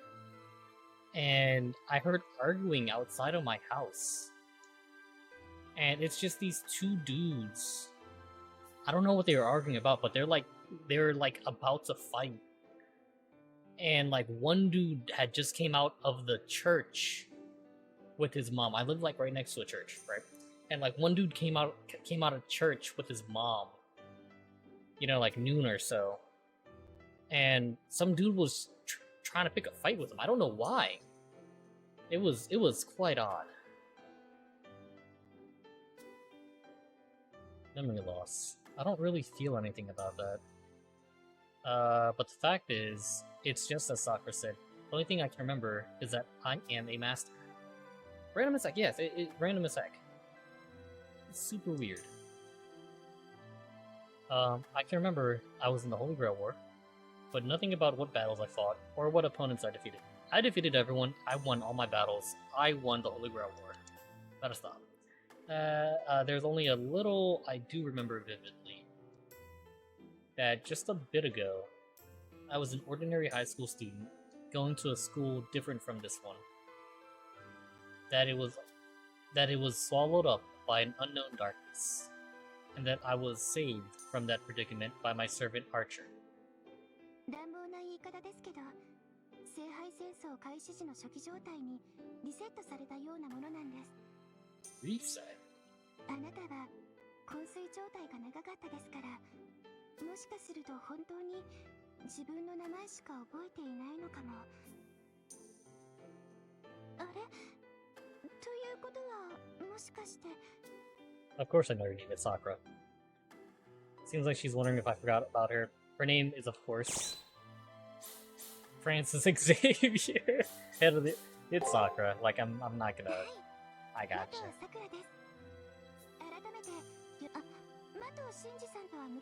And I heard arguing outside of my house. And it's just these two dudes. I don't know what they were arguing about, but they're like about to fight. And like one dude had just came out of the church with his mom. I live like right next to a church, right? And like one dude came out of church with his mom. You know, like noon or so. And some dude was trying to pick a fight with him. I don't know why. It was quite odd. Memory loss. I don't really feel anything about that. But the fact is, it's just as Sakura said. The only thing I can remember is that I am a master. Random attack, yes, random attack. It's super weird. I can remember I was in the Holy Grail War, but nothing about what battles I fought or what opponents I defeated. I defeated everyone. I won all my battles. I won the Holy Grail War. Gotta stop. There's only a little I do remember vividly. That just a bit ago, I was an ordinary high school student going to a school different from this one. That it was swallowed up by an unknown darkness, and that I was saved from that predicament by my servant Archer. 乱暴な言い方ですけど、聖杯戦争開始時の初期状態にリセットされたようなものなんです。 Reset? あなたは昏睡状態が長かったですから、もしかすると本当に自分の名前しか覚えていないのかも。あれ？ということは、もしかして。 Of course I know your name is Sakura. Seems like she's wondering if I forgot about her. Her name is, of course, Francis Xavier. Head of the... It's Sakura. Like, I'm not gonna... I gotcha.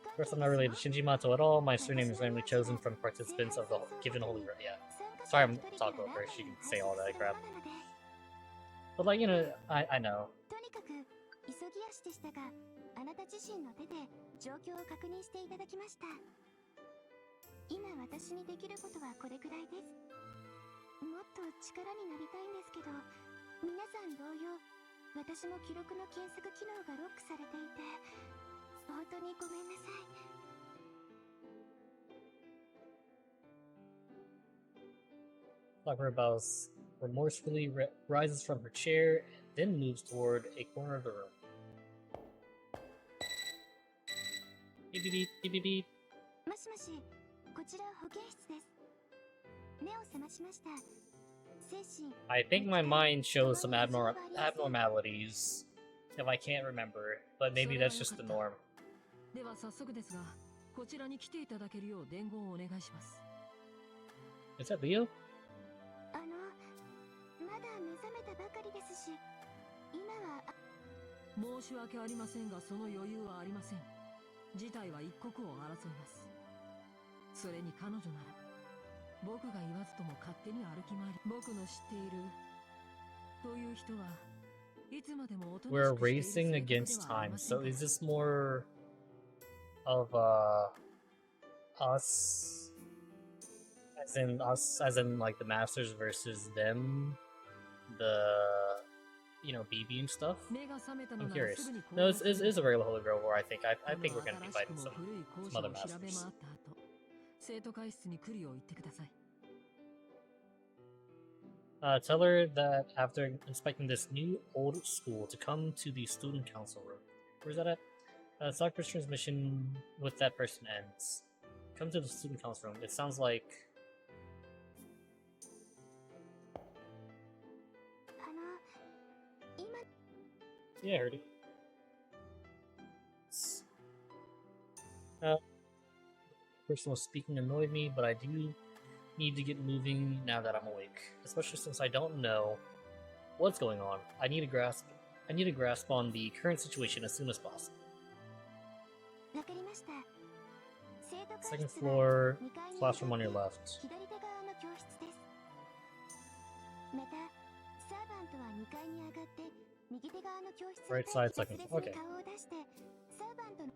Of course, I'm not related to Shinji Mato at all. My surname is randomly chosen from participants of the given Holy Grail. Yeah. Sorry, I'm talking over her. She can say all that crap. But, like, you know, I know. 急ぎ足でしたが、あなた自身の手で状況を確認していただきました。今私にできることはこれくらいです。もっと力になりたいんですけど、皆さん同様、私も記録の検索機能がロックされていて、本当にごめんなさい。Sakura bows remorsefully, rises from her chair, and then moves toward a corner of the room. Beep beep beep beep beep. もしもし、こちら保健室です。目を覚ましました。精神。 I think my mind shows some abnormalities, if I can't remember, but maybe that's just the norm. では早速ですが、こちらに来ていただけるよう伝言をお願いします。 Is that Leo? まだ目覚めたばかりですし、今は。申し訳ありませんが、その余裕はありません。事態は一刻を争います。それに彼女なら、僕が言わずとも勝手に歩き回り、僕の知っているという人はいつまでもおとなし We're くしてい racing る性格 against ではあり time, ません so から。 is this more of us as in like the masters versus them, the B-beam stuff. 目が覚めたの I'm なら curious. すぐに行 No, 動 it's, する it's, んだ it's a regular holy grail war. I こ think の we're gonna be 新しく fighting も some 古い校 some 舎 other を調べ回 masters. った後生徒会室に来るよう言ってください Tell her that after inspecting this new old school to come to the student council room. Where's that at? Dr. String's mission with that person ends. Come to the student council room. It sounds like... 今 Yeah, I heard it. The person was speaking annoyed me, but I do need to get moving now that I'm awake. Especially since I don't know what's going on. I need a grasp on the current situation as soon as possible. わかりました。生徒会 Second 室は floor, 2階に classroom on 向 your かっ left. て左手側の教室です。また、サーバントは2階に上がって右手側の教室に Right side, 待機 second す floor. る Okay. 顔を出して、サーバントの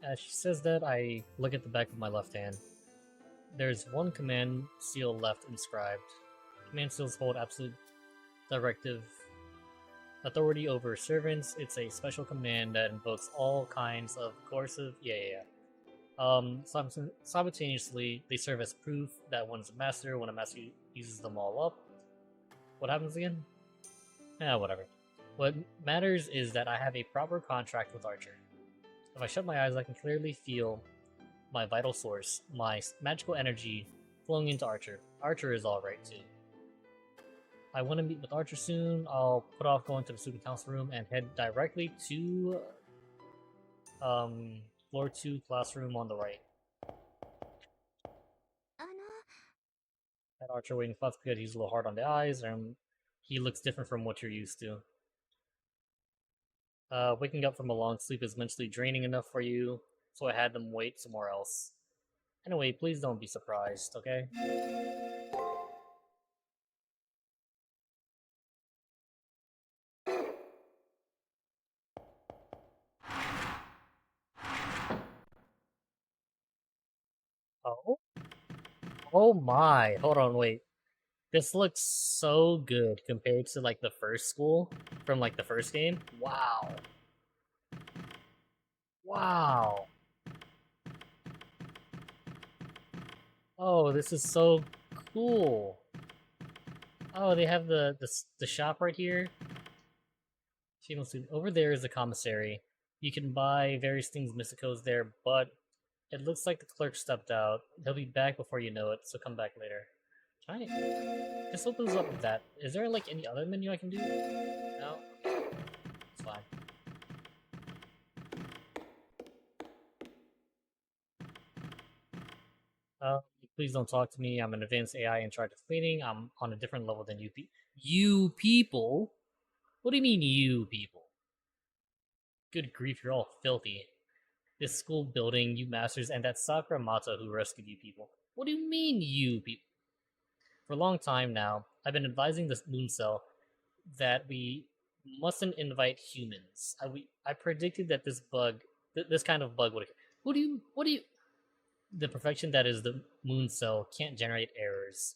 As she says that, I look at the back of my left hand. There's one command seal left inscribed. Command seals hold absolute directive authority over servants. It's a special command that invokes all kinds of coercive. Simultaneously, they serve as proof that one's a master when a master uses them all up. What happens again? Whatever. What matters is that I have a proper contract with Archer. If I shut my eyes, I can clearly feel my vital source, my magical energy flowing into Archer. Archer is alright too. I want to meet with Archer soon. I'll put off going to the student council room and head directly to floor 2 classroom on the right. あの At Archer waiting spots because he's a little hard on the eyes and he looks different from what you're used to. Waking up from a long sleep is mentally draining enough for you, so I had them wait somewhere else. Anyway, please don't be surprised, okay? Oh? Oh my, hold on, wait. This looks so good compared to like the first school from like the first game. Wow. Wow. Oh, this is so cool. Oh, they have the shop right here. Over there is the commissary. You can buy various things. Misako's there, but it looks like the clerk stepped out. He'll be back before you know it, so come back later. This opens up that. Is there like any other menu I can do? No? It's fine. Please don't talk to me. I'm an advanced AI in charge of cleaning. I'm on a different level than you You people? What do you mean, you people? Good grief, you're all filthy. This school building, you masters, and that Sakura Mata who rescued you people. What do you mean, you people? For a long time now, I've been advising this moon cell that we mustn't invite humans. I predicted that this kind of bug would occur. What do you... The perfection that is the moon cell can't generate errors.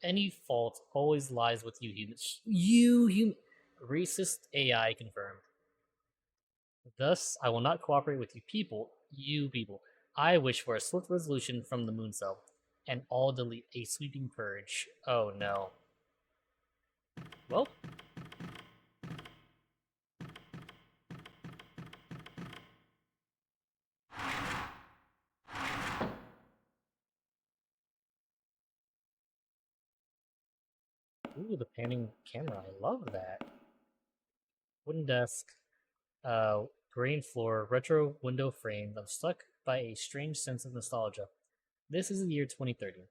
Any fault always lies with you humans. You human... Racist AI confirmed. Thus, I will not cooperate with you people. I wish for a swift resolution from the moon cell, and all delete a sweeping purge. Oh no. Well, ooh, the panning camera. I love that. Wooden desk, green floor, retro window frames. I'm stuck by a strange sense of nostalgia. This is the year 2030.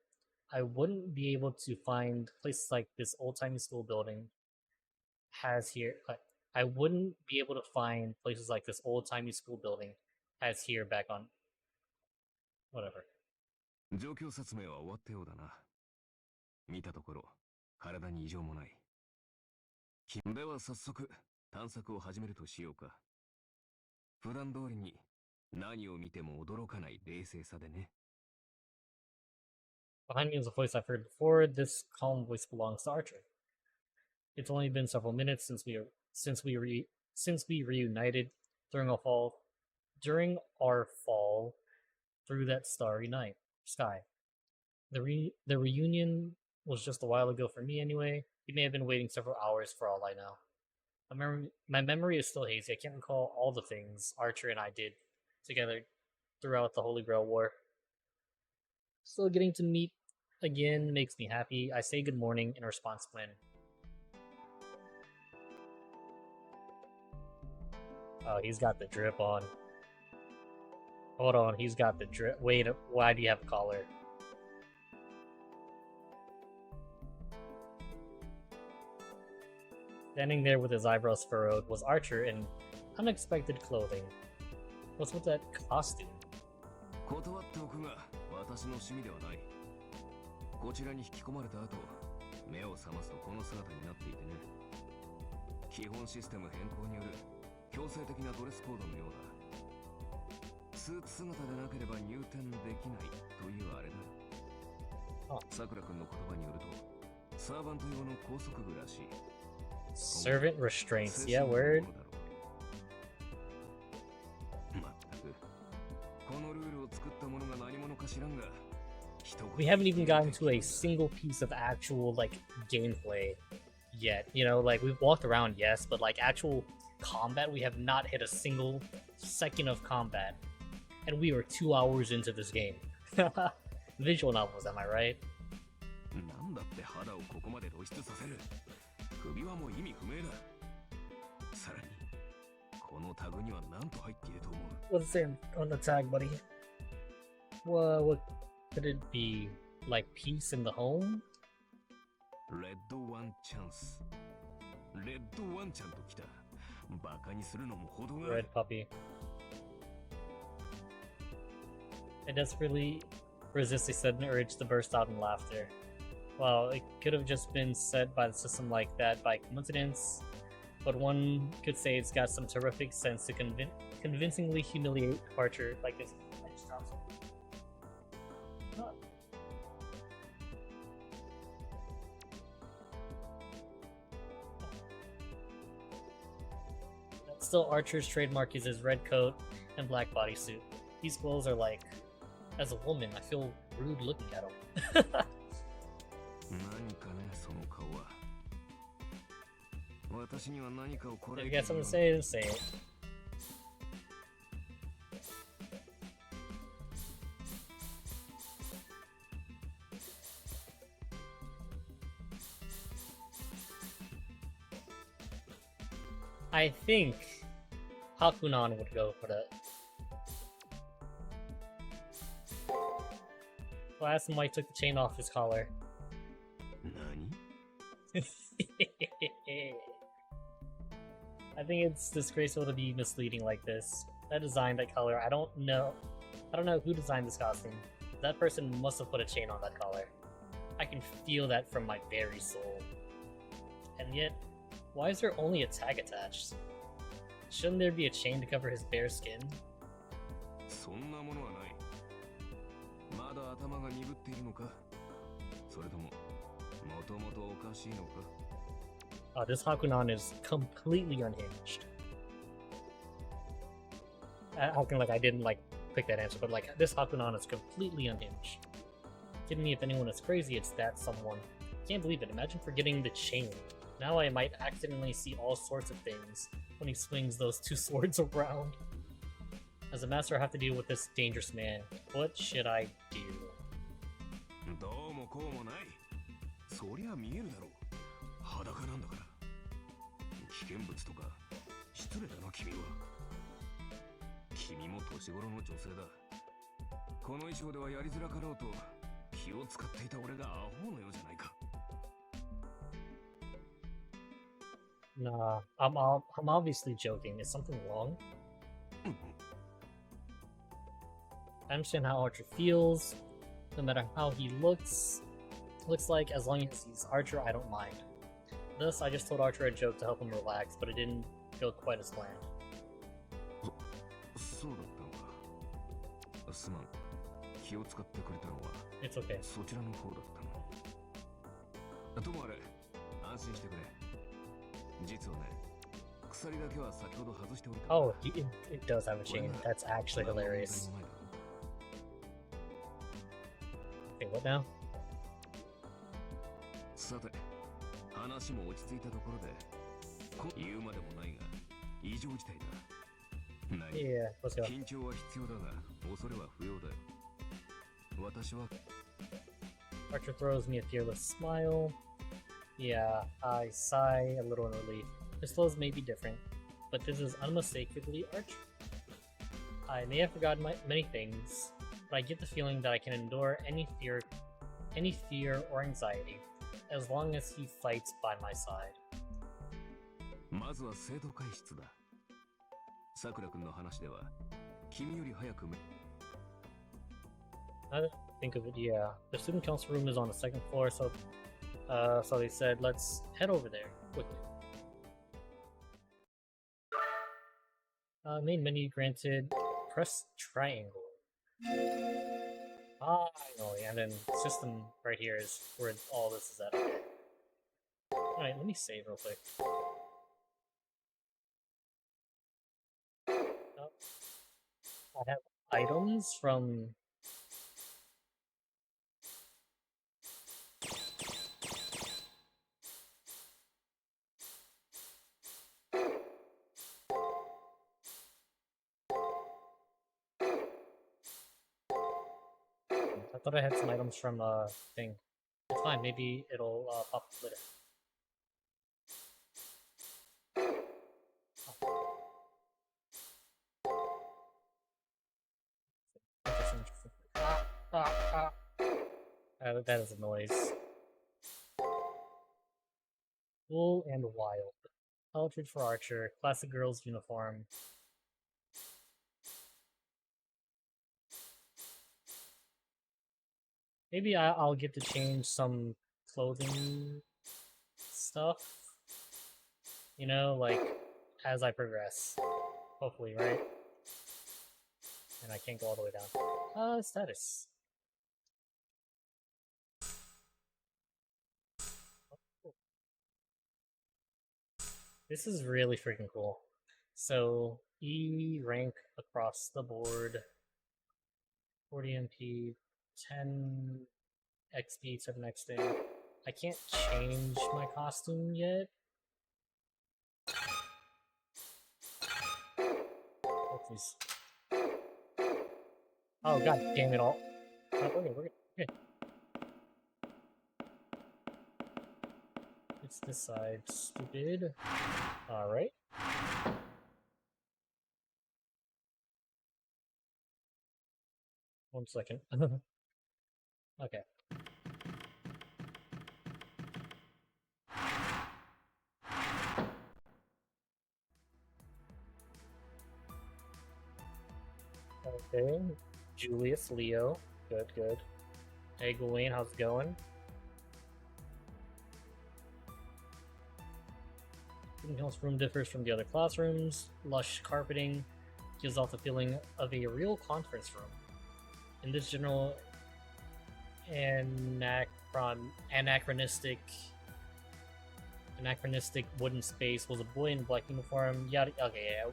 I wouldn't be able to find places like this old-timey school building has here. I wouldn't be able to find places like this old-timey school building has here back on. Whatever. 状況説明は終わったようだな。見たところ、体に異常もない。では早速、探索を始めるとしようか。普段通りに何を見ても驚かない冷静さでね。Behind me is a voice I've heard before. This calm voice belongs to Archer. It's only been several minutes since we reunited during our fall through that starry night sky. The reunion was just a while ago for me anyway. He may have been waiting several hours for all I know. My memory is still hazy. I can't recall all the things Archer and I did together throughout the Holy Grail War. Still getting to meet again makes me happy. I say good morning in response when. Oh, he's got the drip on. Hold on, he's got the drip. Wait, why do you have a collar? Standing there with his eyebrows furrowed was Archer in unexpected clothing. What's with that costume? 断っておくが、私の趣味ではない。こちらに引き込まれた後、目を覚ますとこの姿になっていてね。基本システム変更による強制的なドレスコードのようだ。スーツ姿でなければ入店できないというあれだ。さくら君の言葉によると、サーバント用の拘束具らしい。Servant restraints, yeah, word. We haven't even gotten to a single piece of actual, like, gameplay yet. You know, like, we've walked around, yes, but, like, actual combat, we have not hit a single second of combat. And we are 2 hours into this game. Visual novels, am I right? 首はもう意味不明だ。さらに、このタグには何と入っていると思う？ What's in on the tag, buddy? What could it be? Like peace in the home? レッドワンチャンス。レッドワンチャンときた。バカにするのも程が。Red puppy. I desperately resist a sudden urge to burst out in laughter. Well, it could have just been said by the system like that by coincidence, but one could say it's got some terrific sense to convincingly humiliate Archer like this. I just dropped something. Huh. Still, Archer's trademark is his red coat and black bodysuit. These clothes are like, as a woman, I feel rude looking at them. If you got something to say, then say it. I think Hakunan would go for that. So I asked him why he took the chain off his collar. I think it's disgraceful to be misleading like this. That design, that color, I don't know who designed this costume. That person must have put a chain on that collar. I can feel that from my very soul. And yet, why is there only a tag attached? Shouldn't there be a chain to cover his bare skin? Oh, this Hakunan is completely unhinged. Acting like I didn't like pick that answer, but like this Hakunan is completely unhinged. Kidding me, if anyone is crazy, it's that someone. Can't believe it. Imagine forgetting the chain. Now I might accidentally see all sorts of things when he swings those two swords around. As a master, I have to deal with this dangerous man. What should I do? Nah, I'm obviously joking. Is something wrong? I understand how Archer feels. No matter how he looks like, as long as he's Archer, I don't mind. Thus, I just told Archer a joke to help him relax, but it didn't go quite as planned. It's okay. 実はね、鎖だけは先ほど外しておいた。 Oh, it does have a chain. That's actually hilarious. Okay, what now? さて、話も落ち着いたところで、言うまでもないが、異常事態だ。何？ Yeah, let's go. 緊張は必要だが、恐れは不要だよ。私は Archer throws me a fearless smile. Yeah, I sigh a little in relief. His flows may be different, but this is unmistakably Archer. I may have forgotten many things, but I get the feeling that I can endure any fear or anxiety, as long as he fights by my side. まずは生徒会室だ。さくらくんの話では、君より早く I think of it, yeah. The student council room is on the second floor, so they said, let's head over there quickly. Main menu granted. Press triangle. Finally, and then system right here is where all this is at. Okay. Alright, let me save real quick. I have items from... I thought I had some items from thing. It's fine, maybe it'll pop up later. That is a noise. Cool and wild. Outfit for Archer. Classic girls uniform. Maybe I'll get to change some clothing stuff. You know, like, as I progress. Hopefully, right? And I can't go all the way down. Status. This is really freaking cool. So, E rank across the board. 40 MP, 10 XP to the next thing. I can't change my costume yet. Oh, please. Oh, god damn it all. Oh, we're good. It's this side, stupid. Alright. One second. Okay. Okay. Julius, Leo. Good. Hey, Gawain, how's it going? Student council room differs from the other classrooms. Lush carpeting gives off the feeling of a real conference room. In this general anachronistic wooden space was a boy in a black uniform. Okay, yeah.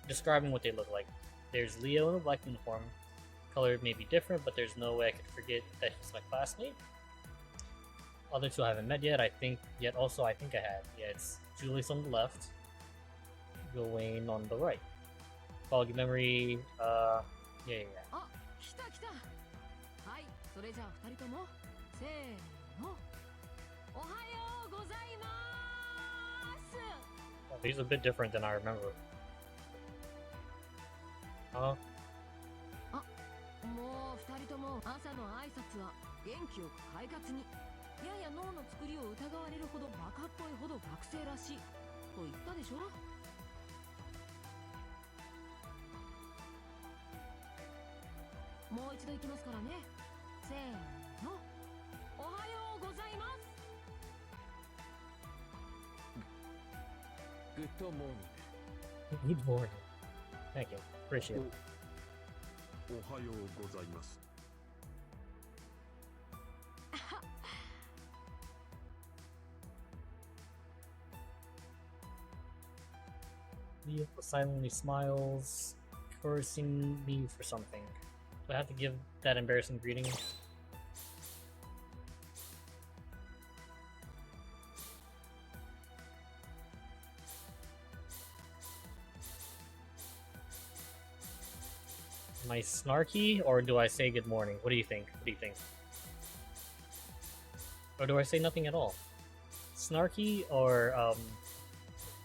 Describing what they look like. There's Leo in a black uniform. Color may be different, but there's no way I could forget that he's my classmate. Other two I haven't met yet. I think I have. Yeah, it's Julius on the left, Gawain on the right. Foggy memory. Yeah. あ、来た来た。はい、それじゃあ二人ともせーの。おはようございます。 These are a bit different than I remember. Huh? あ、もう二人とも朝の挨拶は元気よく快活に。やや脳の作りを疑われるほどバカっぽいほど学生らしいと言ったでしょ。もう一度行きますからね。せーの。おはようございます。 Good morning. Good morning. Thank you. Appreciate it. おはようございます。 Okay. Leo silently smiles, cursing me for something. Do I have to give that embarrassing greeting? Am I snarky, or do I say good morning? What do you think? What do you think? Or do I say nothing at all? Snarky or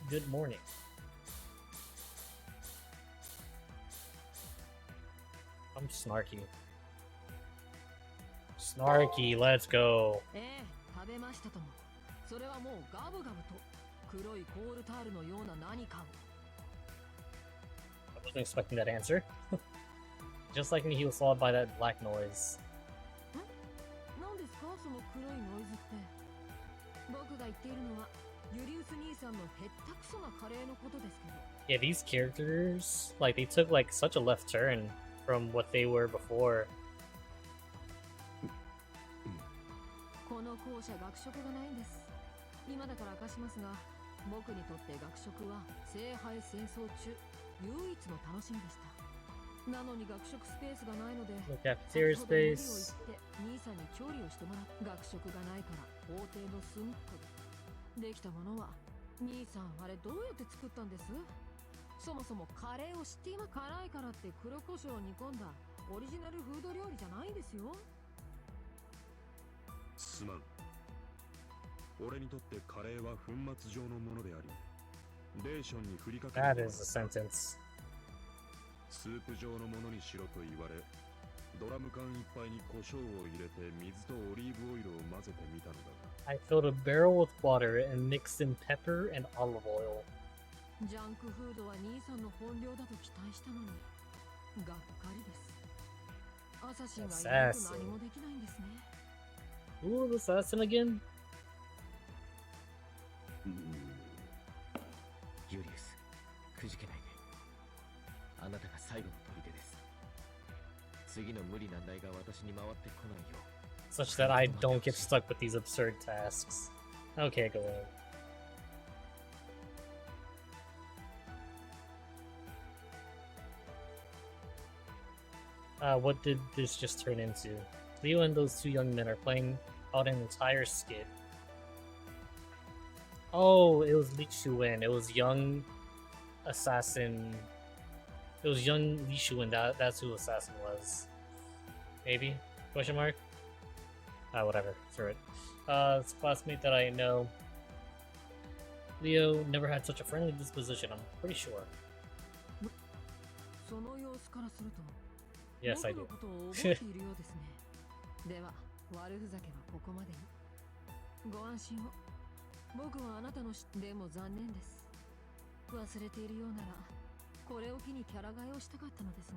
good morning? I'm snarky. Snarky, let's go. ええ、食べましたとも。それはもうガブガブと黒いコールタールのような何かを。I wasn't expecting that answer. Just like me, he was followed by that black noise. 何ですかその黒いノイズって。僕が言っているのはユリウス兄さんのへったくそなカレーのことですけど。Yeah, these characters, like, they took like such a left turn from what they were before. この校舎学食がないんです。今だから明かしますが、僕にとって学食は聖杯戦争中唯一の楽しみでした。なのに学食スペースがないので、 The cafeteria 先ほど無理を言っ space. て兄さんに調理をしてもらう。学食がないから校庭の隅っこで。できたものは兄さんあれどうやって作ったんです？そもそもカレーを知って今辛いからって黒胡椒を煮込んだオリジナルフード料理じゃないんですよ。すまん。俺にとってカレーは粉末状のものであり、レーションに振りかける That is a sentence. スープ状のものにしろと言われ、ドラム缶いっぱいに胡椒を入れて水とオリーブオイルを混ぜてみたのだが、 I filled a barrel with water and mixed in pepper and olive oil. ジャンクフードは兄さんの本領だと期待したのにがっかりです。アサシンがいないと何もできないんですね。 Ooh, the assassin again? ユリウス、くじけないで。あなたが最後の砦です。次の無理難題が私に回ってこないよう。 Such that I don't get stuck with these absurd tasks. Okay, go in. What did this just turn into? Leo and those two young men are playing out an entire skit. Oh, it was Li Shuwen. It was young assassin. It was young Li Shuwen. That's who assassin was. Maybe? Question mark? Whatever. Screw it. It's a classmate that I know. Leo never had such a friendly disposition, I'm pretty sure. その様子からすると Yes, I 僕 do. のことを覚えているようですね。では悪ふざけはここまでに。ご安心を。僕はあなたのでも残念です。忘れているようならこれを機にキャラ替えをしたかったのです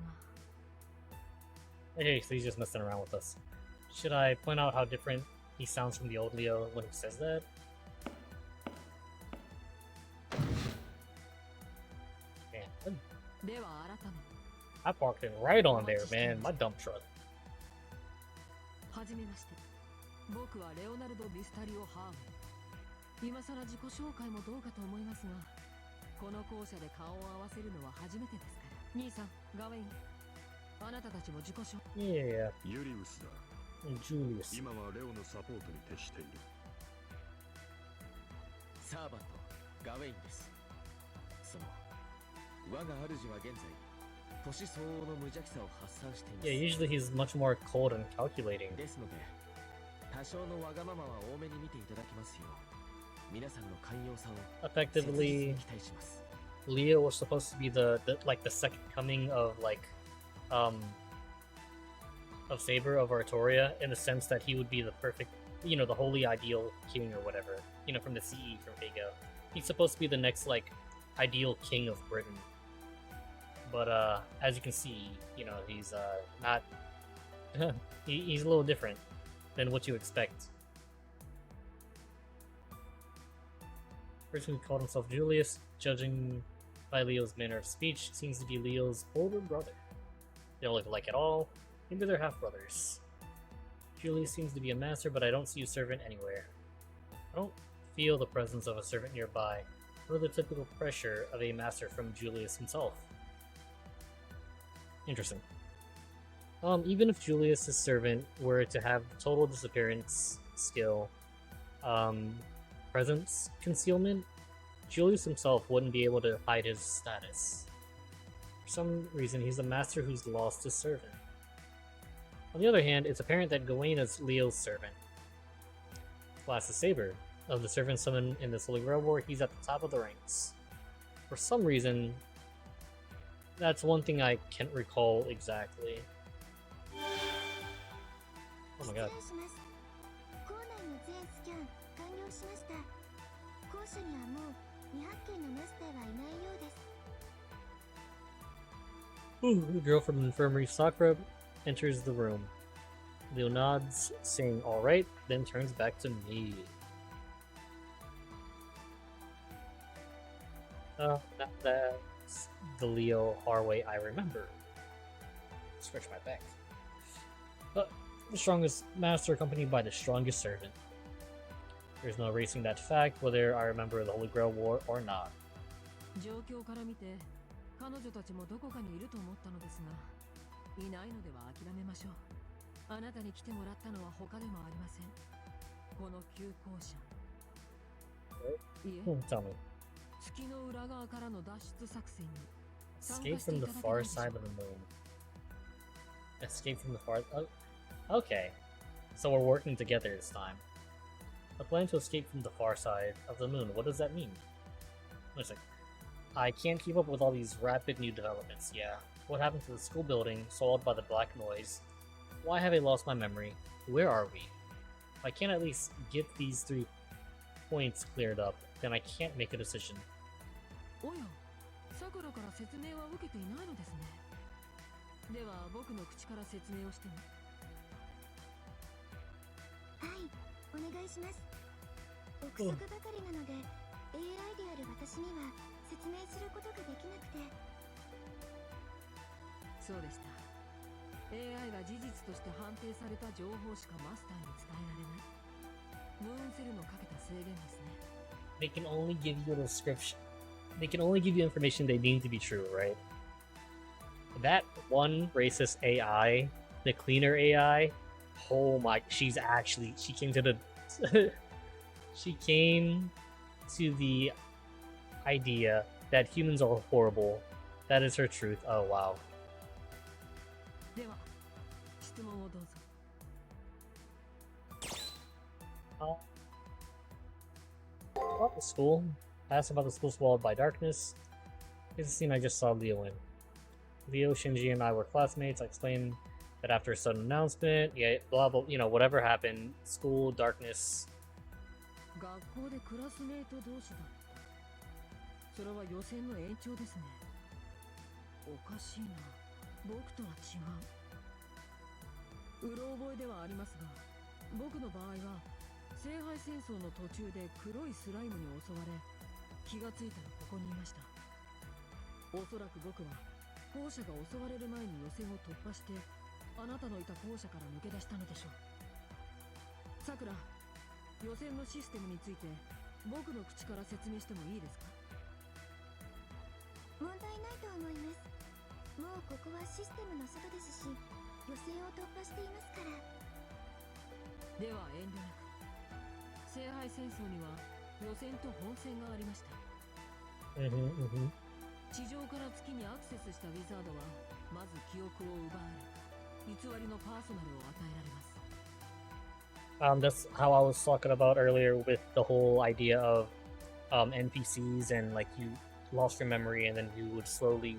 が。 Hey, so he's just messing around with us. Should I point out how different he sounds from the old Leo when he says that? Damn. では改め I parked it right on there, man. My dump truck. はじめまして。僕はレオナルド・ビスタリオ・ハーム。今さら自己紹介もどうかと思いますが、この校舎で顔を合わせるのは初めてですから。兄さん、ガウェイン、あなたたちも自己紹介。 Yeah. ユリウスだ。 Julius. 今はレオのサポートに徹している。サーバント、ガウェインです。その、我が主は現在、年相応の無邪気さを発散しています。 Yeah, usually he's much more cold and calculating. ですので、多少のわがままは多めに見ていただきますよう、皆さんの寛容さを切実 Effectively, に期待します。 Leo was supposed to be the second coming of of Saber of Artoria, in the sense that he would be the perfect, the holy ideal king or whatever, from the CE from Fago. He's supposed to be the next ideal king of Britain. But as you can see, he's not. He's a little different than what you expect. Person who called himself Julius, judging by Leo's manner of speech, seems to be Leo's older brother. They don't look alike at all. Maybe they're half brothers. Julius seems to be a master, but I don't see a servant anywhere. I don't feel the presence of a servant nearby. or the typical pressure of a master from Julius himself. Interesting. Even if Julius's servant were to have total disappearance skill, presence concealment, Julius himself wouldn't be able to hide his status. For some reason, he's a master who's lost his servant. On the other hand, it's apparent that Gawain is Leo's servant. Class is Saber. Of the servants summoned in this Holy Grail War, he's at the top of the ranks. For some reason, that's one thing I can't recall exactly. Oh my god. Ooh, the girl from the infirmary, Sakura, enters the room. Leo nods, saying alright, then turns back to me. That's the Leo Harway I remember. Scratch my back. But the strongest master accompanied by the strongest servant. There's no erasing that fact, whether I remember the Holy Grail War or not. 状況から見て彼女たちもどこかにいると思ったのですが、いないのでは諦めましょう。あなたに来てもらったのは他でもありません。この旧校舎。いえ、 Tell me. 月の裏側からの脱出作戦に Escape from the far side of the moon. Escape from the far... Oh, okay. So we're working together this time. A plan to escape from the far side of the moon. What does that mean? Listen, I can't keep up with all these rapid new developments, yeah. What happened to the school building, swallowed by the black noise? Why have I lost my memory? Where are we? If I can't at least get these 3 points cleared up, then I can't make a decision. おや、さくらから説明は受けていないのですね。では僕の口から説明をしても。はい、お願いします。憶測ばかりなので、AI である私には説明することができなくて。そうでした。AI は事実として判定された情報しかマスターに伝えられない。ムーンセルのかけた制限ですね。They can only give you a description. They can only give you information they deem to be true, right? That one racist AI, the cleaner AI, oh my, she came to the she came to the idea that humans are horrible. That is her truth. Oh wow. では、質問をどうぞ。About the school. Asked about the school swallowed by darkness. Here's a scene I just saw Leo in. Leo, Shinji, and I were classmates. I explained that after a sudden announcement, yeah, blah blah, you know, whatever happened, school, darkness. 学校でクラスメート同士だった。それは予選の延長ですね。おかしいな。僕とは違う。うろ覚えではありますが、僕の場合は聖杯戦争の途中で黒いスライムに襲われ、気がついたらここにいました。おそらく僕は校舎が襲われる前に予選を突破して、あなたのいた校舎から抜け出したのでしょう。さくら、予選のシステムについて僕の口から説明してもいいですか？問題ないと思います。もうここはシステムの外ですし、予選を突破していますから。では遠慮なく。聖杯戦争には予選と本戦がありました。地上から月にアクセスしたウィザードはまず記憶を奪われ、偽りのパーソナルを与えられます。That's how I was talking about earlier with the whole idea of NPCs and like you lost your memory and then you would slowly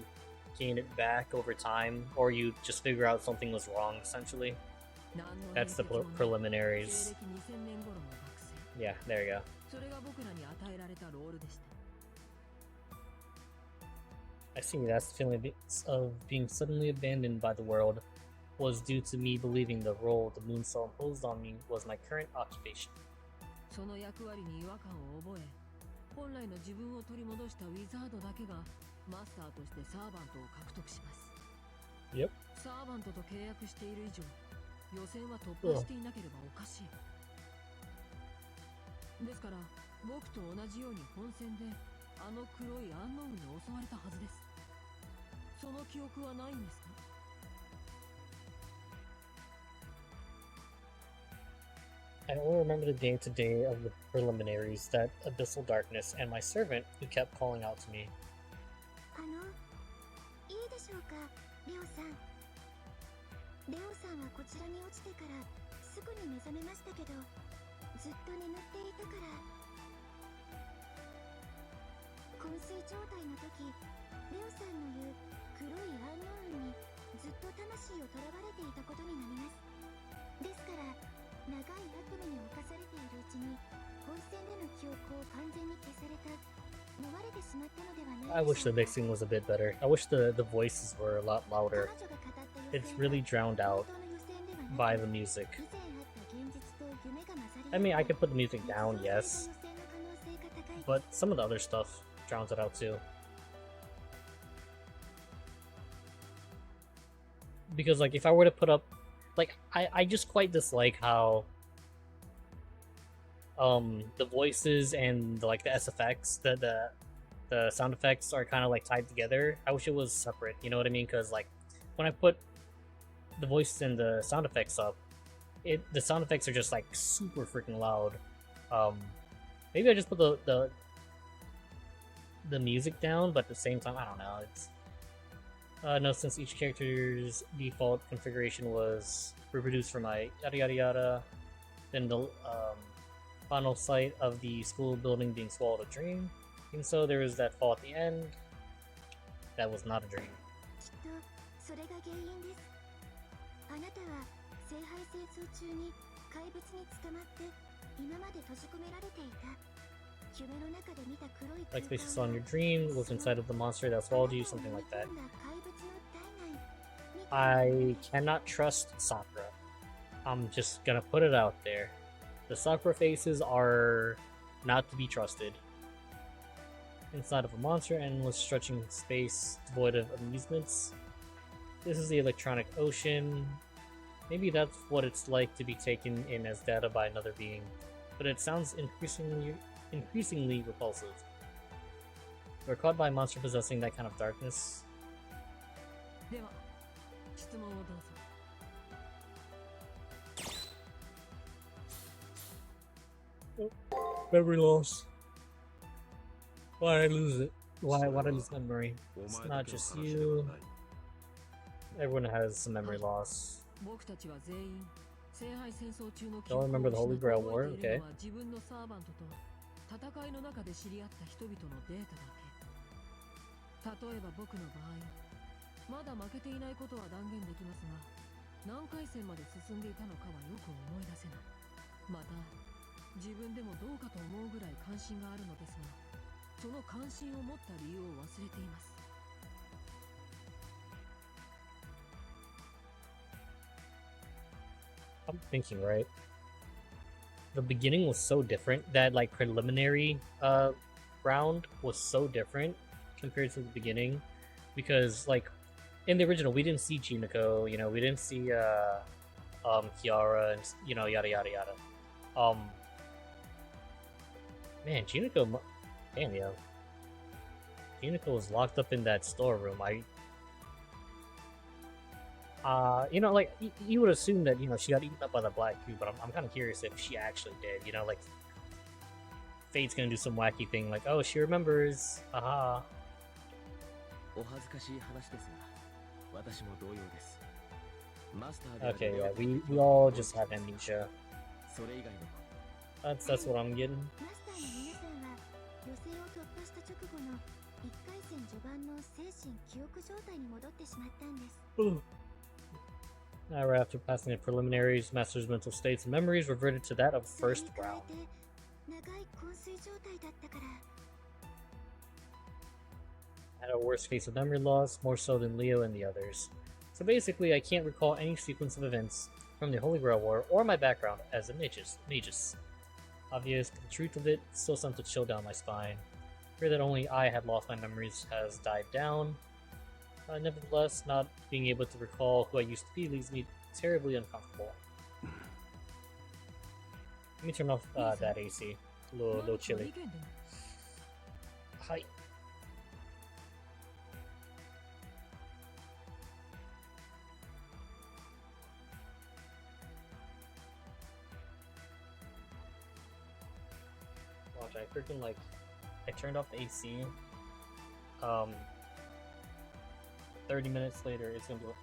gain it back over time, or you just figure out something was wrong essentially. That's the preliminaries. Yeah, there you go. それが僕らに与えられたロールでした。I see. That's the feeling of being suddenly abandoned by the world was due to me believing the role the moon cell imposed on me was my current occupation. その役割に違和感を覚え、本来の自分を取り戻したウィザードだけがマスターとしてサーバントを獲得します。Yep. サーバントと契約している以上、予選は突破していなければおかしい。ですから、僕と同じように本戦であの黒いアンノウンに襲われたはずです。その記憶はないんですか？ I only remember the day-to-day of the preliminaries, that abyssal darkness, and my servant who kept calling out to me. いいでしょうか、レオさん。レオさんはこちらに落ちてからすぐに目覚めましたけど、ずっと眠っていたから。昏睡状態の時、レオさんの言う黒いアンノウンにずっと魂を囚われていたことになります。ですから長い悪夢に侵されているうちに本戦での記憶を完全に消された、逃れてしまったのではない I で wish しょ the うか。 mixing was a bit better. I wish the voices were a lot 彼 louder. 女が語った予 It's 選 really は drowned 本 out 当の予選ではなく、 by the music. 以前あった現実と夢が混ざり合った I mean, I could put the music 捏造 down, された予 yes, 選の可能性が高いです。 but some of the other stuff drowns it out too. Because, like, if I were to put up, like, I just quite dislike how the voices and like the SFX, the sound effects are kind of like tied together. I wish it was separate, you know what I mean? Because like when I put the voices and the sound effects up, the sound effects are just like super freaking loud. Maybe I just put the music down, but at the same time, I don't know. It's no, since each character's default configuration was reproduced from my yada yada yada, then the final sight of the school building being swallowed a dream. And so there was that fall at the end. That was not a dream. きっとそれが原因です。あなたは聖杯戦争中に怪物に捕まって今まで閉じ込められていた。夢の中で見た黒い Like space you saw in your dream was inside of the monster that swallowed you, something like that. 怪物の体内。 I cannot trust Sakura. I'm just gonna put it out there. The Sakura faces are not to be trusted. Inside of a monster and was stretching space devoid of amusements. This is the electronic ocean. Maybe that's what it's like to be taken in as data by another being, but it sounds increasingly repulsive. We're caught by a monster possessing that kind of darkness. では質問をどうぞ。 Memory loss. Why did I lose it? Why did I lose memory? It's お前 not だけの just 話では you. ない。 Everyone has some memory loss. 僕たちは全員聖杯戦争中の記 Don't 憶を remember the 失 Holy って Grail 覚 War? えている Okay. のは自分のサーバントと戦いの中で知り合った人々のデータだけ。例えば僕の場合、まだ負けていないことは断言できますが、何回戦まで進んでいたのかはよく思い出せない。また自分でもどうかと思うぐらい関心があるのですが、その関心を持った理由を忘れています。 I'm thinking, right? The beginning was so different. That like preliminary round was so different compared to the beginning, because like in the original we didn't see Jinako, you know, we didn't see Kiara and you know yada yada yada. Man, Jinako, damn yo, Jinako was locked up in that storeroom. You know, like you would assume that you know she got eaten up by the black cube, but I'm kind of curious if she actually did. You know, like Fate's gonna do some wacky thing, like oh she remembers, aha. お恥ずかしい話ですが、私も同様です。マスターである Okay, 者 yeah, と we all just have amnesia. それ以外の That's what I'm getting. マスターの皆さんは予選を突破した直後の1回戦序盤の精神記憶状態に戻ってしまったんです。 Right after passing the preliminaries, Master's mental states and memories reverted to that of それに first 加 round. えて長い昏睡状態だったから。 Had a worse case of memory loss, more so than Leo and the others. So basically, I can't recall any sequence of events from the Holy Grail War or my background as a magus. Obvious, but the truth of it still sent a chill down my spine. Fear that only I had lost my memories has died down. Nevertheless, not being able to recall who I used to be leaves me terribly uncomfortable. Let me turn off that AC. A little 何か chilly. 意見でも Hi. Watch, I freaking like, I turned off the AC. 30 minutes later,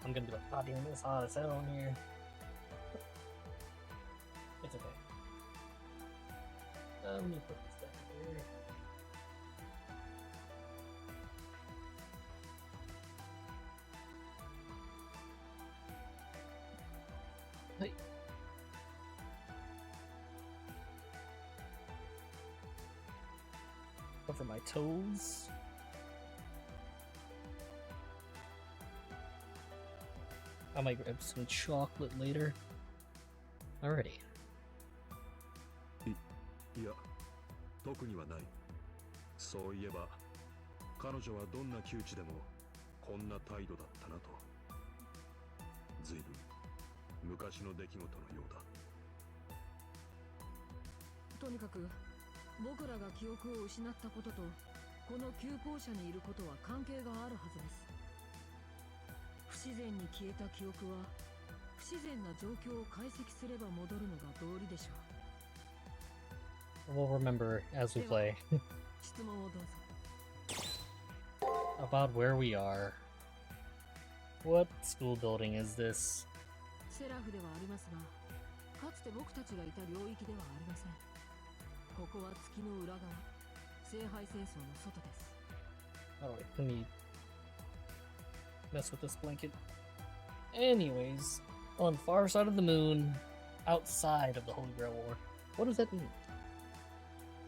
I'm gonna be like, oh damn, it's hot as hell in here. It's okay. Let me put this back here. Hey. Cover my toes. I might grab some chocolate later. Alrighty. いや、特にはない。そういえば、彼女はどんな窮地でもこんな態度だったなと。ずいぶん昔の出来事のようだ。とにかく僕らが記憶を失ったこととこの旧校舎にいることは関係があるはずです。不自然に消えた記憶は不自然な状況を解析すれば戻るのが道理でしょう。 We'll remember as we play. 質問をどうぞ。 About where we are. What school building is this? セラフではありますが、かつて僕たちがいた領域ではありません。ここは月の裏側、聖杯戦争の外です。 Alright, let me mess with this blanket. Anyways, on far side of the moon, outside of the Holy Grail War. What does that mean?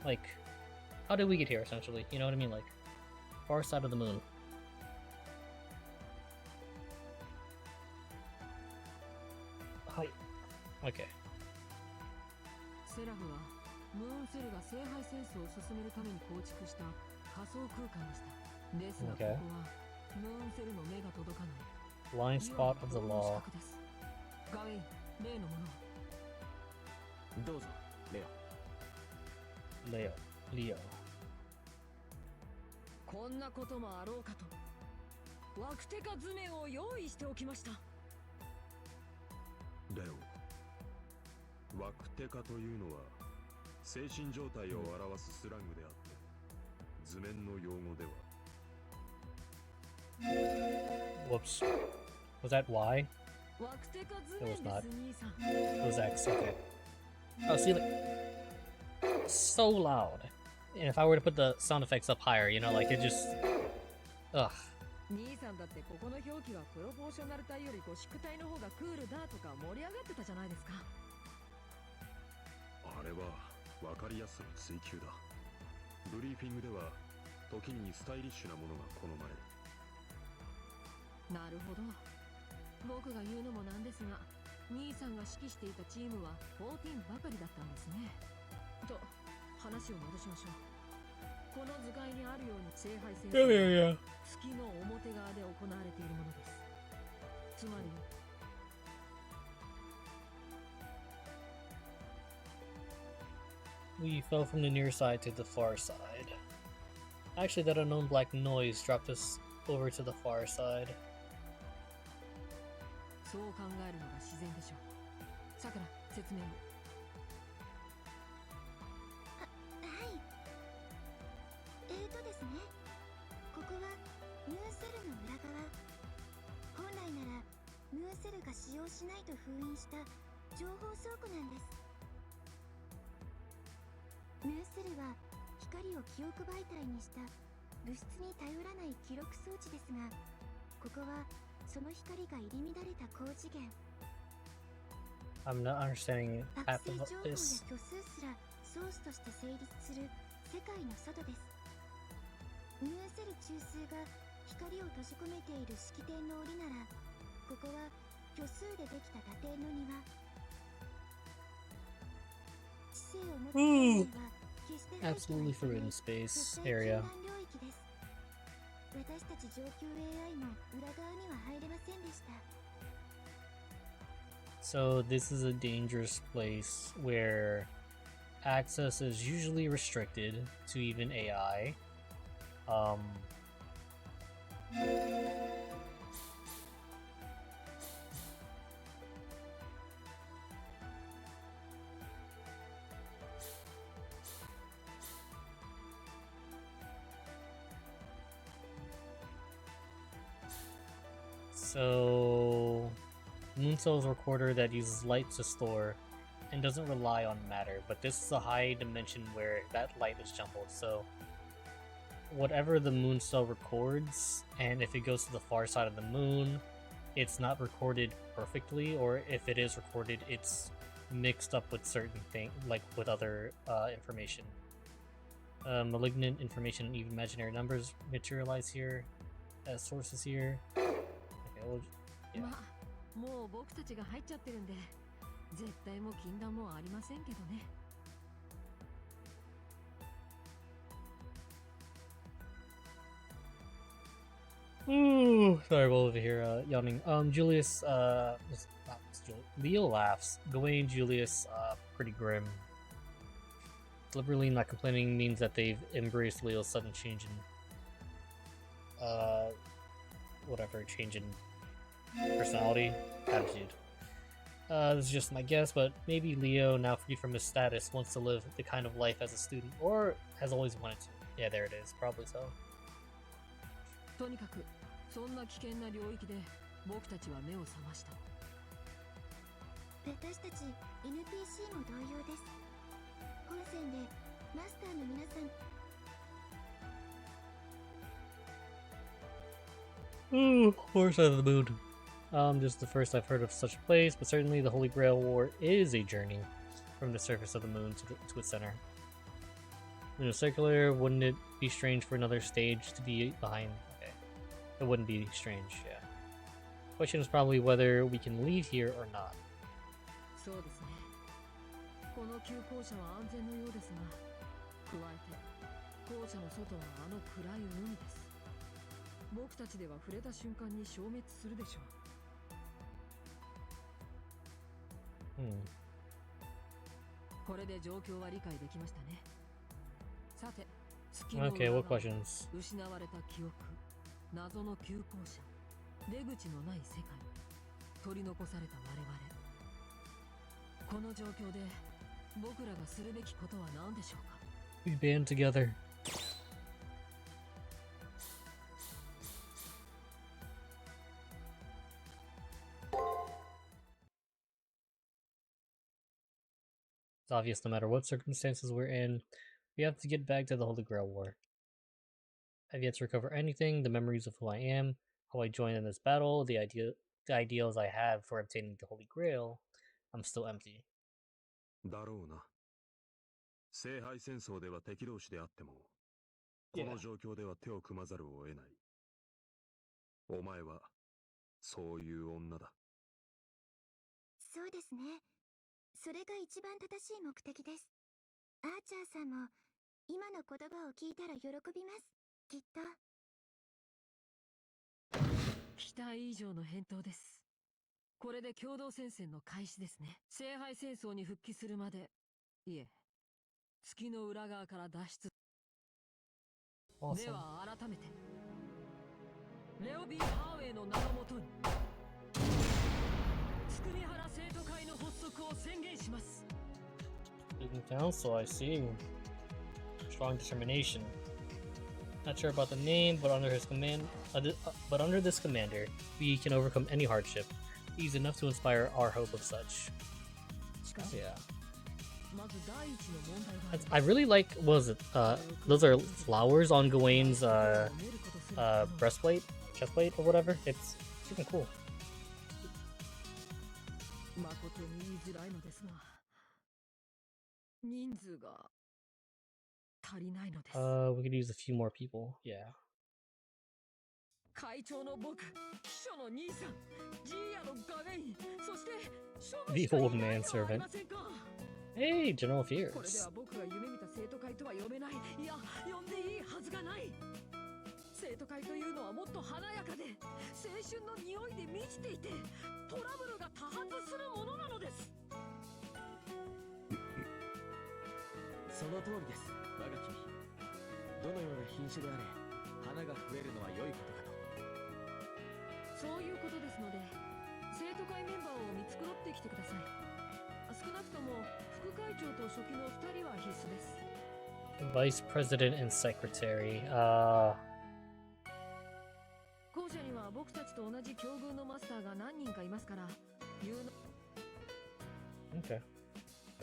Like, how did we get here, essentially? You know what I mean? Like, far side of the moon. Hi. Okay. セラフはムーンセルが聖杯戦争を進めるために構築した仮想空間でした。ですが、 Okay. ここはムーンセルの目が届かない Blind spot of the law. ガウェイン、例のものを。どうぞレオ。 Leo. こんなこともあろうかとワクテカ図面を用意しておきました。レオ、ワクテカというのは精神状態を表すスラングであって、図面の用語では。 Whoops. Was that Y? ワクテカ図 It 面 was で not. す兄さん。 It was X. Okay. Oh, see, like, so loud. And if I were to put the sound effects up higher, you know, like it just. Ugh. 兄さんだってここの表記はプロポーショナル体よりゴシック体の方がクールだとか盛り上がってたじゃないですか。あれは分かりやすさの追求だ。ブリーフィングでは時にスタイリッシュなものが好まれる。なるほど。僕が言うのもなんですが、兄さんが指揮していたチームは14ばかりだったんですね。と、話を戻しましょう。この図解にあるように聖杯戦争は月の表側で行われているものです。つまり We fell from the near side to the far side. Actually, that unknown black noise dropped us over to the far side. そう考えるのが自然でしょう。さくら、説明を。はい。ですね、ここはムーンセルの裏側。本来ならムーンセルが使用しないと封印した情報倉庫なんです。ムーンセルは光を記憶媒体にした物質に頼らない記録装置ですが、ここはその光が入り乱れた高次元。 I'm not understanding 惑 half 星 of 情報や this. 虚数すらソースとして成立する世界の外です。ムーンセル中枢が光を閉じ込めている式典の檻なら、ここは虚数でできた打点の庭。知性を持つ人類は決して入ってはいけない Absolutely forbidden space 巨大 area. 禁断領域です。私たち上級 AI も裏側には入れませんでした。 So this is a dangerous place where access is usually restricted to even AI. Um, so Moon Cell's recorder that uses light to store and doesn't rely on matter, but this is a high dimension where that light is jumbled, so whatever the moon cell records, and if it goes to the far side of the moon, it's not recorded perfectly, or if it is recorded, it's mixed up with certain things, like with other information. Malignant information and even imaginary numbers materialize here as sources here. Okay, well, yeah. まあもう僕たちが入っちゃってるんで絶対も禁断もありませんけどね。 Ooh, sorry, we're over here yawning. Julius, Leo laughs. Gawain, Julius, pretty grim. Deliberately not complaining means that they've embraced Leo's sudden change in, change in personality, attitude. This is just my guess, but maybe Leo, now freed from his status, wants to live the kind of life as a student, or has always wanted to. Yeah, there it is, probably so. とにかくそんな危険な領域で僕たちは目を覚ました。私たち NPC も同様です。本戦でマスターの皆さん Ooh, Far Side of the Moon. This is the first I've heard of such a place, but certainly the Holy Grail War is a journey from the surface of the moon to its center. In a circular, wouldn't it be strange for another stage to be behind? Okay, it wouldn't be strange, yeah. Question is probably whether we can leave here or not. そうですね。この急行車は安全のようですが、加えて校舎の外はあの暗い海です。僕たちでは触れた瞬間に消滅するでしょう。これで状況は理解できましたね。さて、月の Okay, what questions? 失われた記憶、謎の急行車、出口のない世界、取り残された我々。この状況で僕らがするべきことは何でしょうか。 We band together. It's obvious no matter what circumstances we're in, we have to get back to the Holy Grail War. I've yet to recover anything, the memories of who I am, how I joined in this battle, the ideals I have for obtaining the Holy Grail. I'm still empty. だろうな。聖杯戦争では敵同士であっても、この状況では手を組まざるを得ない。お前は、そういう女だ。そうですね。それが一番正しい目的です。アーチャーさんも今の言葉を聞いたら喜びます。きっと。期待以上の返答です。これで共同戦線の開始ですね。聖杯戦争に復帰するまで、いえ、月の裏側から脱出。では改めて、レオビー・ハーウェイの名のもとに、作り原生徒会の発足を宣言します。 Student Council, I see. Strong determination. Not sure about the name, but under his but under this commander, we can overcome any hardship. He's enough to inspire our hope of such. Yeah. I really like, what was it? Those are flowers on Gawain's breastplate, chestplate, or whatever. It's freaking cool. We could use a few more people. Yeah. 会長の僕、秘書の兄さん、ジーヤのガウェイン、そしてショム The しかい old ない man ではあり servant. ませんか。 Hey, General これで Fears. は僕が夢見た生徒会とは呼べない、いや、呼んでいいはずがない。生徒会というのはもっと華やかで、青春の匂いで満ちていて、トラブルが多発するものなのです。その通りです、我が君。どのような品種であれ穴が増えるのは良いことかと。そういうことですので、生徒会メンバーを見繕ってきてください。少なくとも副会長と書記の2人は必須です。 Vice President and Secretary. 校舎には僕たちと同じ境遇のマスターが何人かいますから、有能 Okay.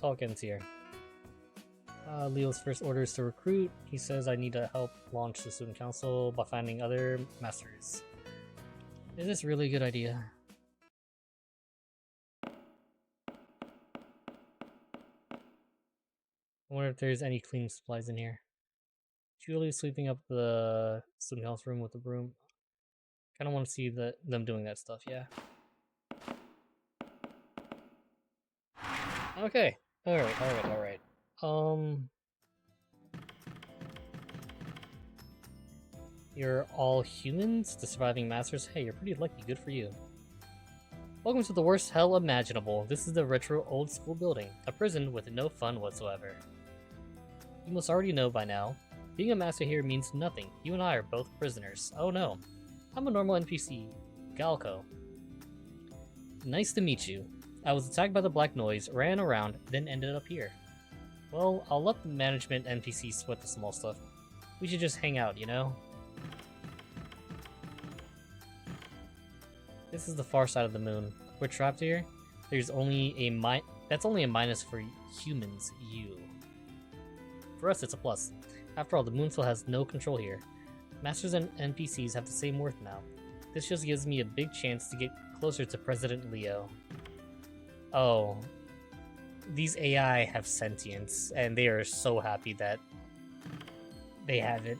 Tolkien's here. Leo's first order is to recruit. He says I need to help launch the student council by finding other masters. Is this really a good idea? I wonder if there's any cleaning supplies in here. Julie sweeping up the student house room with a broom. Kind of want to see them doing that stuff, yeah. Okay. Alright. You're all humans? The surviving masters? Hey, you're pretty lucky. Good for you. Welcome to the worst hell imaginable. This is the retro old school building. A prison with no fun whatsoever. You must already know by now. Being a master here means nothing. You and I are both prisoners. Oh no. I'm a normal NPC. Galco. Nice to meet you. I was attacked by the black noise, ran around, then ended up here. Well, I'll let the management NPC sweat the small stuff. We should just hang out, you know? This is the far side of the moon. We're trapped here? There's only a that's only a minus for humans, you. For us, it's a plus. After all, the moon still has no control here. Masters and NPCs have the same worth now. This just gives me a big chance to get closer to President Leo. Oh. These AI have sentience, and they are so happy that they have it.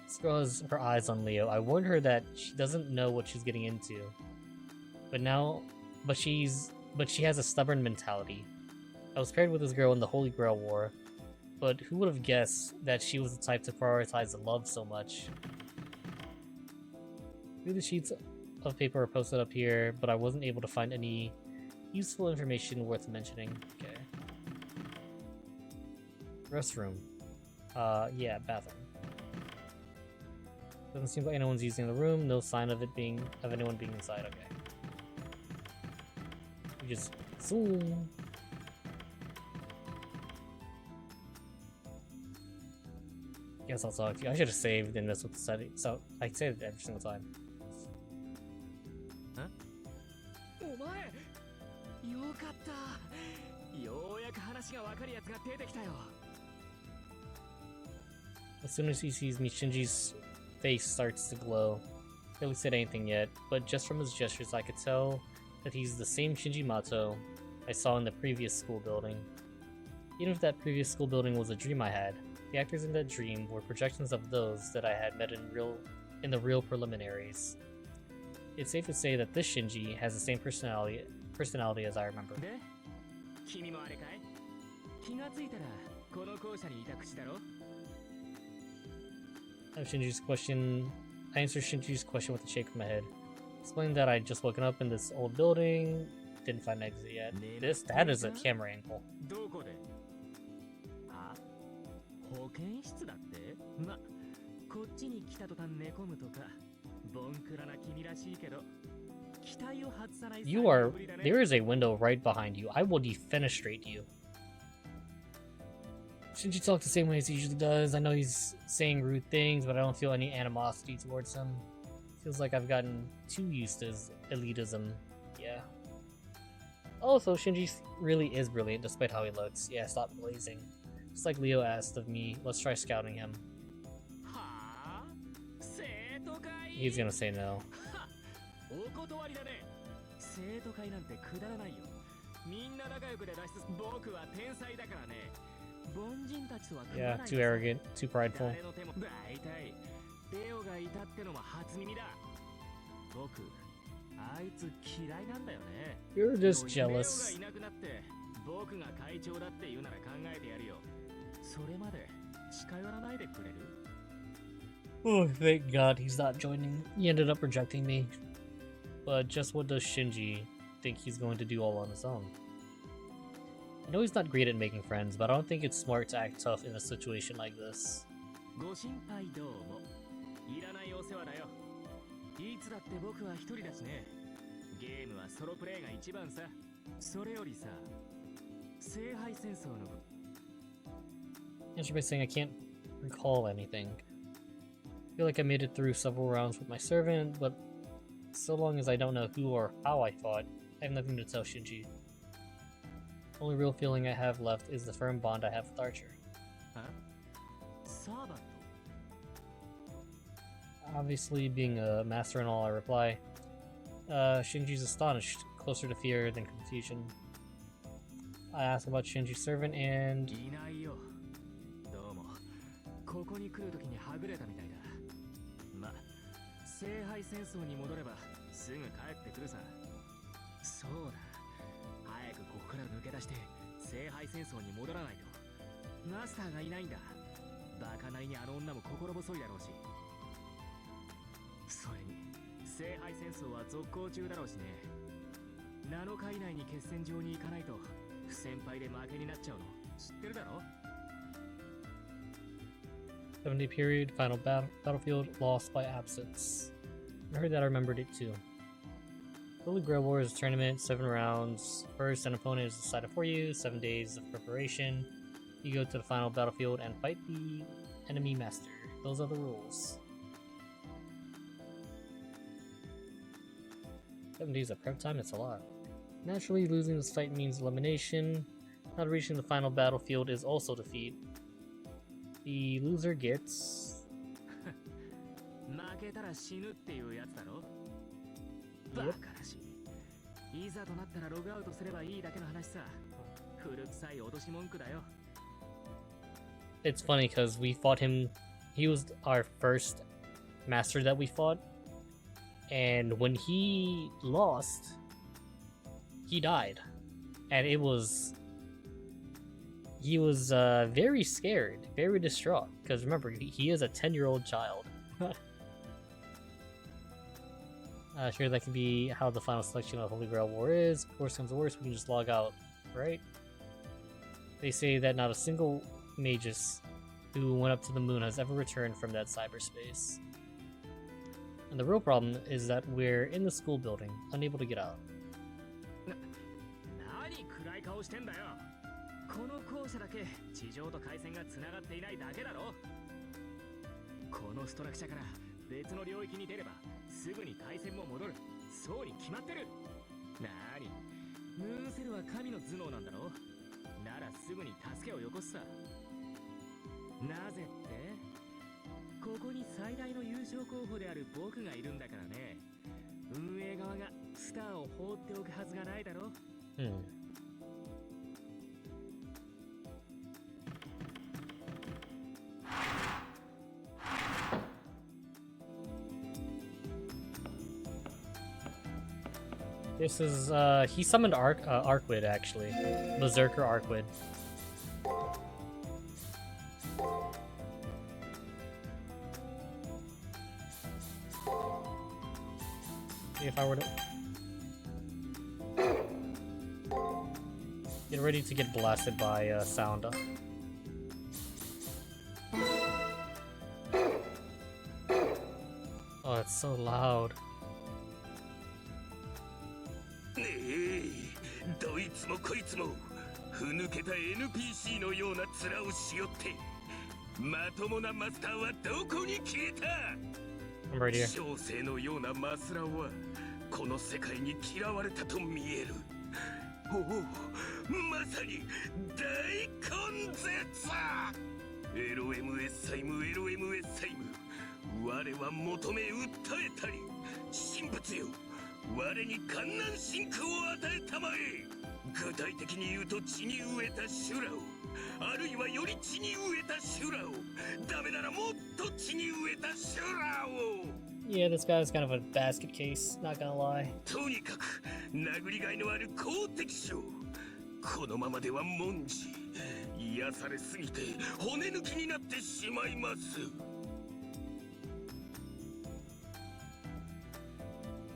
This girl has her eyes on Leo. I warned her that she doesn't know what she's getting into. But she has a stubborn mentality. I was paired with this girl in the Holy Grail War, but who would have guessed that she was the type to prioritize love so much? Through the sheets of paper are posted up here, but I wasn't able to find any useful information worth mentioning. Okay. Restroom. Yeah, bathroom. Doesn't seem like anyone's using the room. No sign of anyone being inside. Okay. We just zoom. Guess I'll talk to you. I should have saved and messed with the setting. So I saved it every single time. お前よかった。ようやく話がわかるやつが出てきたよ。As soon as he sees me, Shinji's face starts to glow. He hasn't said anything yet, but just from his gestures I could tell that he's the same Shinji Mato I saw in the previous school building. Even if that previous school building was a dream I had, the actors in that dream were projections of those that I had met in the real preliminaries. It's safe to say that this Shinji has the same personality as I remember. で、君もあれかい？気がついたらこの校舎にいた口だろ？ I answered Shinji's question with a shake of my head. Explained that I'd just woken up in this old building, didn't find an exit yet. That is a camera angle. どこで？あ？保健室だって？ま、こっちに来た途端寝込むとか、ボンクラな君らしいけど、期待を外さない。There is a window right behind you. I will defenestrate you. Shinji talks the same way as he usually does. I know he's saying rude things, but I don't feel any animosity towards him. Feels like I've gotten too used to his elitism. Yeah. Also, Shinji really is brilliant despite how he looks. Yeah, stop blazing. Just like Leo asked of me, let's try scouting him. He's gonna say no. お断りだね。生徒会なんてくだらないよ。みんな仲良くで脱出。僕は天才だからね。凡人たちとは組まない。 Yeah, too arrogant, too prideful. 誰の手も大体レオがいたってのも初耳だ。僕、あいつ嫌いなんだよね。 You're just レオが jealous. いなくなって僕が会長だって言うなら考えてやるよ。それまで近寄らないでくれる？ Oh, thank God he's not joining. He ended up rejecting me. But just what does Shinji think he's going to do all on his own? I know he's not great at making friends, but I don't think it's smart to act tough in a situation like this. ご心配どうも。いらないお世話だよ。いつだって僕は一人だしね。ゲームはソロプレイが一番さ。それよりさ、聖杯戦争の Answer by saying I can't recall anything. I feel like I made it through several rounds with my servant, but so long as I don't know who or how I fought, I have nothing to tell Shinji. Only real feeling I have left is the firm bond I have with Archer. サーバント。 Obviously, being a master and all, I reply. Shinji's astonished, closer to fear than confusion. I ask about Shinji's servant and... いないよ。どうも。ここに来るときにはぐれたみたいだ。ま、聖杯戦争に戻ればすぐ帰ってくるさ。そうだ。早くここから抜け出して聖杯戦争に戻らないと。マスターがいないんだ。バカなりにあの女も心細いだろうし。それに聖杯戦争は続行中だろうしね。7日以内に決戦場に行かないと不先輩で負けになっちゃうの知ってるだろ。 7-day period, final battlefield, lost by absence. I heard that, I remembered it too. Holy Grail Wars tournament, 7 rounds. First, an opponent is decided for you, 7 days of preparation. You go to the final battlefield and fight the enemy master. Those are the rules. 7 days of prep time, that's a lot. Naturally, losing this fight means elimination. Not reaching the final battlefield is also defeat. The loser gets... 負けたら死ぬっていうやつだろ。バカらしい。いざとなったらログアウトすればいいだけの話さ。古臭い脅し文句だよ。 It's funny because we fought him. He was our first master that we fought. And when he lost, he died. And it was... He was very scared, very distraught. Because remember, he is a 10-year-old child. Sure, that could be how the final selection of Holy Grail War is. If worse comes to worse, we can just log out, right? They say that not a single magus who went up to the moon has ever returned from that cyberspace. And the real problem is that we're in the school building, unable to get out. 何暗い顔してんだよ。この校舎だけ地上と回線が繋がっていないだけだろ。このストラクチャから別の領域に出ればすぐに回線も戻る。そうに決まってる。なーに、ムーンセルは神の頭脳なんだろ。ならすぐに助けをよこすさ。なぜって、ここに最大の優勝候補である僕がいるんだからね。運営側がスターを放っておくはずがないだろ。This is, he summoned Arquid, actually. Berserker Arquid. If I were to... Get ready to get blasted by sound. Oh, it's so loud. どいつもこいつもふぬけた NPC のような面をしよってまともなマスターはどこに消えた。 I'm right here. 小生のようなマスラオはこの世界に嫌われたと見える。おお、まさに大根絶。LMS 債務 LMS 債務、我は求め訴えたり。神仏よ、我に観南真空を与えたまえ。具体的に言うと地に植えた修羅を、あるいはより地に植えた修羅を、ダメならもっと地に植えた修羅を。 Yeah, this guy's kind of a basket case, not gonna lie. とにかく殴りがいのある好敵将。このままでは文字癒されすぎて骨抜きになってしまいます。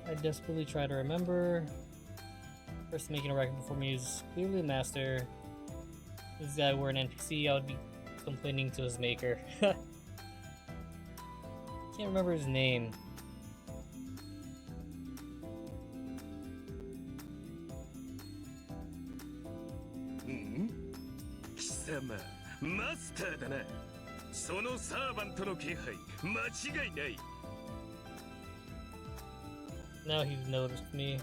I desperately try to remember. First, making a record before me is clearly a master. If this guy were an NPC, I would be complaining to his maker. Can't remember his name. Hmm? 貴様、マスターだな。そのサーバントの気配、間違いない。Now he's noticed me.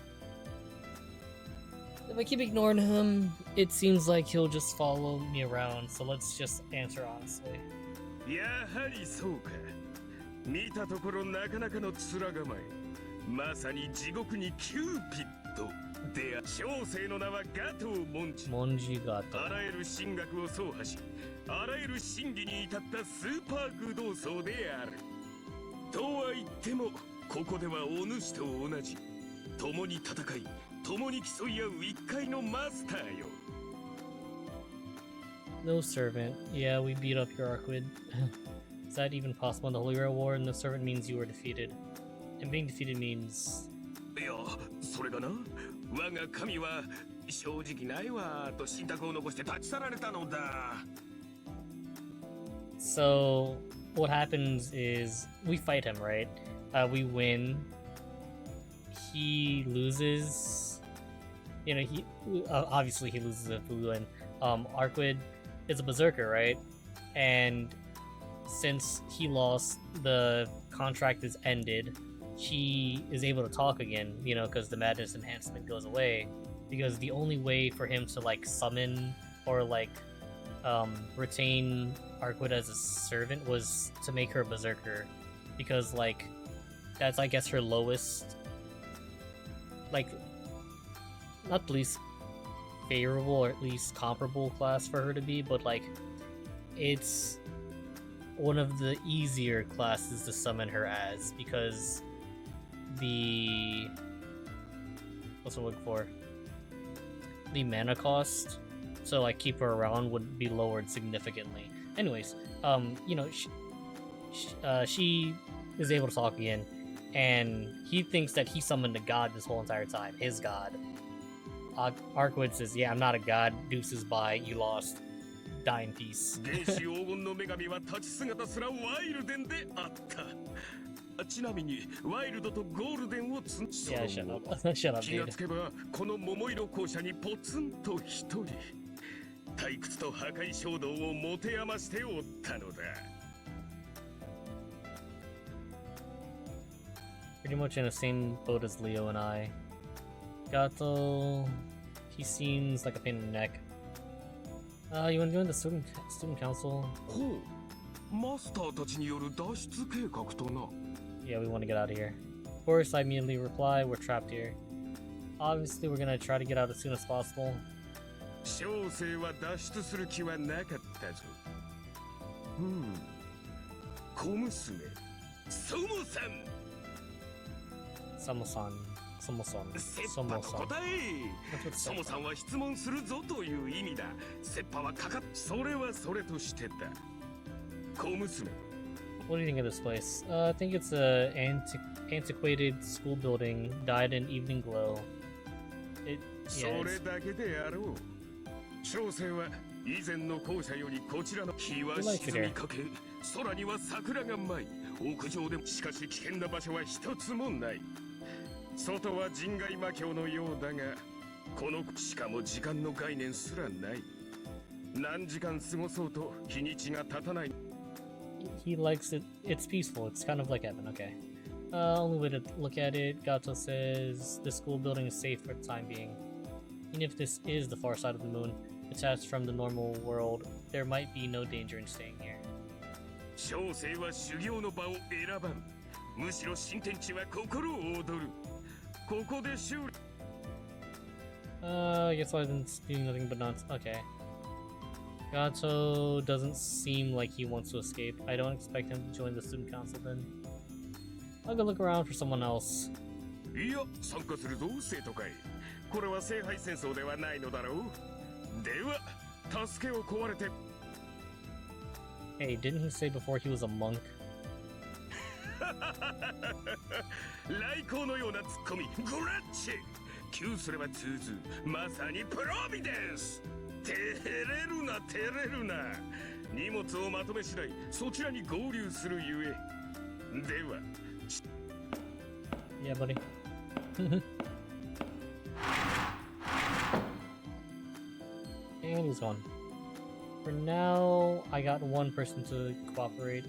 If I keep ignoring him, it seems like he'll just follow me around, so let's just answer honestly. やはりそうか。見たところなかなかの面構え。まさに地獄にキューピッド。であ、小生の名はガトー・モンジ。Monji Gato. あらゆる神学を走破し、あらゆる真理に至ったスーパー愚道僧である。とは言っても、ここではお主と同じ。共に戦い、共に競い合う一介のマスターよ。No servant. Yeah, we beat up your Arquid. Is that even possible in the Holy Grail War? No servant means you were defeated. And being defeated means... いや、それがな、我が神は正直ないわと信託を残して立ち去られたのだ。So, what happens is, we fight him, right? We win. He loses. You know, obviously he loses if we win. Arquid is a berserker, right? And since he lost, the contract is ended. He is able to talk again, you know, because the madness enhancement goes away. Because the only way for him to like summon or like retain Arquid as a servant was to make her a berserker, because like that's, I guess, her lowest, like, not the least favorable or at least comparable class for her to be, but like it's one of the easier classes to summon her as, because the, what's it look for? The mana cost to like keep her around would be lowered significantly. Anyways, you know, she is able to talk again, and he thinks that he summoned a god this whole entire time, his god. Arquid says, "Yeah, I'm not a god. Deuces bye. You lost. Die in peace." 原始黄金の女神は立ち姿すらワイルデンであった。ちなみにワイルドとゴールデンをつん。Yeah, shut up. Shut up, 気が dude. つけばこの桃色校舎にポツンと一人。退屈と破壊衝動を持て余しておったのだ。Pretty much in the same boat as Leo and I. Gato, he seems like a pain in the neck. You want to join the student council? ほう、マスターたちによる脱出計画とな。Yeah, we want to get out of here. Of course, I immediately reply, we're trapped here. Obviously, we're gonna try to get out as soon as possible. 小生は脱出する気はなかったぞ。小娘、ソモさん。Samo-san. Somo-san. セッパと答え。 That's what ソモさんは質問するぞという意味だ。セッパはかかっ。それはそれとしてだ。小娘。What do you think of this place? I think it's a antiquated school building, dyed in evening glow. Yeah, それだけであろう。小生は以前の校舎よりこちらの日は沈みかけ、空には桜が舞い、屋上でもしかし危険な場所は一つもない。外は人外魔境のようだが、このしかも時間の概念すらない。何時間過ごそうと日にちが経たない。he likes it. It's peaceful. It's kind of like heaven. Okay. Only way to look at it, Gato says the school building is safe for the time being. Even if this is the far side of the moon, detached from the normal world, there might be no danger in staying here. 小生は修行の場を選ばん。むしろ新天地は心を躍る。ここで修理。I guess I've been doing nothing but nonsense. Okay. Gato doesn't seem like he wants to escape. I don't expect him to join the student council then. I'll go look around for someone else. いや、参加するぞ、生徒会。これは聖杯戦争ではないのだろう。では、助けを請われて。Hey, didn't he say before he was a monk? 来航のようなツッコミ、グラッチ。窮すれば通ず、まさにプロビデンス。照れるな、照れるな。荷物をまとめ次第、そちらに合流するゆえ。では Yeah, buddy. And he's gone. For now, I got one person to cooperate.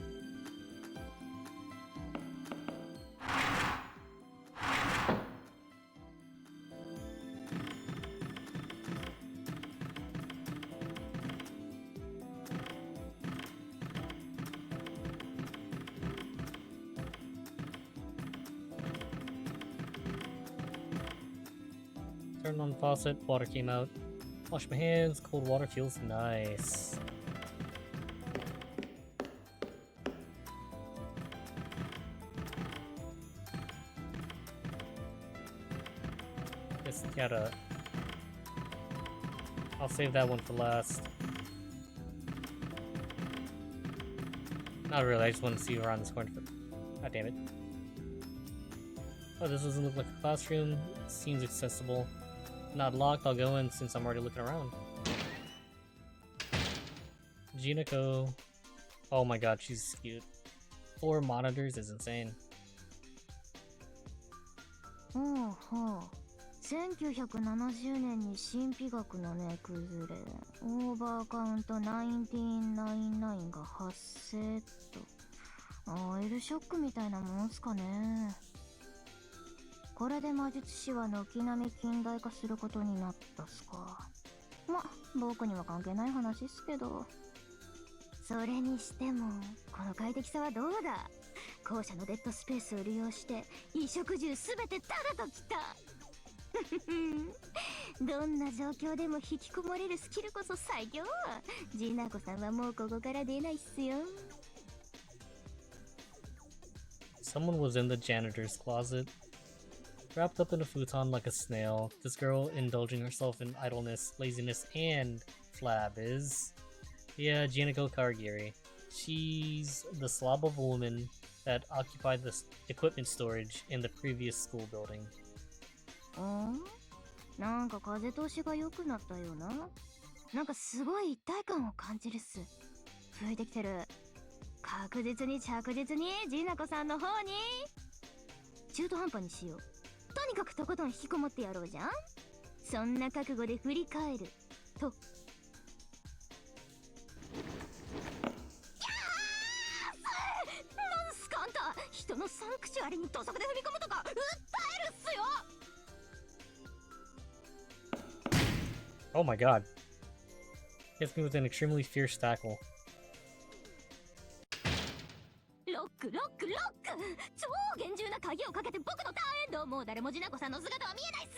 Turned on the faucet, water came out. Wash my hands, cold water feels nice. Just gotta... I'll save that one for last. Not really, I just want to see around this corner. God damn it. Oh, this doesn't look like a classroom. Seems accessible. Not locked, I'll go in since I'm already looking around. Jinako. Oh my god, she's cute. 4 monitors is insane. ほうほう。1970年に神秘学のね崩れ、オーバーカウント1999が発生と。オイルショックみたいなもんすかね。これで魔術師は軒並み近代化することになったっすか。ま、僕には関係ない話っすけど。それにしても、この快適さはどうだ。校舎のデッドスペースを利用して衣食住すべてタダときた。どんな状況でも引きこもれるスキルこそ最強。ジナコさんはもうここから出ないっすよ。Someone was in the janitor's closet. Wrapped up in a futon like a snail, this girl indulging herself in idleness, laziness, and flab is... Yeah, Jinako Karagiri. She's the slob of a woman that occupied the equipment storage in the previous school building. なんか風通しが良くなったような。なんかすごい一体感を感じるっす。吹いてきてる。確実に着実にジナコさんの方に中途半端にしよう。とにかくとことん引きこもってやろうじゃん。そんな覚悟で振り返ると。なんすかあんた、人のサンクチュアリに土足で踏み込むとか訴えるっすよ。Oh my god. Hits me with an extremely fierce tackle. ロックロックロック、超厳重な鍵をかけて僕のターンエンド。もう誰もジナコさんの姿は見えないっす。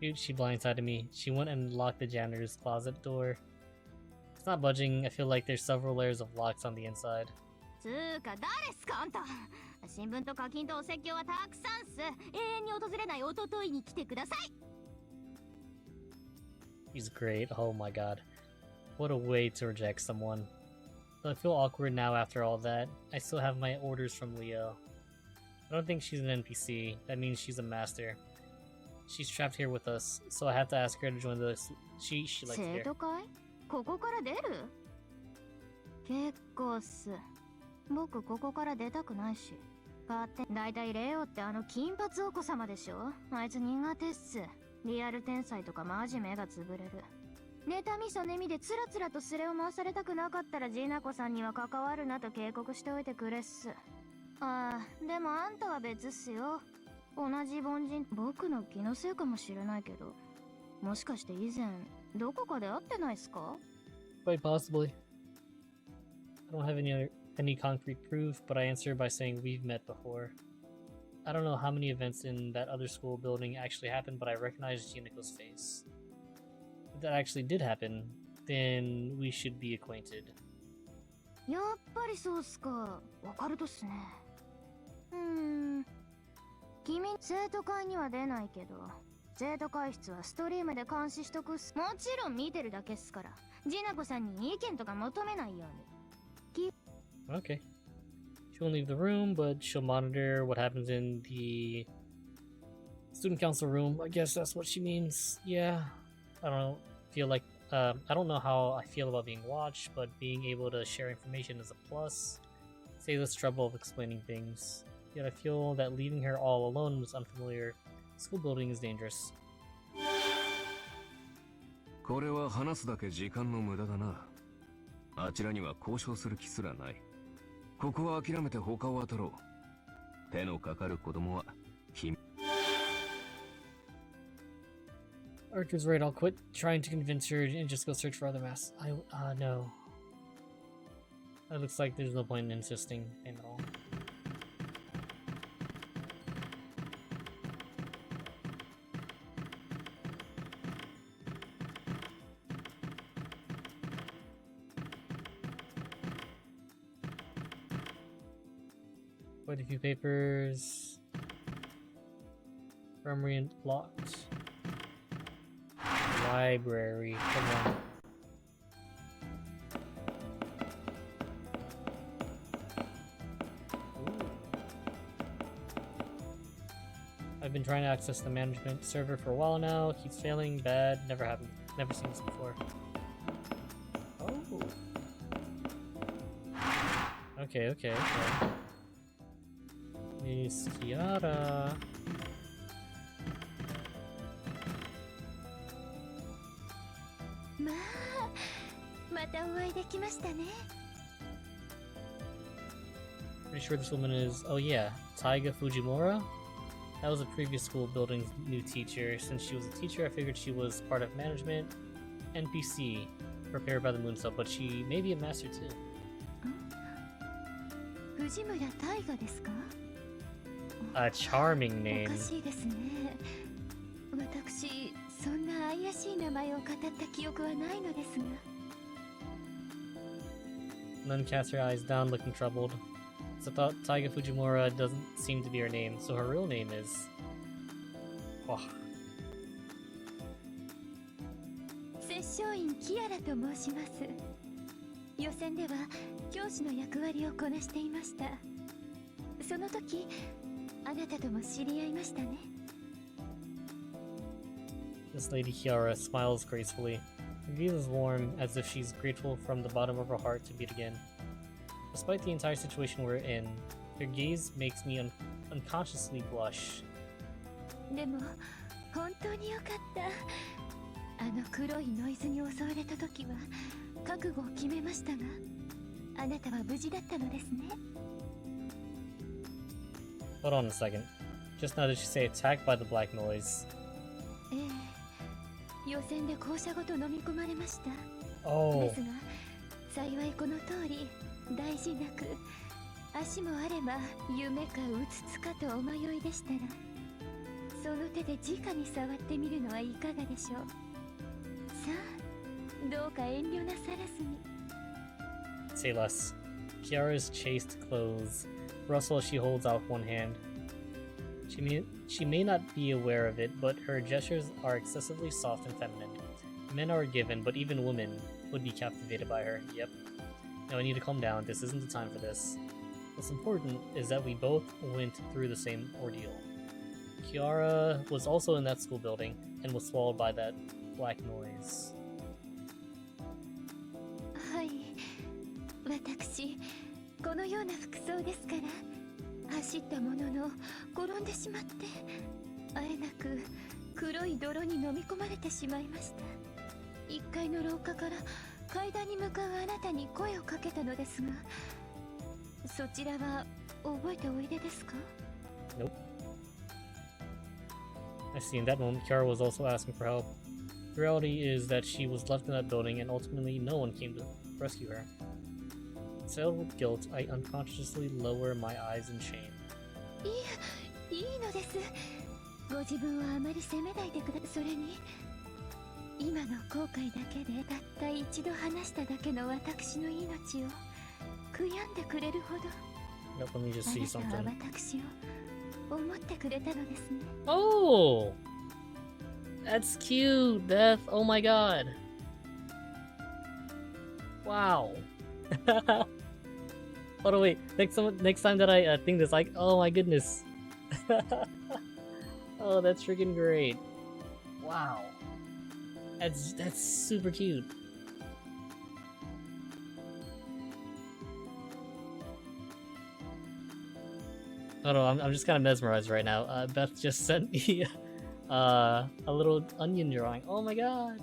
Dude, she blindsided me. She went and locked the janitor's closet door. It's not budging. I feel like there's several layers of locks on the inside. つーか誰っすかあんた。新聞と課金とお説教はたくさんっす。永遠に訪れないおとといに来てください。 He's great. Oh my god. What a way to reject someone. Though I feel awkward now after all that. I still have my orders from Leo. I don't think she's an NPC. That means she's a master. She's trapped here with us, so I have to ask her to join the... She likes it 生 here. 徒会？ここから出る？結構っす。僕ここから出たくないし。勝手。だいたいレオってあの金髪お子様でしょ。あいつ苦手っす。リアル天才とかマジ目がつぶれる。妬みそねみでつらつらとスレを回されたくなかったらジナコさんには関わるなと警告しておいてくれっす。ああ、でもあんたは別っすよ。同じ凡人。僕の気のせいかもしれないけど、もしかして以前どこかで会ってないっすか？ Quite possibly. I don't have any concrete proof, but I answer by saying we've met before. I don't know how many events in that other school building actually happened, but I recognize Jinako's face. If that actually did happen, then we should be acquainted. やっぱりそうっすか。オカルトっすね。君、生徒会には出ないけど、生徒会室はストリームで監視しとくっす。もちろん見てるだけっすから、ジナコさんに意見とか求めないように。Okay. She won't leave the room, but she'll monitor what happens in the student council room. I guess that's what she means. Yeah. I don't feel like I don't know how I feel about being watched, but being able to share information is a plus. Saves us trouble of explaining things. Yet I feel that leaving her all alone in this unfamiliar school building is dangerous. これは話すだけ時間の無駄だな。あちらには交渉する気すらない。ここは諦めて他を当たろう。手のかかる子供は君。Archer's right, I'll quit trying to convince her and just go search for other masks. No. It looks like there's no point in insisting at all. Quite a few papers. Armory locked. Library. Come on. Ooh. I've been trying to access the management server for a while now. Keeps failing. Bad. Never happened. Never seen this before. Oh. Okay. Miss Kiara. Pretty sure this woman is, oh yeah, Taiga Fujimura? That was a previous school building's new teacher. Since she was a teacher, I figured she was part of management. NPC, prepared by the moon cell, but she may be a master too. A charming name. Nun casts her eyes down, looking troubled. So I thought Taiga Fujimura doesn't seem to be her name, so her real name is... Oh. 予選では教師の役割をこなしていました。その時、あなたとも知り合いましたね。This Lady Kiara smiles gracefully. Her gaze is warm, as if she's grateful from the bottom of her heart to meet again. Despite the entire situation we're in, her gaze makes me unconsciously blush. でも、本当によかった。あの黒いノイズに襲われた時は、覚悟を決めましたが、あなたは無事だったのですね。Hold on a second. Just now did she say attacked by the black noise? ええ、予選で校舎ごと飲み込まれました。Oh. ですが、幸いこの通り、大事なく、足もあれば夢かうつつかとお迷いでしたら、その手で直に触ってみるのはいかがでしょう。さあ、どうか遠慮なさらずに。Say less. Kiara's chaste clothes rustle as she holds out one hand. She may not be aware of it, but her gestures are excessively soft and feminine. Men are a given, but even women would be captivated by her. Yep. Now I need to calm down. This isn't the time for this. What's important is that we both went through the same ordeal. Kiara was also in that school building and was swallowed by that black noise. はい、私、このような服装ですから、走ったものの転んでしまって、あえなく黒い泥に飲み込まれてしまいました。1階の廊下から階段に向かうあなたに声をかけたのですが、そちらは覚えておいでですか？ Nope. I see. In that moment, Kiara was also asking for help. The reality is that she was left in that building and ultimately no one came to rescue her. Sailed with guilt, I unconsciously lower my eyes in shame. いいのです。ご自分はあまり責めないでください。それに、今の後悔だけでたった一度話しただけの私の命を悔やんでくれるほど、 Yep, let me just see あなた something. は私を思ってくれたのですね。Oh! That's cute, Beth. Oh my god. Wow. Hold on, wait. Next time that I think this, like, oh my goodness. Oh, that's freaking great. Wow. That's super cute. Oh no, I'm just kind of mesmerized right now. Beth just sent me a little onion drawing. Oh my god.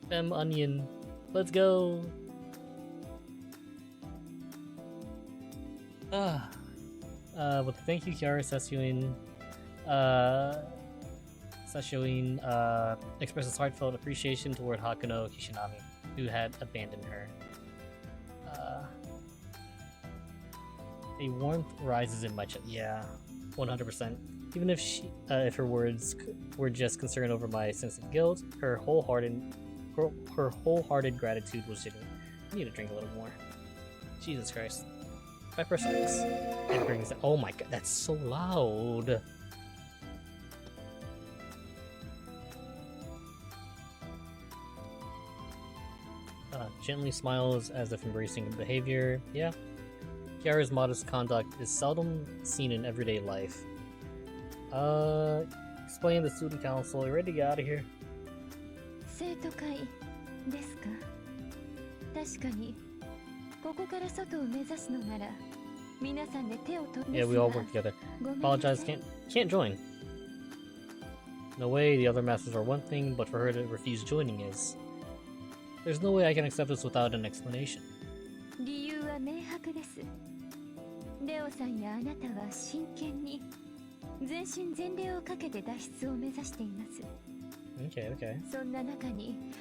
Fem onion. Let's go. Well, thank you, Kiara Sassuin. Sassuin expresses heartfelt appreciation toward Hakuno Kishinami, who had abandoned her. A warmth rises in my chest. Yeah, 100%. Even if if her words were just concerned over my sense of guilt, her wholehearted gratitude was genuine. I need to drink a little more. Jesus Christ. My first ice. It brings. Oh my god, that's so loud. Gently smiles as if embracing behavior. Yeah. Kiara's modest conduct is seldom seen in everyday life. Explain the student council. You ready to get out of here? 生徒会ですか。確かにここから外を目指すのなら皆さんで手を取って Yeah, we all work together. Apologize, can't join. No way, the other masters are one thing, but for her to refuse joining is. There's no way I can accept this without an explanation. 理由は明白です。レオさんやあなたは真剣に全身全霊をかけて脱出を目指しています。Okay, okay. そんな中に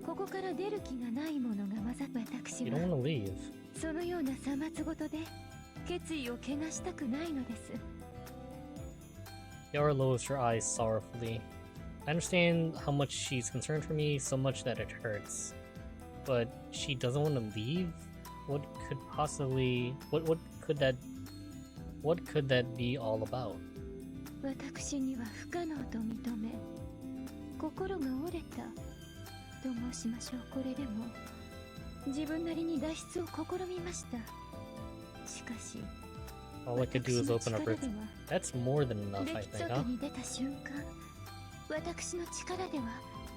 ここから出る気がないものが混ざった私 You は don't want to leave. そのようなさまつごとで決意を汚したくないのです。 Yara lowers her eyes sorrowfully. I understand how much she's concerned for me, so much that it hurts. But she doesn't want to leave? What could possibly... What could that be all about? 私には不可能と認め心が折れたと申しましょう。これでも自分なりに脱出を試みました。しかし All I could do is open up her... That's more than enough, I think, huh? 外に出た瞬間、私の力では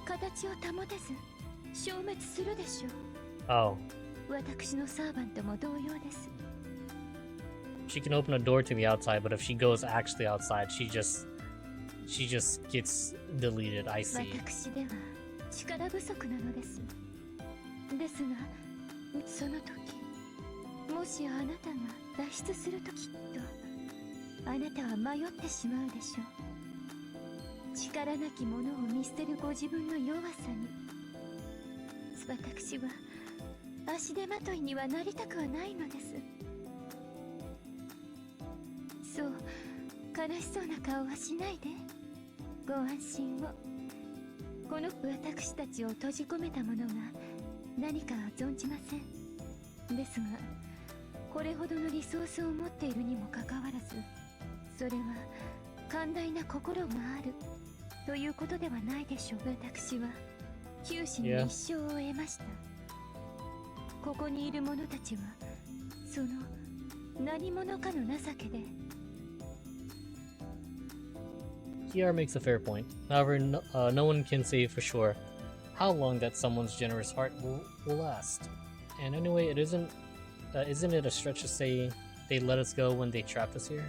形を保てず消滅するでしょう。 Oh. 私のサーバントも同様です。 She can open a door to the outside, but if she goes actually outside, she just gets deleted. I see. 私では力不足なのです。ですが、その時、もしあなたが脱出するときっと、あなたは迷ってしまうでしょう。力なき者を見捨てるご自分の弱さに、私は足手まといにはなりたくはないのです。そう、悲しそうな顔はしないで。ご安心を。この私たちを閉じ込めた者が何かは存じません。ですが、これほどのリソースを持っているにもかかわらず、それは寛大な心があるということではないでしょう。私は九死に一生を得ました。ここにいる者たちはその何者かの情けで。 Kiara makes a fair point. However, no one can say for sure how long that someone's generous heart will last. And anyway, isn't it a stretch to say they let us go when they trapped us here?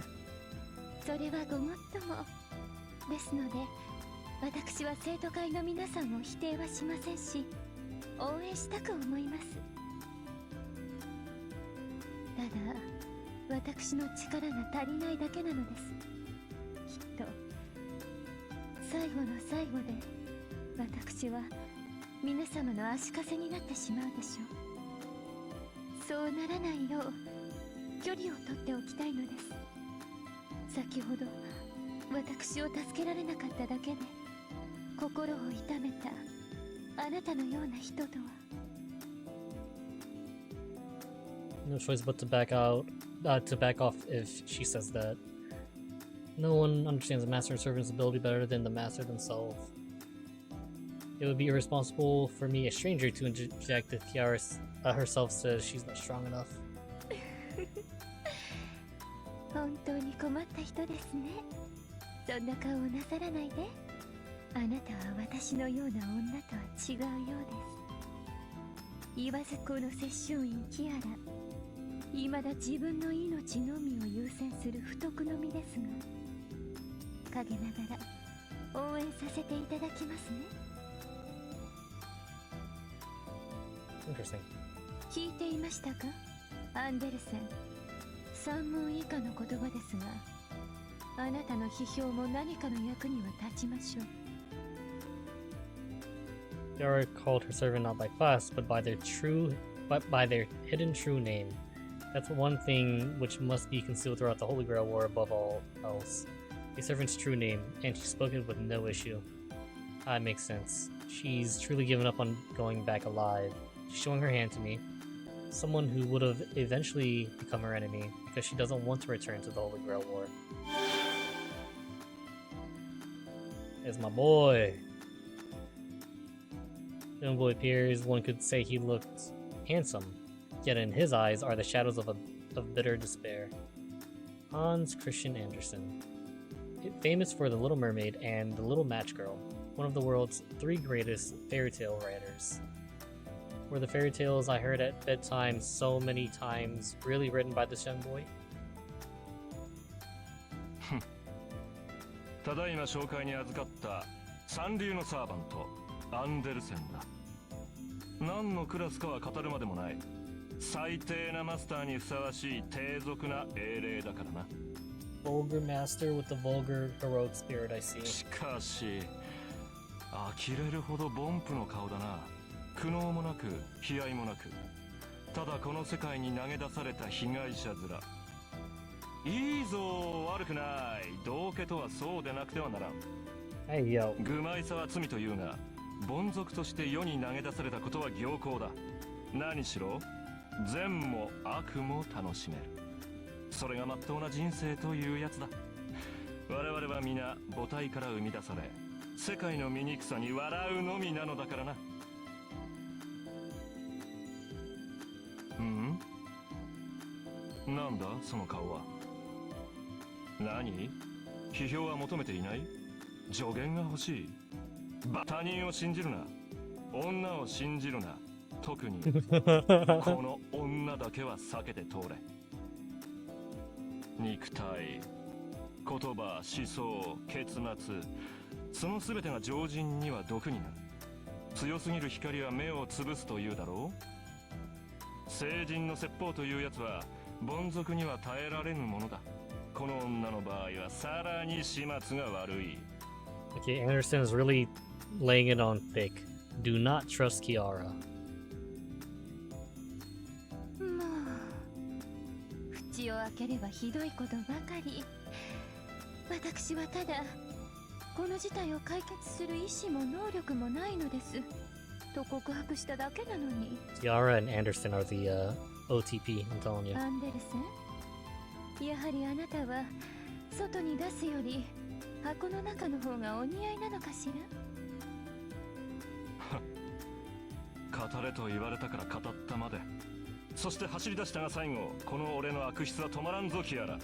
それはごもっともですので、私は生徒会の皆さんを否定はしませんし、応援したく思います。ただ、私の力が足りないだけなのです。きっと最後の最後で私は皆様の足かせになってしまうでしょう。そうならないよう距離を取っておきたいのです。先ほど私を助けられなかっただけで心を痛めたあなたのような人とは。 No choice but to back out, to back off if she says that. No one understands the master and servant's ability better than the master themselves. It would be irresponsible for me, a stranger, to interject if Kiara herself says she's not strong enough. 本当に困った人ですね。そんな顔をなさらないで。あなたは私のような女とは違うようです。言わずこの殺生院キアラ、未だ自分の命のみを優先する不徳の身ですが、陰ながら応援させていただきますね。Interesting. 聞いていましたか、アンデルセン。三問以下の言葉ですが、あなたの批評も何かの役には立ちましょう。Yara called her servant not by class, but by their hidden true name. That's one thing which must be concealed throughout the Holy Grail War above all else. A servant's true name, and she spoke it with no issue. That makes sense. She's truly given up on going back alive. She's showing her hand to me. Someone who would have eventually become her enemy, because she doesn't want to return to the Holy Grail War. It's my boy. Young boy appears, one could say he looked handsome, yet in his eyes are the shadows of bitter despair. Hans Christian Andersen. Famous for The Little Mermaid and The Little Match Girl, one of the world's 3 greatest fairy tale writers. Were the fairy tales I heard at bedtime so many times really written by this young boy? ただいま紹介に預かった三流のサーバントアンデルセンだ。何のクラスかは語るまでもない。最低なマスターにふさわしい低俗な英霊だからな。Vulgar master with the vulgar heroic spirit, I see. しかし呆れるほど凡夫の顔だな。苦悩もなく悲哀もなく、ただこの世界に投げ出された被害者面。いいぞ、悪くない。道家とはそうでなくてはならん。Hey, yo. 愚昧さは罪というが、凡俗として世に投げ出されたことは行幸だ。何しろ善も悪も楽しめる。それが真っ当な人生というやつだ。我々は皆母体から生み出され、世界の醜さに笑うのみなのだからな。なんだその顔は。何？批評は求めていない？助言が欲しい？他人を信じるな。女を信じるな。特にこの女だけは避けて通れ。肉体、言葉、思想、結末、その全てが常人には毒になる。強すぎる光は目を潰すというだろう。聖人の説法というやつは凡俗には耐えられぬものだ。この女の場合はさらに始末が悪い。Okay, Anderson is really laying it on thick. Do not trust Kiara. もう口を開ければひどいことばかり。私はただこの事態を解決する意志も能力もないのですと告白しただけなのに。 Kiara and Anderson are the OTP, I'm telling you. アンデルセン、やはりあなたは外に出すより箱の中の方がお似合いなのかしら。語れと言われたから語ったまで。そして走り出したが最後、この俺の悪質は止まらんぞキアラ。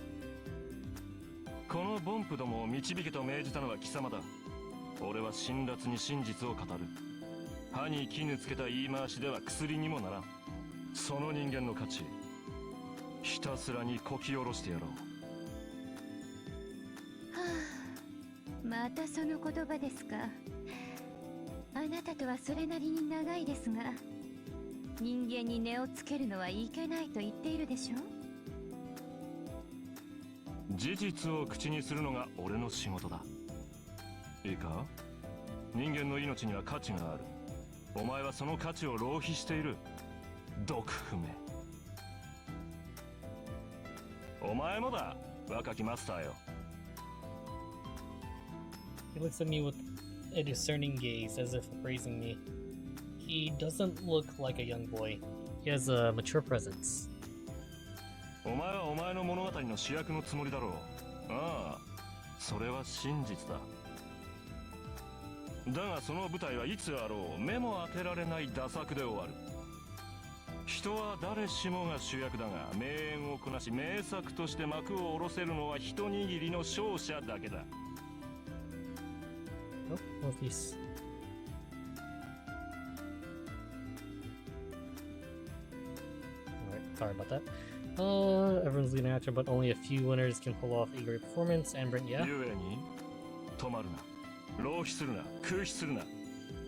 この凡夫どもを導けと命じたのは貴様だ。俺は辛辣に真実を語る。歯に絹つけた言い回しでは薬にもならん。その人間の価値、ひたすらにこき下ろしてやろう。はあ、またその言葉ですか。あなたとはそれなりに長いですが、人間に値をつけるのはいけないと言っているでしょ。事実を口にするのが俺の仕事だ。いいか、人間の命には価値がある。お前はその価値を浪費している。毒不明。お前もだ、若きマスターよ。He looks at me with a discerning gaze, as if appraising me. He doesn't look like a young boy. He has a mature presence. お前はお前の物語の主役のつもりだろう。ああ、それは真実だ。だがその舞台はいつあろう目も当てられない打作で終わる。人は誰しもが主役だが、名演をこなし名作として幕を下ろせるのは一握りの勝者だけだ。Oh, northeast. Alright, sorry about that. Everyone's leading after, but only a few winners can pull off a great performance. And Brent, yeah? ゆえに止まるな浪費するな空費するな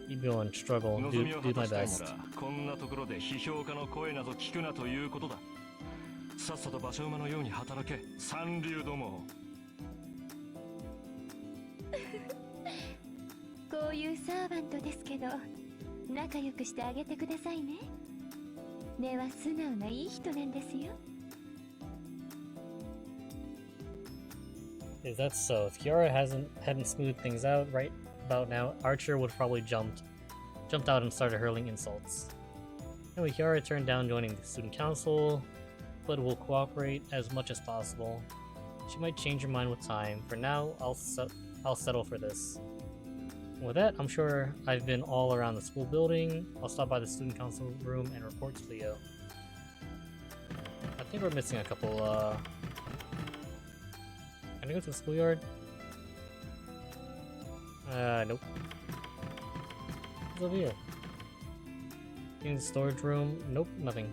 Keep going, struggle, 望 do みを my 果たしたいな best. らこんなところで批評家の声など聞くなということださっさと馬車馬のように働け三流どもこういうサーバントですけど仲良くしてあげてくださいね。根は素直ないい人なんですよ。 If that's so, if Kiara hadn't smoothed things out right about now, Archer would probably jumped out and started hurling insults. Anyway, Kiara turned down joining the student council, but will cooperate as much as possible. She might change her mind with time. For now, I'll settle for this. With that, I'm sure I've been all around the school building. I'll stop by the student council room and report to Leo. I think we're missing a couple, Can I go to the schoolyard? Nope. What's over here? In the storage room? Nope, nothing.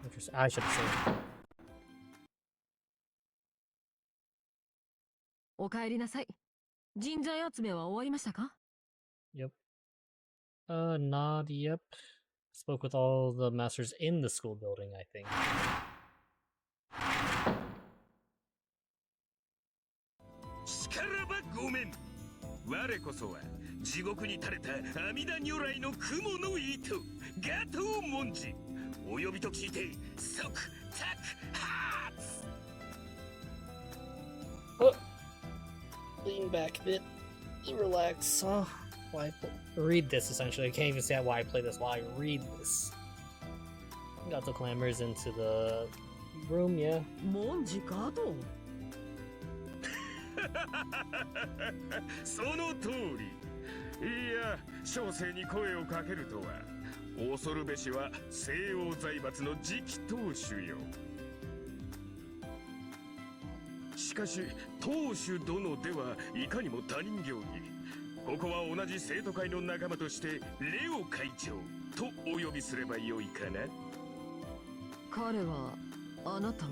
Interesting. I should have saved. お帰りなさい。人材集めは終わりましたか？ Yep. Not yep. Spoke with all the masters in the school building, I think. しからばごめん我こそは地獄に垂れた阿弥陀如来の雲の糸ガトー文字お呼びと聞いて即タクハーツ Oh, lean back a bit. Relax. Why read this essentially? I can't even say why I play this while I read this. Gato clambers into the room, yeah. モンジガトその通りいや小生に声をかけるとは恐るべしは西洋財閥の次期当主よしかし当主殿ではいかにも他人行儀ここは同じ生徒会の仲間としてレオ会長とお呼びすればよいかな彼はあなたが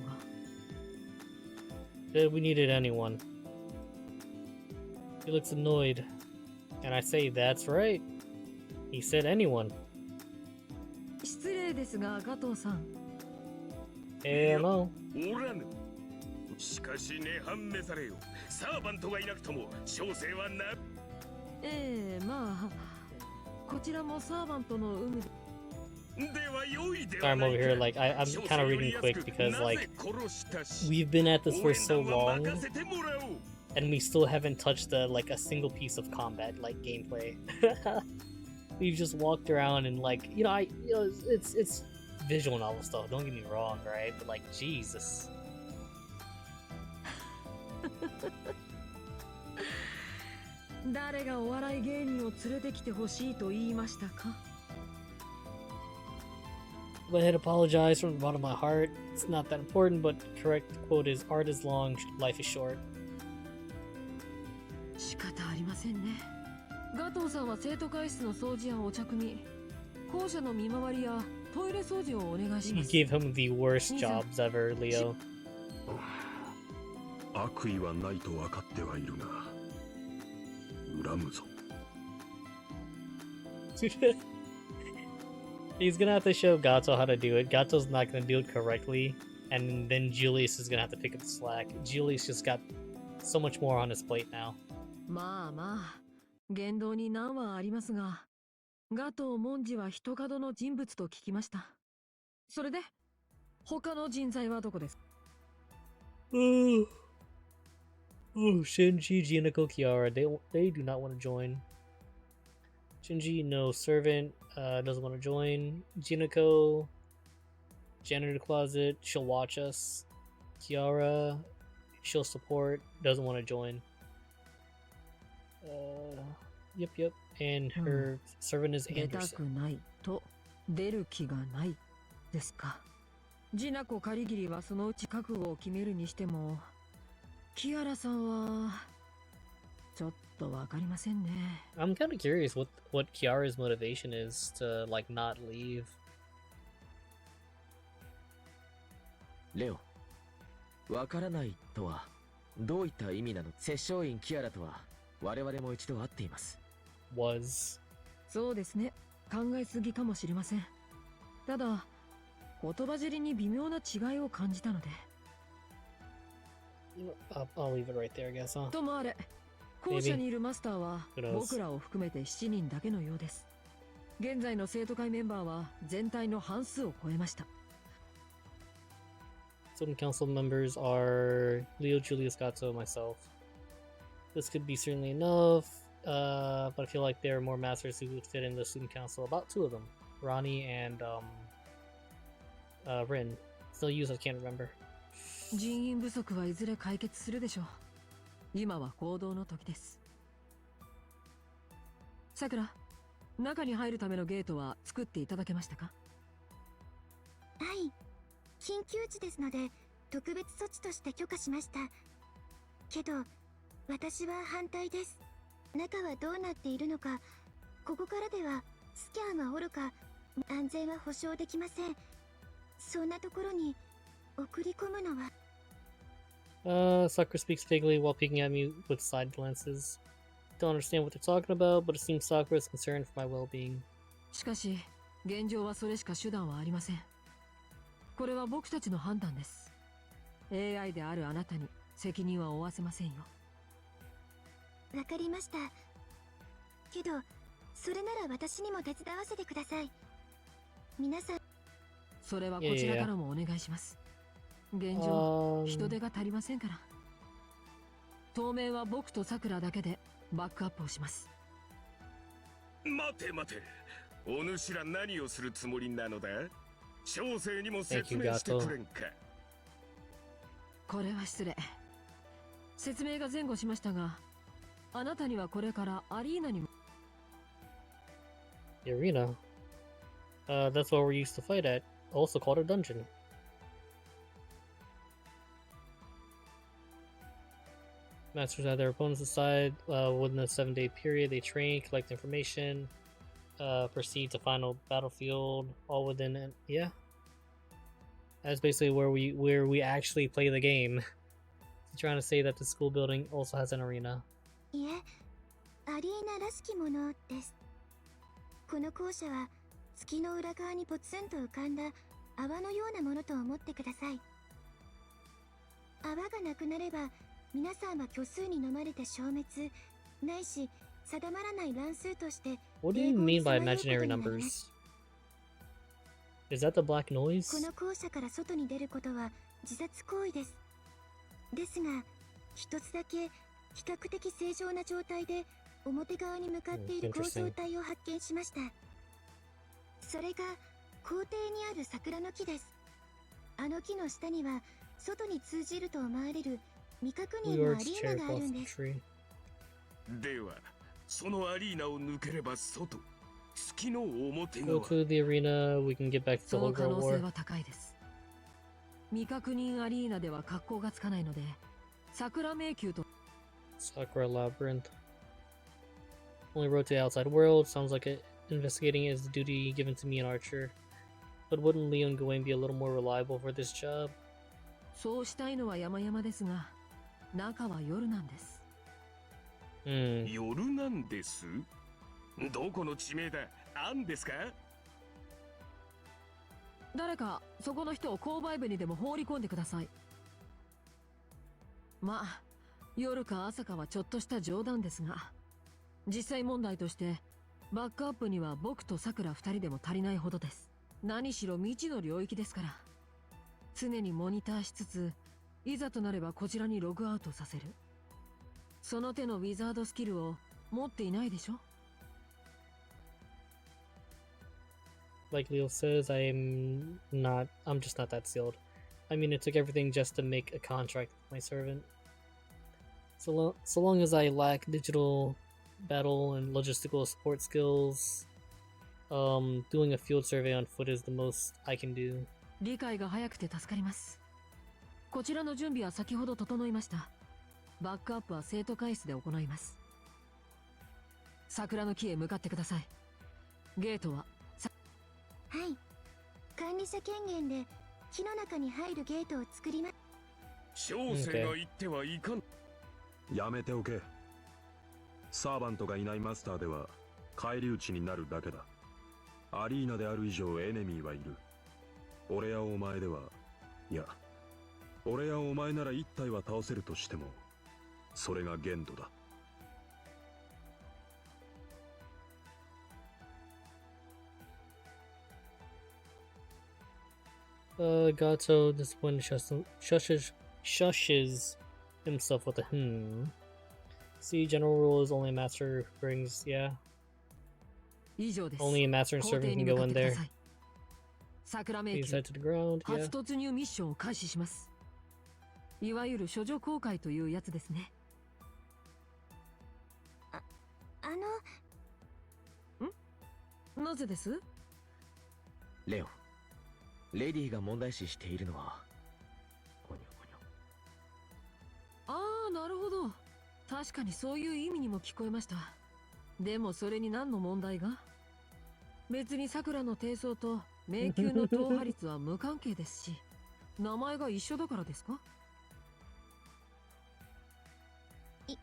We needed anyone. He looks annoyed. And I say, that's right. He said anyone. 失礼ですがガトーさん Hello. おらぬしかしね判めされよサーバントがいなくとも小生はなええまあこちらもサーバントの有無で Sorry, I'm over here, like, I'm kind of reading quick because, like, we've been at this for so long, and we still haven't touched, like, a single piece of combat, like, gameplay. We've just walked around and, like, it's visual novel stuff, don't get me wrong, right? But, like, Jesus. 誰がお笑い芸人を連れてきてほしいと言いましたか Go ahead, apologize from the bottom of my heart. It's not that important, but correct quote is, art is long, life is short. 仕方ありませんねガトーさんは生徒会室の掃除やお茶組み校舎の見回りやトイレ掃除をお願いしま You す gave him the worst jobs ever, Leo. 悪意はないと分かってはいるが恨むぞ He's gonna have to show Gato how to do it. Gato's not gonna do it correctly, and then Julius is gonna have to pick up the slack. Julius just got so much more on his plate now. まあまあ言動に難はありますがガトー・モンジは人角の人物と聞きましたそれで他の人材はどこですか Shinji, Jinako, Kiara, they do not want to join. Shinji, no servant, doesn't want to join. Jinako, janitor closet, she'll watch us. Kiara, she'll support, doesn't want to join. Yep. And her servant is 出た Anderson. くないと出る気がないですかジナコカリギリはそのうち覚悟を決めるにしても、キアラさんはちょっとわかりませんね。I'm kind of curious what Kiara's motivation is to like not leave. レオ、わからないとはどういった意味なの？摂政員キアラとは我々も一度会っています。Was そうですね。考えすぎかもしれません。ただ、言葉尻に微妙な違いを感じたので。I'll leave it right there, I guess, huh? ともあれ、校舎にいるマスターは Who knows? 僕らを含めて7人だけのようです。現在の生徒会メンバーは全体の半数を超えました。Student council members are Leo, Julius, Gato, myself. This could be certainly enough, but I feel like there are more masters who would fit in the student council. About 2 of them, Ronnie and Rin. Still use, I can't remember. 人員不足はいずれ解決するでしょう。今は行動の時です。さくら、中に入るためのゲートは作っていただけましたか？はい、緊急時ですので特別措置として許可しました。けど私は反対です。中はどうなっているのか、ここからではスキャンはおろか安全は保証できません。そんなところに送り込むのは。Sakura speaks vaguely while peeking at me with side glances. Don't understand what they're talking about, but it seems Sakura is concerned for my well-being. しかし、現状はそれしか手段はありません。これは僕たちの判断です。AI であるあなたに責任は負わせませんよ。わかりました。けど、それなら私にも手伝わせてください。皆さん。それはこちらからもお願いします。現状、人手が足りませんから。当面は僕とさくらだけでバックアップをします。待て待て、お主ら何をするつもりなのだ？小生にも説明してくれんか。これは失礼。説明が前後しましたが、あなたにはこれからアリーナにも。The arena? That's what we're used to fight at, also called a dungeon. Masters have their opponents aside. Within a 7-day period, they train, collect information, proceed to final battlefield, all within it. Yeah. That's basically where we actually play the game. Trying to say that the school building also has an arena. いえ、アリーナらしきものです。この校舎は月の裏側にポツンと浮かんだ泡のようなものと思ってください。泡がなくなれば皆さんは虚数に飲まれて消滅、ないし定まらない乱数として。 What do you mean by imaginary numbers? Is that the black noise? この校舎から外に出ることは自殺行為です。ですが、一つだけ比較的正常な状態で表側に向かっている構造体を発見しました。それが校庭にある桜の木です。あの木の下には外に通じると思われる未確認のアリーナがあるんです。では、そのアリーナを抜ければ外、月の表 Go 側。 to the arena, we can get back to the そ whole の可 girl 能性 war. は高いです。未確認アリーナでは格好がつかないので、桜迷宮と Sakura Labyrinth. Only road to the outside world. Sounds like investigating is the duty given to me and Archer. But wouldn't Leon Gawain be a little more reliable for this job? そうしたいのは山々ですが、中は夜なんです。夜なんです？どこの地名だ？なんですか？誰かそこの人を購買部にでも放り込んでください。まあ、夜か朝かはちょっとした冗談ですが、実際問題としてバックアップには僕とさくら2人でも足りないほどです。何しろ未知の領域ですから、常にモニターしつつ、いざとなればこちらにログアウトさせる。その手のウィザードスキルを持っていないでしょ。Like Leo says, I'm just not that skilled. I mean, it took everything just to make a contract with my servant. So long as I lack digital battle and logistical support skills, doing a field survey on foot is the most I can do. 理解が早くて助かります。こちらの準備は先ほど整いました。バックアップは生徒会室で行います。桜の木へ向かってください。ゲートははい。管理者権限で木の中に入るゲートを作りま。小生が言ってはいかん。やめておけ。サーバントがいないマスターでは返り討ちになるだけだ。アリーナである以上エネミーはいる。俺やお前では、いや、俺やお前なら一体は倒せるとしても、それが限度だ。Gato discipline shushes himself with a See, general rule is only a master brings, yeah. 以上です。 Only a master and 校 servant 庭 can に go 向かっ in てくだ there. さい。桜迷 Please 宮 head to the ground, 初 yeah. 突入ミッションを開始します。いわゆる処女公開というやつですね。なぜです？レオ、レディが問題視しているのはゴニョゴニョ。ああ、なるほど。確かにそういう意味にも聞こえました。でもそれに何の問題が？別に桜の低層と迷宮の踏破率は無関係ですし、名前が一緒だからですか？いい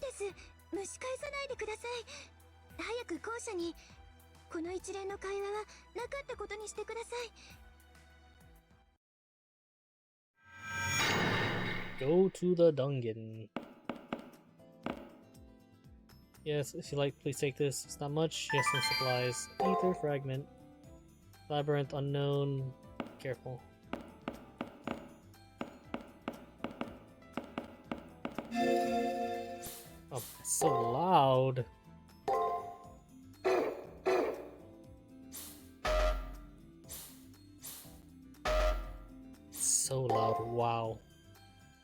です。蒸し返さないでください。早く校舎に。この一連の会話はなかったことにしてください。 Go to the dungeon. Yes, if you like, please take this. It's not much. Yes, some supplies. Ether fragment. Labyrinth unknown. Careful. Oh, it's so loud. So loud. Wow.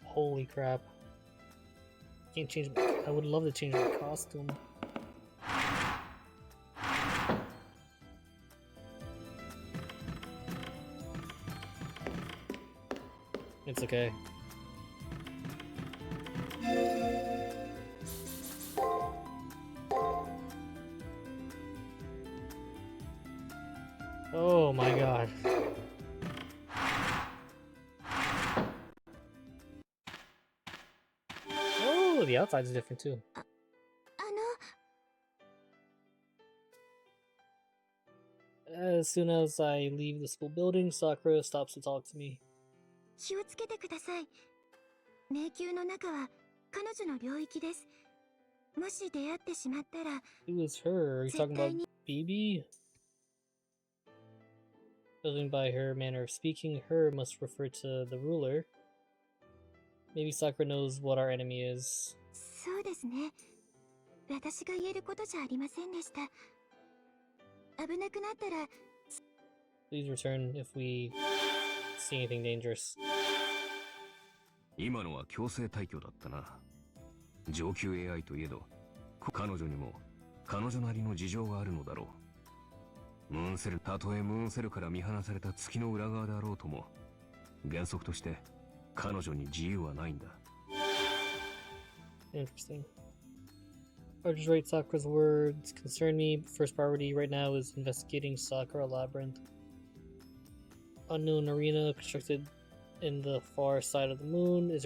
Holy crap. Can't change my, I would love to change my costume. It's okay. Oh my god. Oh, the outside's different too. あの、 As soon as I leave the school building, Sakura stops to talk to me. 気をつけてください。迷宮の中は彼女の領域です。もし出会ってしまったら、 Who is her? Are you talking about BB? Judging by her manner of speaking, her must refer to the ruler. Maybe Sakura knows what our enemy is. そうですね。私が言えることじゃありませんでした。危なくなったら、 Please return if we see anything dangerous. 今のは強制退去だったな。上級 AI といえど、彼女にも彼女なりの事情があるのだろう。ムーンセル、たとえムーンセルから見放された月の裏側であろうとも、原則として彼女に自由はないんだ。Interesting. Archer's right, Sakura's words concern me. First priority right now is investigating Sakura Labyrinth. Unknown arena constructed in the far side of the moon. Is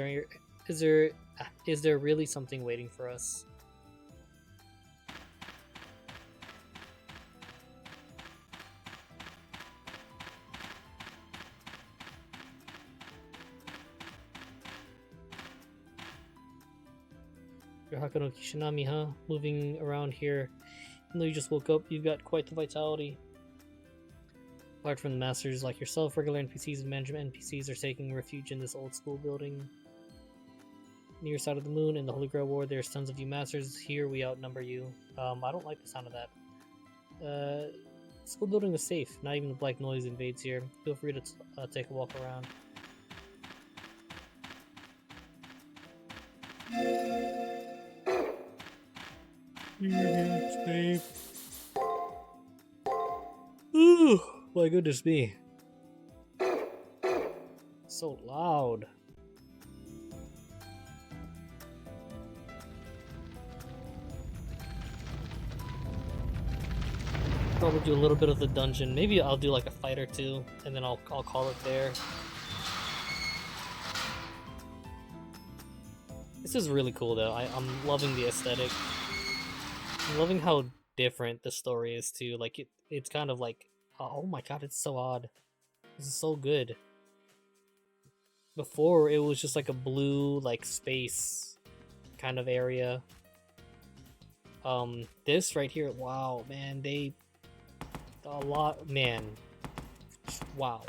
there really something waiting for us? You're Hakano Kishinami, huh? Moving around here. Even though you just woke up, you've got quite the vitality. Apart from the masters like yourself, regular NPCs and management NPCs are taking refuge in this old school building. Near side of the moon, in the Holy Grail War, there's tons of you masters. Here, we outnumber you. I don't like the sound of that. School building is safe. Not even the black noise invades here. Feel free to take a walk around. Ooh, my goodness me. So loud. Probably do a little bit of the dungeon. Maybe I'll do like a fight or two, and then I'll call it there. This is really cool though. I'm loving the aesthetic. I'm loving how different the story is too. Like it's kind of like, oh my god, it's so odd. This is so good. Before it was just like a blue like space kind of area. This right here, wow, man, man. Wow.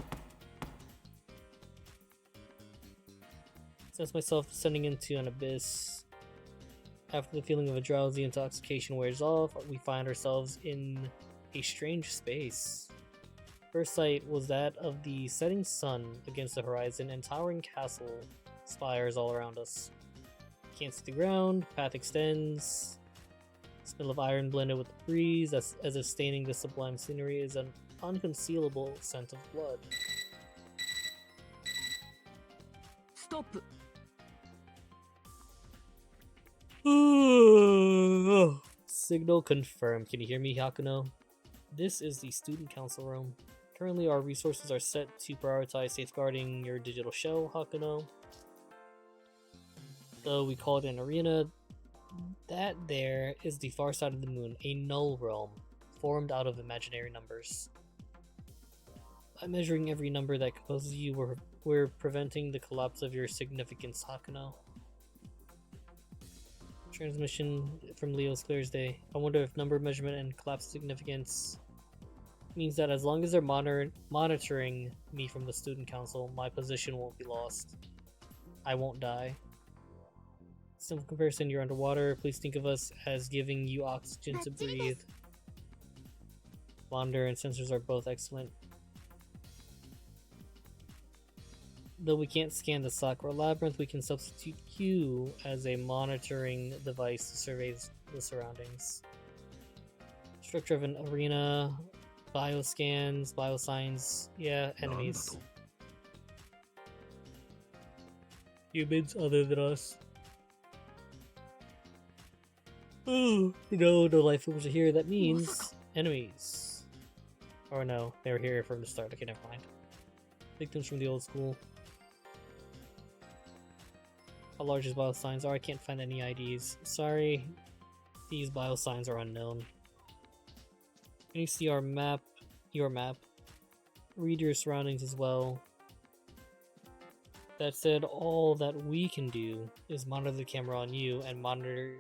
Sense myself descending into an abyss. After the feeling of a drowsy intoxication wears off, we find ourselves in a strange space. First sight was that of the setting sun against the horizon and towering castle spires all around us. Can't see the ground, path extends. Smell of iron blended with the breeze, as if staining the sublime scenery is an unconcealable scent of blood. Stop. Signal confirmed. Can you hear me, Hakuno? This is the student council room. Currently, our resources are set to prioritize safeguarding your digital shell, Hakuno. Though we call it an arena, that there is the far side of the moon, a null realm, formed out of imaginary numbers. By measuring every number that composes you, we're preventing the collapse of your significance, Hakuno. Transmission from Leo's Thursday. I wonder if number measurement and collapse significance means that as long as they're monitoring me from the student council, my position won't be lost. I won't die. Simple comparison, you're underwater. Please think of us as giving you oxygen to breathe. Wander and sensors are both excellent. Though we can't scan the Sakura Labyrinth, we can substitute you as a monitoring device to survey the surroundings. Structure of an arena, bioscans, biosigns, yeah, enemies. Humans other than us. Oh, no life forms are here. That means enemies. Or no, they were here from the start. Okay, never mind. Victims from the old school. How large is biosigns are? I can't find any IDs. Sorry, these biosigns are unknown. Can you see our map? Your map. Read your surroundings as well. That said, all that we can do is monitor the camera on you and monitor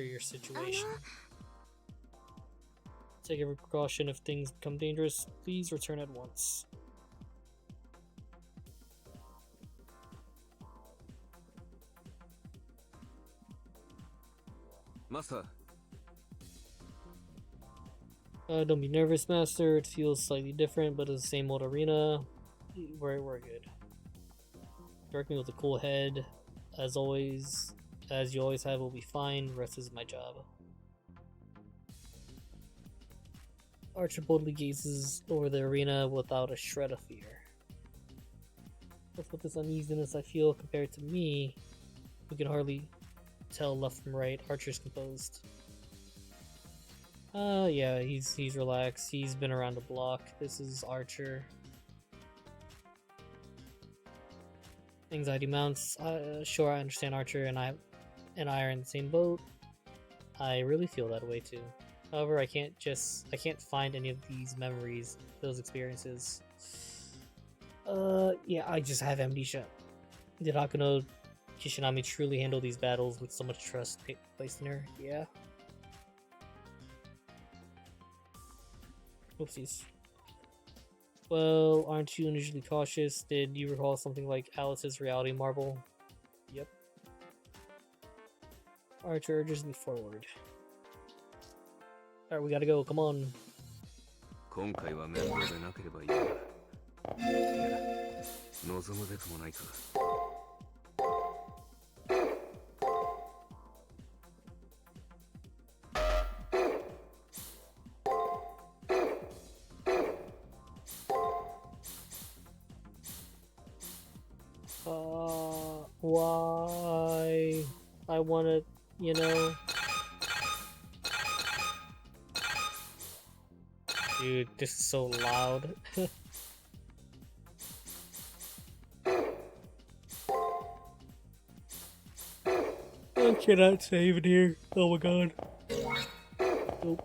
your situation. Take every precaution. If things become dangerous, please return at once. Master. Don't be nervous, Master. It feels slightly different, but it's the same old arena. We're good. Direct me with a cool head. As always, as you always have, will be fine. The rest is my job. Archer boldly gazes over the arena without a shred of fear. What's with this uneasiness I feel compared to me, who can hardly tell left from right? Archer's composed. Yeah, he's relaxed. He's been around the block. This is Archer. Anxiety mounts. Sure, I understand Archer and I are in the same boat. I really feel that way too. However, I can't find any of these memories, those experiences. Yeah, I just have amnesia. Did Hakuno Kishinami truly handle these battles with so much trust placed in her? Yeah. Oopsies. Well, aren't you unusually cautious? Did you recall something like Alice's reality marble? Yep. Archer urges me forward. Alright, we gotta go, come on. 今回は面倒でなければいいが。望むべくもないか。Why? I wanna, you know. Dude, this is so loud. I cannot save it here. Oh my god. Nope.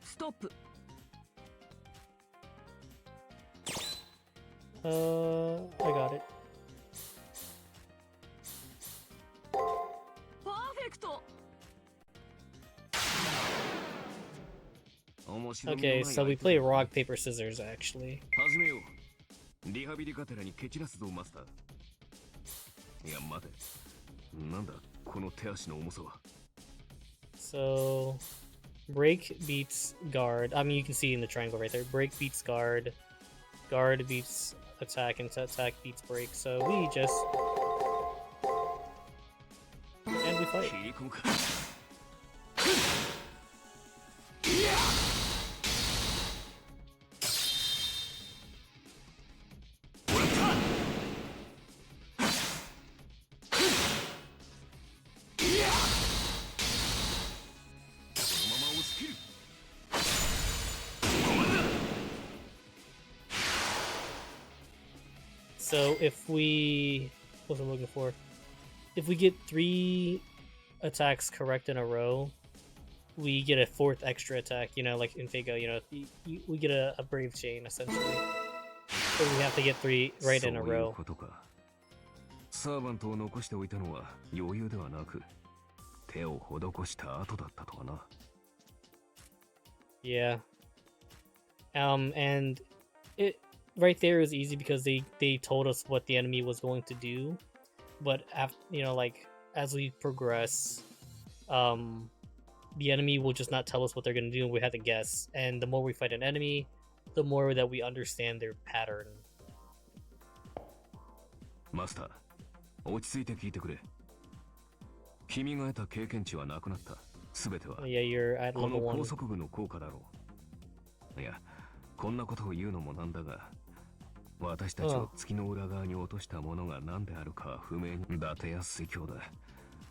Stop. I got it. Perfect. Okay, so we play rock, paper, scissors, actually. 始めよう。リハビリがてらに蹴散らすぞマスター。いや待て。なんだこの手足の重さは。 So, break beats guard. I mean, you can see in the triangle right there. Break beats guard. Guard beats attack, and attack beats break. So we just... And we fight. 切り込むか。 So if we... What was I looking for? If we get 3 attacks correct in a row, we get a 4th extra attack, you know, like in Fago, you know, we get a brave chain, essentially. So we have to get 3 right in a row. サーバントを残しておいたのは余裕ではなく、手を施した後だったとはな。 Yeah. And it right there is easy because they told us what the enemy was going to do, but after, you know, like as we progress, the enemy will just not tell us what they're going to do, and we have to guess. And the more we fight an enemy, the more that we understand their pattern. マスター、落ち着いて聞いてくれ。君が得た経験値はなくなった。すべては Yeah, you're at こ level の 1. 高速具の効果だろう。いや、こんなことを言うのもなんだが、私たちを月の裏側に落としたものが何であるかは不明に。伊達や水郷だ。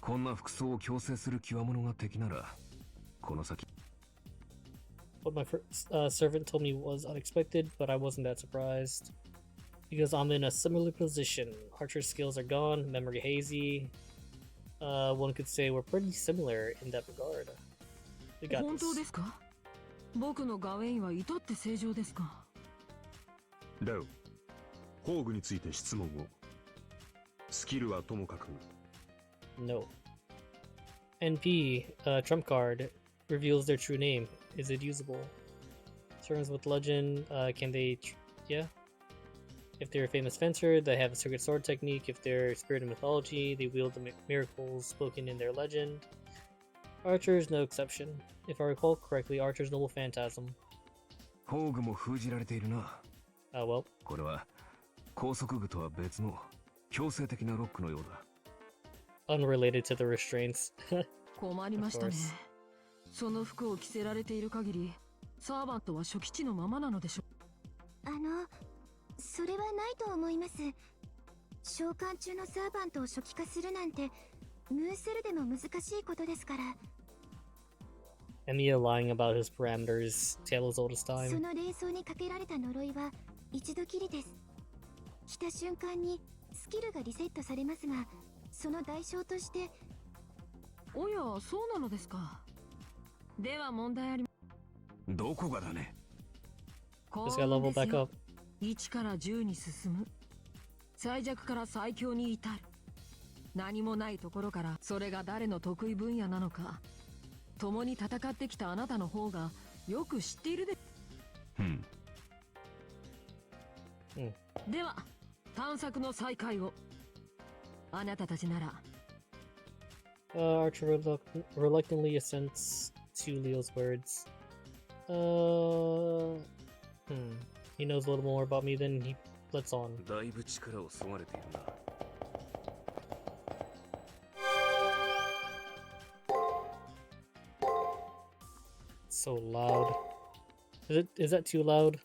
こんな服装を強制する極物が敵なら、この先。What my servant told me was unexpected, but I wasn't that surprised. Because I'm in a similar position. Archer's skills are gone, memory hazy. One could say we're pretty similar in that regard. We got 本当 this. ですか？僕のガウェインは至って正常ですか？レオ、宝具について質問を。スキルはともかく。No. NP, trump card, reveals their true name. Is it usable? Servants with legend, can they... yeah. If they're a famous fencer, they have a circuit sword technique. If they're spirit of mythology, they wield the miracles spoken in their legend. Archers, no exception. If I recall correctly, Archer's noble phantasm. 宝具も封じられているな。Well. これは高速具とは別の強制的なロックのようだ。 Unrelated to the restraints. 困りましたね Of course.。その服を着せられている限り、サーバントは初期値のままなのでしょう。それはないと思います。召喚中のサーバントを初期化するなんて、ムーセルでも難しいことですから。Emiya lying about his parameters, tale as old as そ time. の霊装にかけられた呪いは一度きりです。来た瞬間にスキルがリセットされますが、その代償として。おや、そうなのですか。では問題あり。どこがだね。 Just got leveled back up. 1から10に進む。最弱から最強に至る。何もないところからそれが誰の得意分野なのか、共に戦ってきたあなたの方がよく知っているで。では探索の再開を。あなたたちなら。Archer reluctantly assents to Leo's words. He knows a little more about me than he lets on. だいぶ力をそがれているな。So loud. Is that too loud?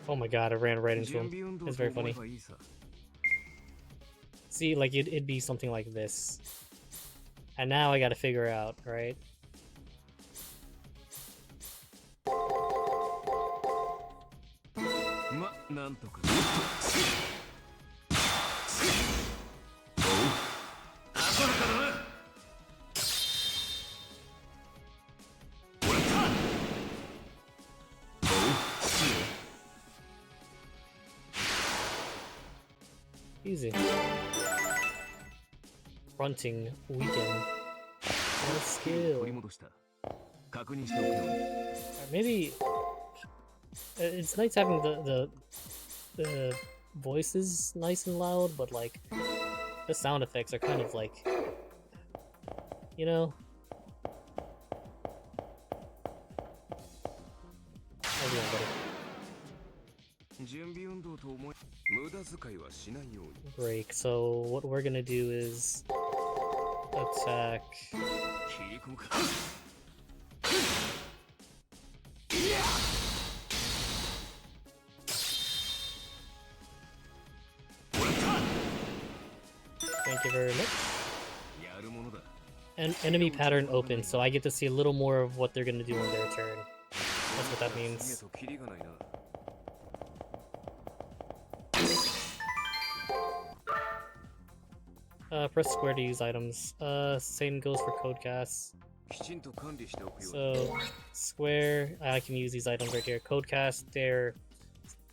Oh my god, I ran right into him. It's very funny. See, like it'd be something like this. And now I gotta figure out, right? Easy. Fronting weekend. What a skill. Maybe it's nice having the voices nice and loud, but like the sound effects are kind of like, you know. Break. So what we're gonna do is attack. Thank you very much. And enemy pattern open, so I get to see a little more of what they're gonna do on their turn. That's what that means. Press square to use items. Same goes for code casts. So, square, I can use these items right here. Code cast, they're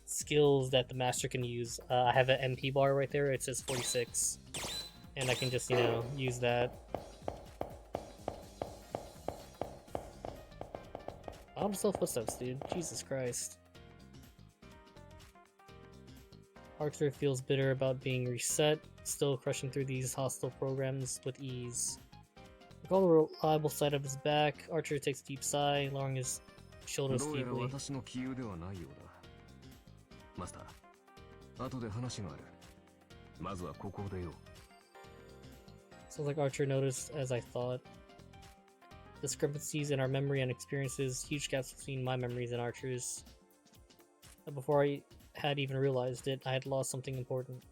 skills that the master can use. I have an MP bar right there, it says 46. And I can just, you know, use that. I'm still footsteps, dude. Jesus Christ. Archer feels bitter about being reset, still crushing through these hostile programs with ease. Recall the reliable side of his back, Archer takes a deep sigh, lowering his shoulders deeply. Sounds like Archer noticed as I thought. Discrepancies in our memory and experiences, huge gaps between my memories and Archer's. Before I had even realized it, I had lost something important.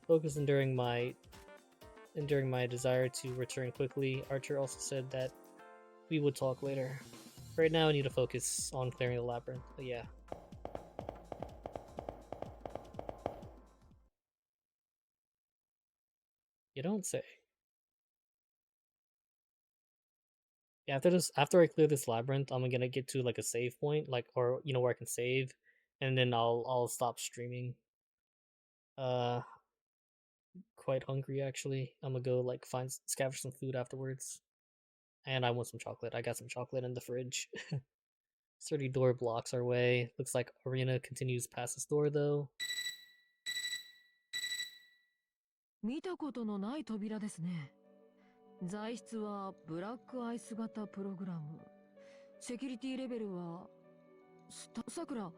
Focus enduring my desire to return quickly, Archer also said that we would talk later. Right now I need to focus on clearing the labyrinth, but yeah. You don't say. Yeah, after I clear this labyrinth, I'm gonna get to like a save point, like, or you know, where I can save, and then I'll stop streaming. Quite hungry actually. I'm gonna go like scavenge some food afterwards. And I want some chocolate. I got some chocolate in the fridge. Sturdy door blocks our way. Looks like Arena continues past this door though. 見たことのない扉ですね。材質はブラックアイス型プログラム。セキュリティレベルはさくら、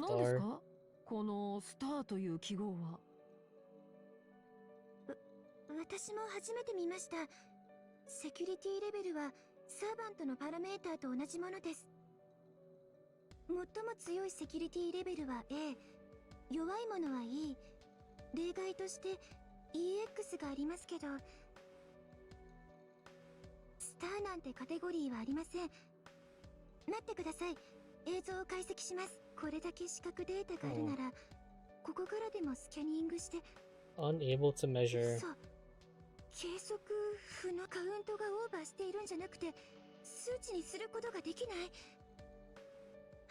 何ですか？このスターという記号は。私も初めて見ました。セキュリティレベルはサーバントのパラメーターと同じものです。最も強いセキュリティレベルは A、弱いものは E、例外として EX がありますけど、スターなんてカテゴリーはありません。待ってください。映像を解析します。これだけ視覚データがあるなら、ここからでもスキャニングして。Unable to measure. そう。計測不のカウントがオーバーしているんじゃなくて、数値にすることができない。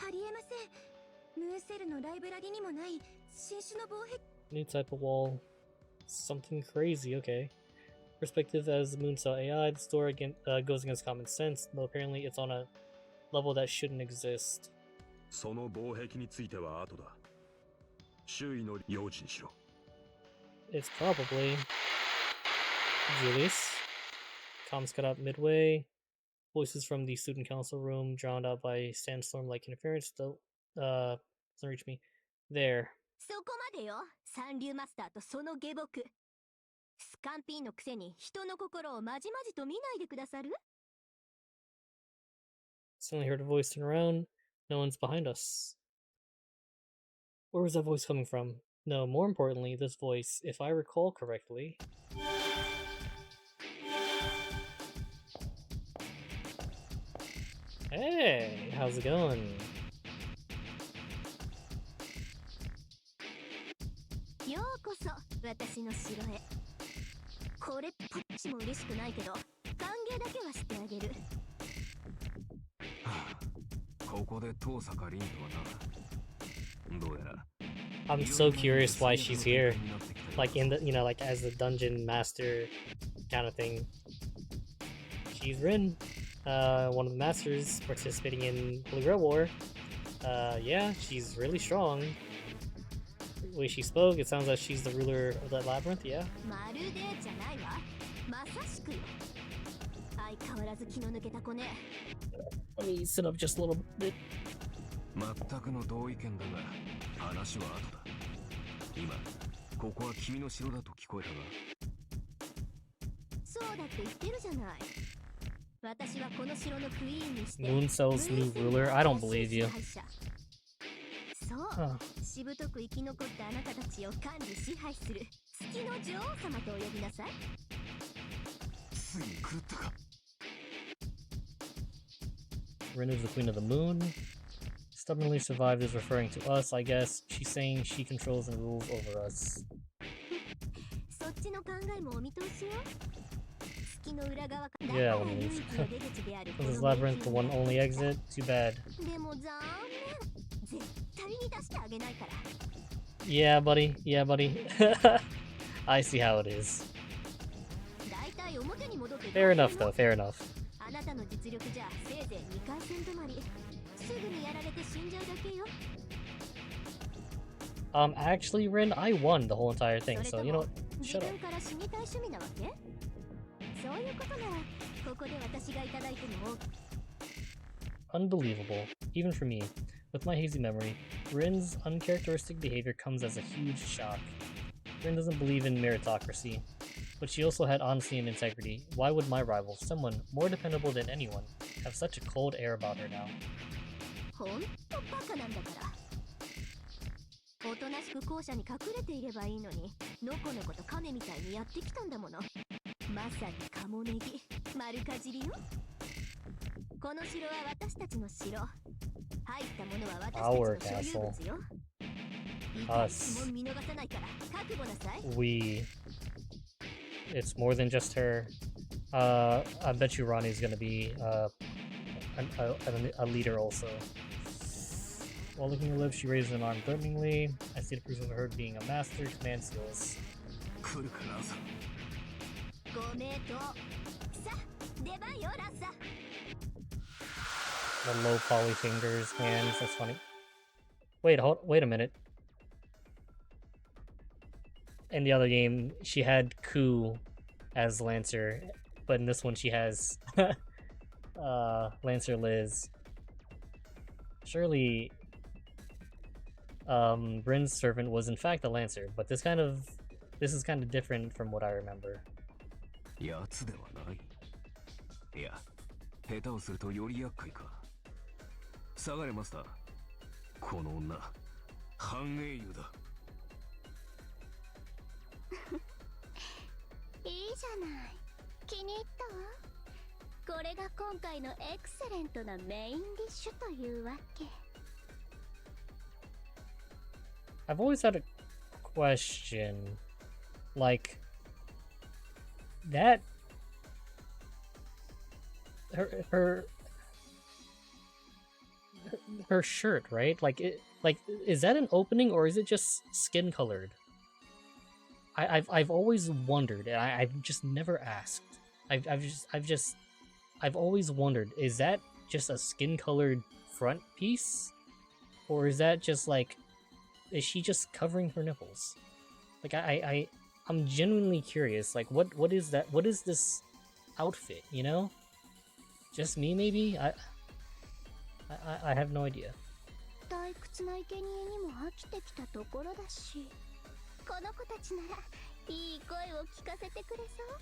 ありえません。ムーンセルのライブラリにもない新種の防壁。New type of wall. Something crazy, okay. Perspective as Mooncell AI, the story goes against common sense, though apparently it's on a level that shouldn't exist. その防壁については後だ。周囲の用心しろ。It's probably Julius. Comms cut out midway. Voices from the student council room drowned out by sandstorm-like interference. Still, doesn't reach me. There. そこまでよ。三流マスターとその下僕。カンピーのくせに人の心をまじまじと見ないでくださる？ Suddenly heard a voice turn around. No one's behind us. Where was that voice coming from? No, more importantly, this voice, if I recall correctly. Hey, how's it going? ようこそ私の城へ。これっぽっちも嬉しくないけど歓迎だけはしてあげる。ここで遠坂凛とはな。どうやら I'm so curious why she's here. Like in the, you know, like as the dungeon master kind of thing. She's Rin, one of the masters participating in Holy Grail War. Yeah, she's really strong. The way she spoke, it sounds like she's the ruler of that labyrinth, yeah? まるでじゃないわ。まさしくよ。相変わらず気の抜けた子ね。Let me sit up just a little bit. 全くの同意見だが、話は後だ。今、ここは君の城だと聞こえたが。そうだって言ってるじゃない。私はこの城のクイーンにして。 Mooncell's new ruler? I don't believe you. そう、Huh. しぶとく生き残ったあなたたちを管理支配する月の女王様とお呼びなさい。ついに狂ったか。Rin is the queen of the moon. Stubbornly survived is referring to us, I guess. She's saying she controls and rules over us. そっちの考えもお見通しよ。月の裏側から Yeah, だから let me 唯 leave. 一の出口である Was こ this の labyrinth the one only exit? Too bad. でも残念。絶対に出してあげないから。Yeah, buddy. Yeah, buddy. I see how it is. だいたい表に戻って Fair enough, though. Fair enough. あなたの実力じゃせいぜい2回戦止まり。すぐにやられて死んじゃうだけよ。Actually, Rin, I won the whole entire thing, そ so れ you と know も what? 自 Shut up. 分から死にたい趣味なわけ？そういうことならここで私がいただいても。 Unbelievable. Even for me. With my hazy memory, Rin's uncharacteristic behavior comes as a huge shock. Rin doesn't believe in meritocracy, but she also had honesty and integrity. Why would my rival, someone more dependable than anyone, have such a cold air about her now? ほんとバカなんだから。おとなしく校舎に隠れていればいいのに、のこのこと亀みたいにやってきたんだもの。まさにカモネギ、丸かじりよ。この城は私たちの城。入ったものは私たちの所有物よ。いか一問見逃さないから覚悟なさい。We. It's more than just her. I bet you Ronnie's gonna be a leader also. While licking her lips, she raises an arm threateningly. I see the proof of her being a master. Command skills. 来るかなさ。ご名答。さあ、出番よラッサ。 The low poly fingers, hands. That's funny. Wait a minute. In the other game, she had Ku as Lancer, but in this one, she has Lancer Liz. Surely, Rin's servant was in fact a Lancer, but this is kind of different from what I remember. やつではない。いや、下手をするとより厄介か。下がれマスター。この女、半英雄だ。いいじゃない。気に入ったわ。これが今回のエクセレントなメインディッシュというわけ。I've always had a question, like that her shirt, right? Like is that an opening or is it just skin colored? I've always wondered, and I've just never asked. I've always wondered, is that just a skin colored front piece, or is that just like, is she just covering her nipples? Like I'm genuinely curious. Like what is that? What is this outfit? You know, just me maybe. I have no idea. 退屈な生贄にも飽きてきたところだし。この子たちならいい声を聞かせてくれそう。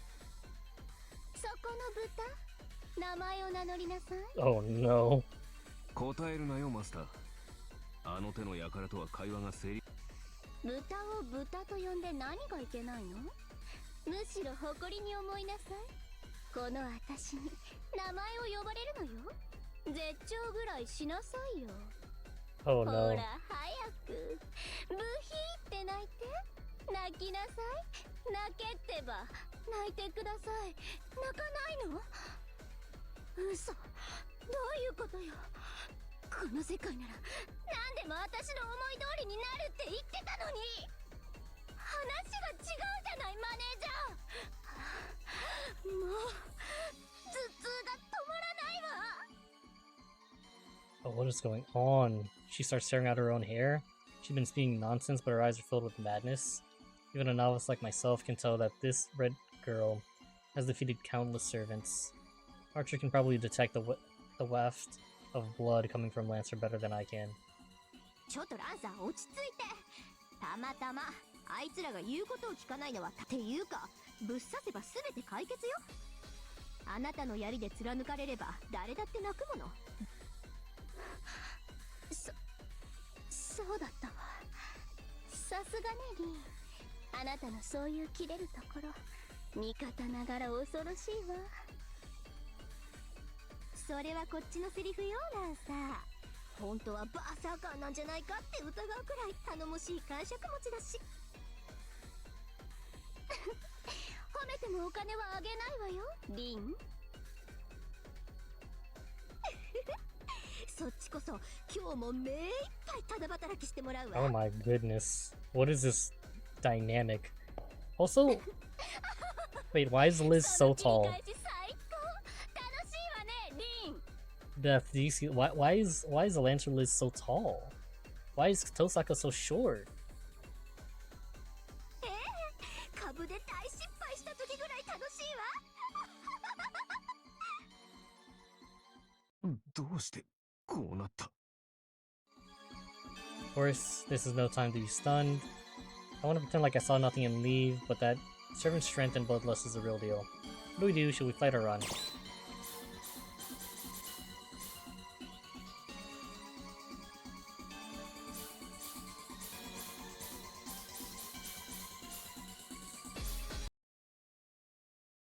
そこの豚、名前を名乗りなさい。 Oh no. 答えるなよマスター。あの手の輩とは会話が成立。豚を豚と呼んで何がいけないの？むしろ誇りに思いなさい。この私に名前を呼ばれるのよ。絶頂ぐらいしなさいよ。 Oh ほ no. ら早くブヒーって泣いて。泣きなさい。泣けってば。泣いてください。泣かないの？嘘。どういうことよ。この世界なら何でも私の思い通りになるって言ってたのに。話が違うじゃない、マネージャー。もう頭痛が止まらないわ。 Oh, what is going on? She starts staring at her own hair. She's been speaking nonsense, but her eyes are filled with madness. Even a novice like myself can tell that this red girl has defeated countless servants. Archer can probably detect the waft of blood coming from Lancer better than I can. ちょっとランさん落ち着いて。たまたまあいつらが言うことを聞かないのはっていうか、ぶっ刺せば全て解決よ。あなたの槍で貫かれれば誰だって泣くもの。そうだったわ。さすがねリン。あなたのそういう切れるところ、味方ながら恐ろしいわ。それはこっちのセリフよ、ランサー。本当はバーサーカーなんじゃないかって疑うくらい頼もしい感触持ちだし。褒めてもお金はあげないわよ、リン。そっちこそ今日も目いっぱいただ働きしてもらうわ。 Oh my goodness. What is this dynamic? Also, wait, why is Liz so tall? 楽しいわね、リン。 Beth, do you see why is the Lancer Liz so tall? Why is Tosaka so short? 株で大失敗した時ぐらい楽しいわ。どうしてこうなった？ Of course, this is no time to be stunned. I want to pretend like I saw nothing and leave, but that servant strength and bloodlust is the real deal. What do we do? Should we fight or run?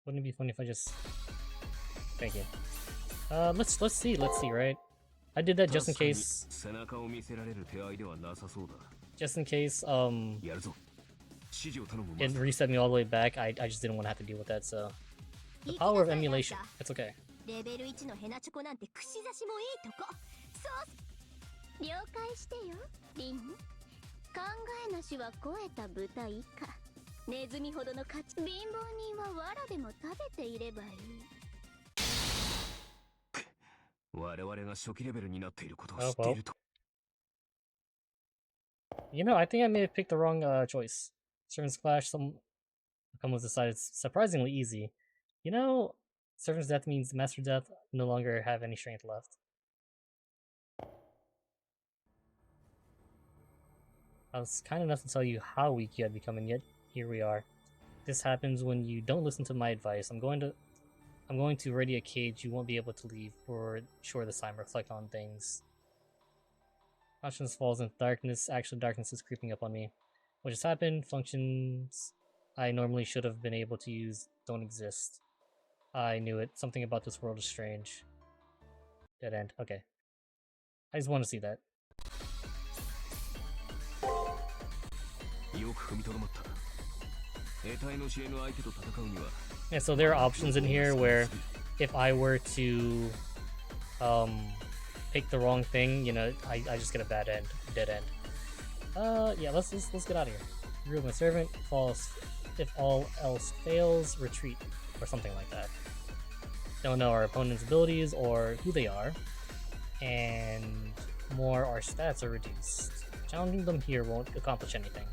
Wouldn't it be funny if I just... Thank you. Let's see, right? I did that just in case... 背中を見せられる手合いではなさそうだ。 Just in case, やるぞ。指示を頼む。 it reset me all the way back. I just didn't want to have to deal with that, so... The power of emulation. It's okay. レベル1のヘナチョコなんて串刺しもいいとこ。そう了解してよ、リン。考えなしは肥えた豚以下。ネズミほどの価値。貧乏人は藁でも食べていればいい。我々が初期レベルになっていることを知っていると。You know, I think I may have picked the wrong choice. Servant's Clash, some combos decided surprisingly easy. You know, Servant's Death means Master Death no longer have any strength left. I was kind enough to tell you how weak you had become, and yet here we are. This happens when you don't listen to my advice. I'm going to ready a cage you won't be able to leave for sure this time. Reflect on things. Conscience falls into darkness. Actually, darkness is creeping up on me. What just happened? Functions I normally should have been able to use don't exist. I knew it. Something about this world is strange. Dead end. Okay. I just want to see that. よく踏みとどまった。得体の知れぬ相手と戦うには。 Yeah, so there are options in here where if I were to pick the wrong thing, you know, I just get a bad end, dead end. Yeah, let's get out of here. Remove my servant, falls. If all else fails, retreat, or something like that. Don't know our opponent's abilities or who they are, and more our stats are reduced. Challenging them here won't accomplish anything.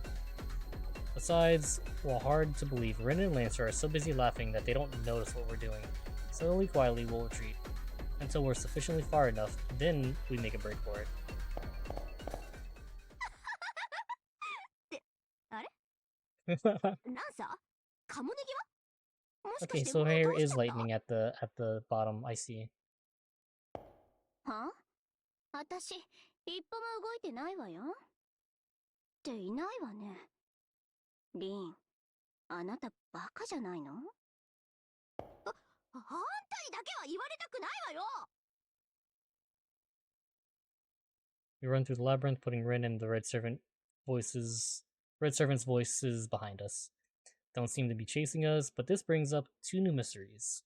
Besides, while hard to believe, Rin and Lancer are so busy laughing that they don't notice what we're doing. Slowly, quietly, we'll retreat. Until we're sufficiently far enough, then we make a break for it. ランサーカモネギはもしか Okay, して so 物を here 倒し is ちゃった lightning at the bottom. I see. はあ私一歩も動いてないわよっていないわねリンあなたバカじゃないのあんたにだけは言われたくないわよ We run through the labyrinth, putting Rin and the Red Servant's voices behind us. Don't seem to be chasing us, but this brings up two new mysteries: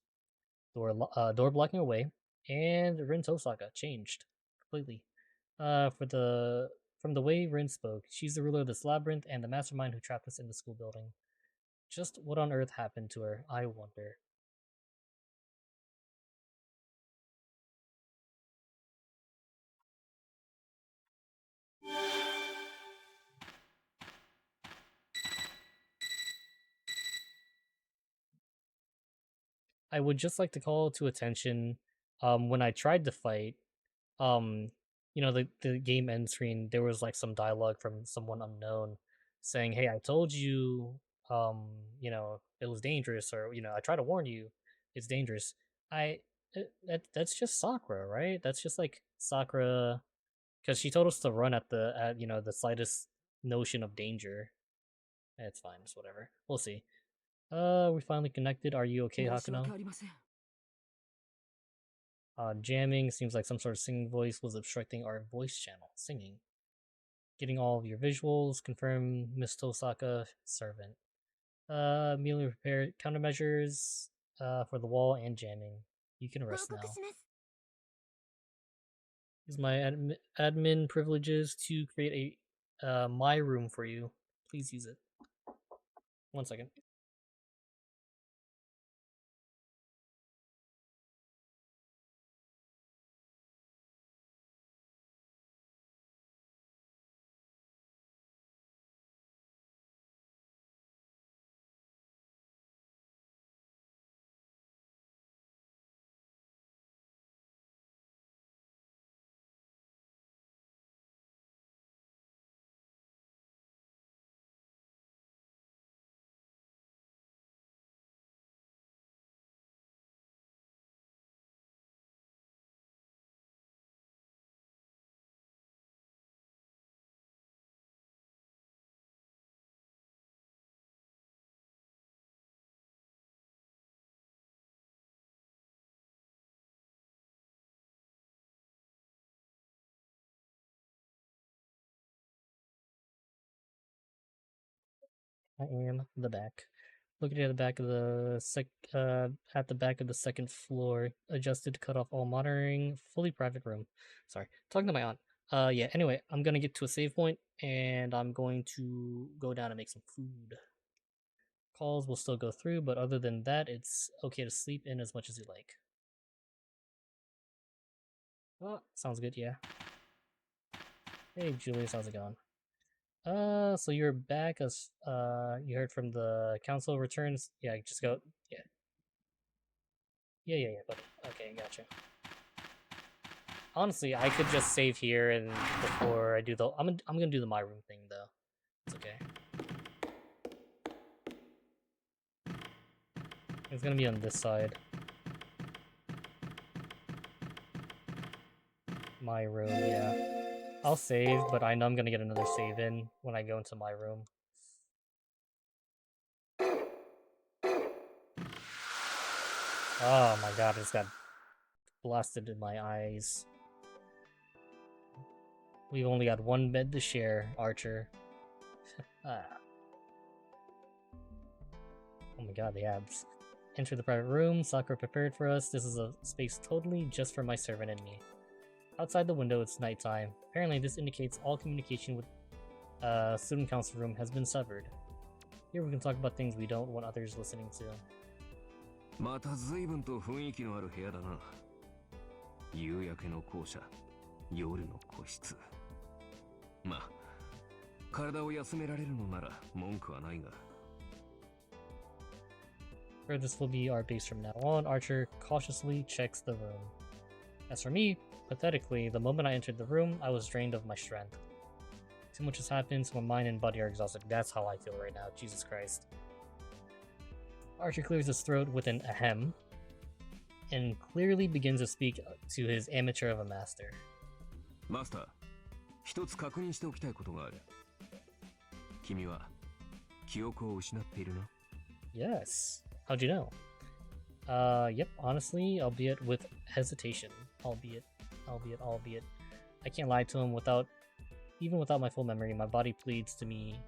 door blocking away, and Rin Tosaka changed completely. From the way Rin spoke, she's the ruler of this labyrinth and the mastermind who trapped us in the school building. Just what on earth happened to her, I wonder. I would just like to call to attention, when I tried to fight, um, the game end screen, there was like some dialogue from someone unknown saying, "Hey, I told you, it was dangerous, or I try to warn you, it's dangerous." That's just Sakura, right? That's just like Sakura, because she told us to run at the slightest notion of danger. It's fine, it's whatever. We'll see. We finally connected. Are you okay, 申し訳 Hakuno? ありません Jamming seems like some sort of singing voice was obstructing our voice channel. Singing. Getting all of your visuals. Confirm Miss Tosaka, servant. Immediately prepare countermeasures for the wall and jamming. You can 報 rest 告 now. します Use my admin privileges to create a my room for you. Please use it. 1 second. I am the back. Looking at the back of at the back of the second floor, adjusted to cut off all monitoring, fully private room. Sorry, talking to my aunt. Yeah. Anyway, I'm gonna get to a save point, and I'm going to go down and make some food. Calls will still go through, but other than that, it's okay to sleep in as much as you like. Oh, sounds good. Yeah. Hey, Julius, how's it going? So you're back as you heard from the council returns. Yeah, just go. Yeah, yeah, buddy. Okay, gotcha. Honestly, I could just save here and before I do the I'm gonna do the my room thing though. It's okay. It's gonna be on this side. My room, yeah. I'll save, but I know I'm gonna get another save in when I go into my room. Oh my god, I just got blasted in my eyes. We've only got one bed to share, Archer. Ah. Oh my god, the abs. Enter the private room. Sakura prepared for us. This is a space totally just for my servant and me. Outside the window, it's nighttime. Apparently, this indicates all communication with student council room has been severed. Here we can talk about things we don't want others listening to. また随分と雰囲気のある部屋だな。夕焼けの校舎、夜の個室。まあ、体を休められるのなら文句はないが。Where this will be our base from now on, Archer cautiously checks the room. As for me, pathetically, the moment I entered the room, I was drained of my strength. Too much has happened, so my mind and body are exhausted. That's how I feel right now. Jesus Christ. Archer clears his throat with an ahem, and clearly begins to speak to his amateur of a master. マスター、一つ確認しておきたいことがある。君は記憶を失っているな。Yes. How'd you know? Yep, honestly, albeit with hesitation. Albeit. I can't lie to him even without my full memory, my body pleads to me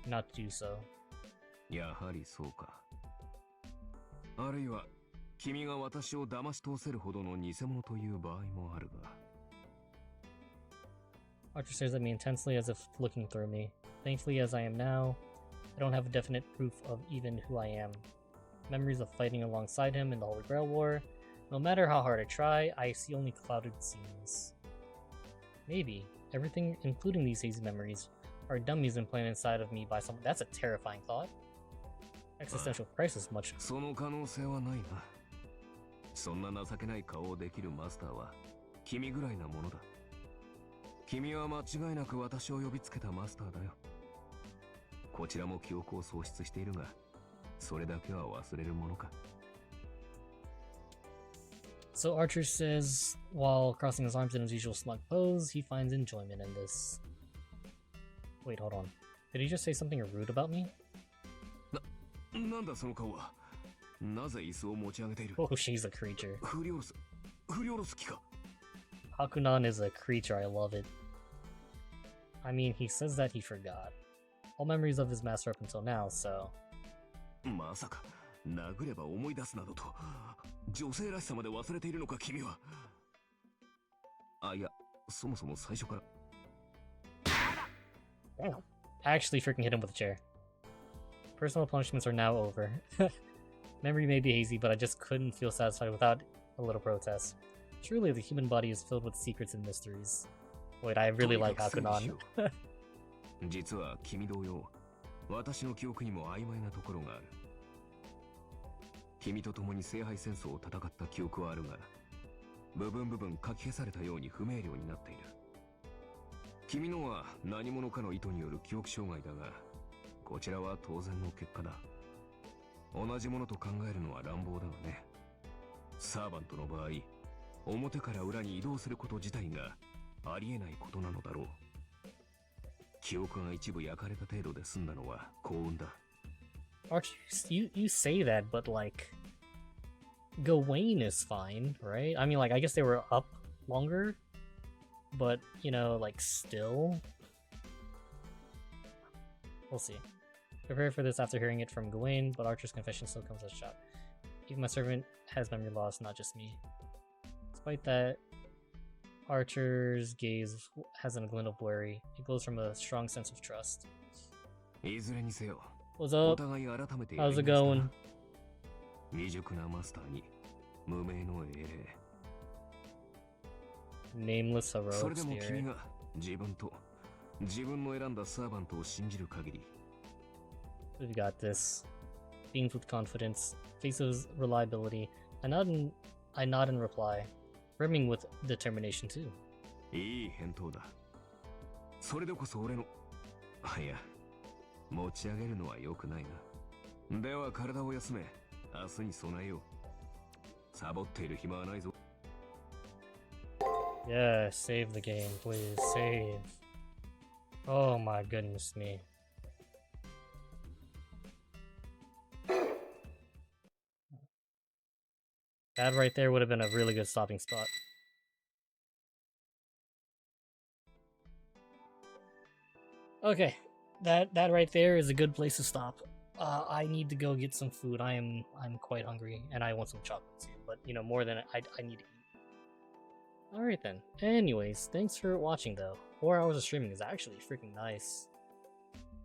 not to do so. やはりそうか。あるいは、君が私を騙し通せるほどの偽物という場合もあるが。Archer stares at me intensely as if looking through me. Thankfully, as I am now, I don't have a definite proof of even who I am. Memories of fighting alongside him in the Holy Grail War. No matter how hard I try, I see only clouded scenes. Maybe everything, including these hazy memories, are dummies implanted inside of me by someone. That's a terrifying thought. Existential crisis much. その可能性はないな。そんな情けない顔をできるマスターは君ぐらいなものだ。君は間違いなく私を呼びつけたマスターだよ。こちらも記憶を喪失しているが、それだけは忘れるものか。So Archer says, while crossing his arms in his usual smug pose, he finds enjoyment in this. Wait, hold on. Did he just say something rude about me? なんだその顔は。なぜ椅子を持ち上げている。 Oh, she's a creature. 振り下ろす気か。Hakunan is a creature, I love it. I mean, he says that he forgot all memories of his master up until now, so... まさか、殴れば思い出すなどと、女性らしさまで忘れているのか君は。あ、いや、そもそも最初から。Damn. I actually freaking hit him with a chair. Personal punishments are now over. Memory may be hazy, but I just couldn't feel satisfied without a little protest. Truly, the human body is filled with secrets and mysteries. Wait, I really like Hakunan. 実は君同様、私の記憶にも曖昧なところがある。君と共に聖杯戦争を戦った記憶はあるが、部分書き消されたように不明瞭になっている。君のは何者かの意図による記憶障害だが、こちらは当然の結果だ。同じものと考えるのは乱暴だがね。サーバントの場合、表から裏に移動すること自体がありえないことなのだろう。記憶が一部焼かれた程度で済んだのは幸運だ。Archie, you say that, but like... Gawain is fine, right? I mean, like, I guess they were up longer, but, you know, like, still... We'll see. Prepare for this after hearing it from Gawain, but Archer's confession still comes as a shock. Even my servant has memory loss, not just me. Despite that, Archer's gaze has a glint of worry. It glows from a strong sense of trust. いずれにせよ、 What's お up? 互い改めて How's it going? 未熟なマスターに無名の英霊。 Nameless そ heroic れでも spirit. 君が自分の選んだサーバントを信じる限り。 We've got this. Beams with confidence, faces reliability. I nod in reply, brimming with determination too. いい返答だ。それでこそ俺の。いや、持ち上げるのは良くないな。では体を休め、明日に備えよう。サボっている暇はないぞ。Yeah, save the game, please. Save. Oh my goodness me. That right there would have been a really good stopping spot. Okay, that right there is a good place to stop. I need to go get some food. I'm quite hungry, and I want some chocolate too. But you know, more than I need to eat. All right then. Anyways, thanks for watching though. 4 hours of streaming is actually freaking nice.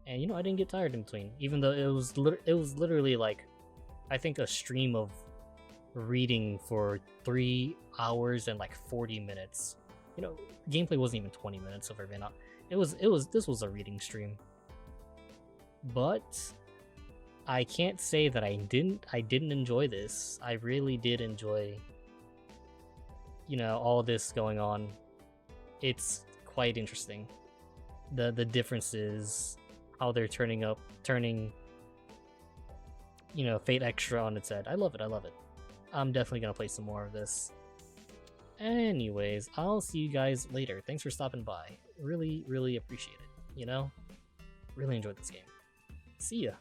And you know, I didn't get tired in between, even though it was literally like, I think a stream of reading for 3 hours and like 40 minutes. You know, gameplay wasn't even 20 minutes of it. This was a reading stream. But I can't say that I didn't enjoy this. I really did enjoy, you know, all this going on. It's quite interesting. the differences, how they're turning, you know, Fate Extra on its head. I love it. I love it. I'm definitely gonna play some more of this. Anyways, I'll see you guys later. Thanks for stopping by. Really, really appreciate it. You know, really enjoyed this game. See ya.